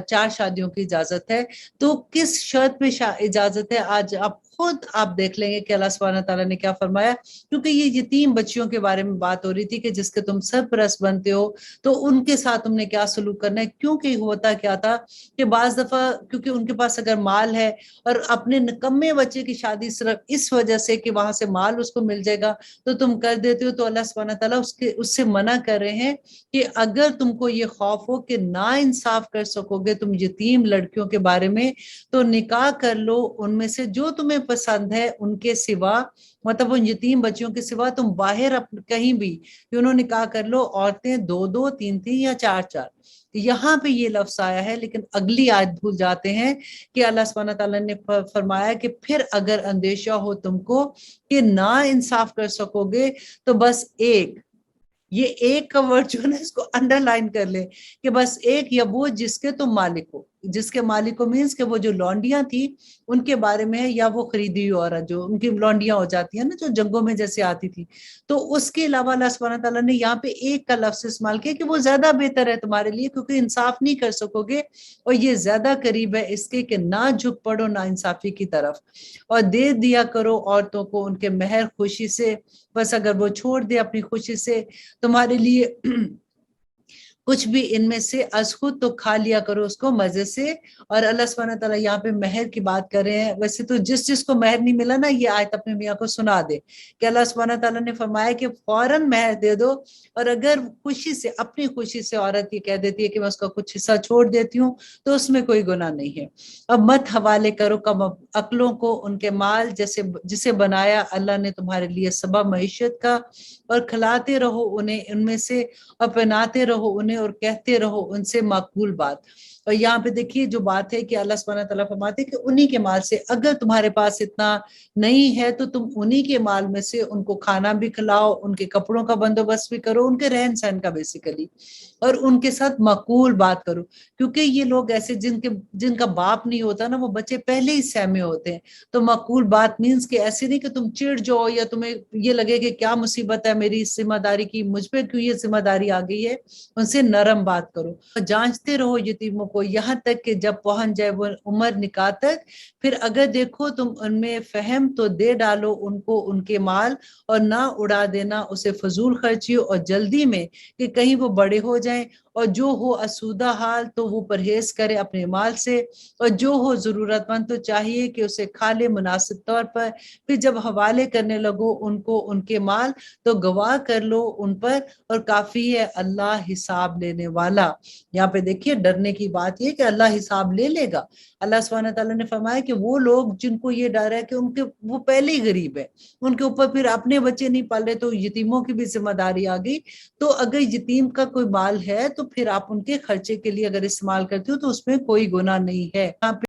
4 شادیوں کی اجازت ہے، تو کس شرط پہ اجازت ہے؟ آج آپ دیکھ لیں گے کہ اللہ سبحانہ تعالیٰ نے کیا فرمایا، کیونکہ یہ یتیم بچیوں کے بارے میں بات ہو رہی تھی کہ جس کے تم سرپرست بنتے ہو، تو ان کے ساتھ تم نے کیا سلوک کرنا ہے، کیونکہ ہوتا کیا تھا کہ بعض دفعہ کیونکہ ان کے پاس اگر مال ہے اور اپنے نکمے بچے کی شادی صرف اس وجہ سے کہ وہاں سے مال اس کو مل جائے گا تو تم کر دیتے ہو، تو اللہ سبحانہ تعالیٰ اس سے منع کر رہے ہیں کہ اگر تم کو یہ خوف ہو کہ نا انصاف کر سکو گے تم یتیم لڑکیوں کے بارے میں، تو نکاح کر لو ان میں سے جو تمہیں پسند ہے ان کے سوا، مطلب ان یتیم بچیوں کے سوا تم باہر کہیں بھی نکاح کر لو، عورتیں 2 3 یا 4 یہاں پہ یہ لفظ آیا ہے، لیکن اگلی آیت بھول جاتے ہیں کہ اللہ سبحانہ تعالیٰ نے فرمایا کہ پھر اگر اندیشہ ہو تم کو کہ نا انصاف کر سکو گے تو بس یہ ایک کا ورڈ جو ہے نا اس کو انڈر لائن کر لے کہ بس ایک، یا وہ جس کے تم مالک ہو، جس کے مالک ہو مینس کہ وہ جو لونڈیاں تھی ان کے بارے میں ہے، یا وہ خریدی ہوئی عورت جو ان کی لونڈیاں ہو جاتی ہیں نا جو جنگوں میں جیسے آتی تھی، تو اس کے علاوہ اللہ سبحانہ تعالیٰ نے یہاں پہ ایک کا لفظ استعمال کیا کہ وہ زیادہ بہتر ہے تمہارے لیے، کیونکہ انصاف نہیں کر سکو گے اور یہ زیادہ قریب ہے اس کے کہ نہ جھک پڑو نا انصافی کی طرف، اور دے دیا کرو عورتوں کو ان کے مہر خوشی سے، بس اگر وہ چھوڑ دے اپنی خوشی سے تمہارے لیے کچھ بھی ان میں سے از خود تو کھا لیا کرو اس کو مزے سے۔ اور اللہ سبحانہ تعالیٰ یہاں پہ مہر کی بات کر رہے ہیں، ویسے تو جس کو مہر نہیں ملا نا یہ آیت اپنے میاں کو سنا دے کہ اللہ سبحانہ تعالیٰ نے فرمایا کہ فوراً مہر دے دو، اور اگر خوشی سے اپنی خوشی سے عورت یہ کہہ دیتی ہے کہ میں اس کا کچھ حصہ چھوڑ دیتی ہوں تو اس میں کوئی گناہ نہیں ہے۔ اب مت حوالے کرو کم عقلوں کو ان کے مال جسے بنایا اللہ نے تمہارے لیے سبب معیشت کا، اور کھلاتے رہو انہیں ان میں سے، اور پہناتے رہو انہیں، اور کہتے رہو ان سے معقول بات۔ اور یہاں پہ دیکھیے جو بات ہے کہ اللہ سبحانہ تعالیٰ فرماتے کہ انہی کے مال سے، اگر تمہارے پاس اتنا نہیں ہے تو تم انہی کے مال میں سے ان کو کھانا بھی کھلاؤ، ان کے کپڑوں کا بندوبست بھی کرو، ان کے رہن سہن کا بیسیکلی، اور ان کے ساتھ معقول بات کرو، کیونکہ یہ لوگ ایسے جن کا باپ نہیں ہوتا نا وہ بچے پہلے ہی سہمے ہوتے ہیں، تو معقول بات مینس کہ ایسے نہیں کہ تم چڑ جاؤ یا تمہیں یہ لگے کہ کیا مصیبت ہے میری اس ذمہ داری کی، مجھ پہ کیوں یہ ذمہ داری آ گئی ہے، ان سے نرم بات کرو، جانچتے رہو یتیموں کو یہاں تک کہ جب پہنچ جائے وہ عمر نکاح تک، پھر اگر دیکھو تم ان میں فہم تو دے ڈالو ان کو ان کے مال، اور نہ اڑا دینا اسے فضول خرچی اور جلدی میں کہ کہیں وہ بڑے ہو جائیں، اور جو ہو اسودہ حال تو وہ پرہیز کرے اپنے مال سے، اور جو ہو ضرورت مند تو چاہیے کہ اسے کھا لے مناسب طور پر، پھر جب حوالے کرنے لگو ان کو ان کے مال تو گواہ کر لو ان پر، اور کافی ہے اللہ حساب لینے والا۔ یہاں پہ دیکھیے ڈرنے کی بات یہ کہ اللہ حساب لے لے گا۔ اللہ سبحانہ تعالیٰ نے فرمایا کہ وہ لوگ جن کو یہ ڈر ہے کہ وہ پہلے ہی غریب ہے، ان کے اوپر پھر اپنے بچے نہیں پال رہے تو یتیموں کی بھی ذمہ داری آ گئی، تو اگر یتیم کا کوئی مال ہے تو پھر آپ ان کے خرچے کے لیے اگر استعمال کرتے ہو تو اس میں کوئی گناہ نہیں ہے۔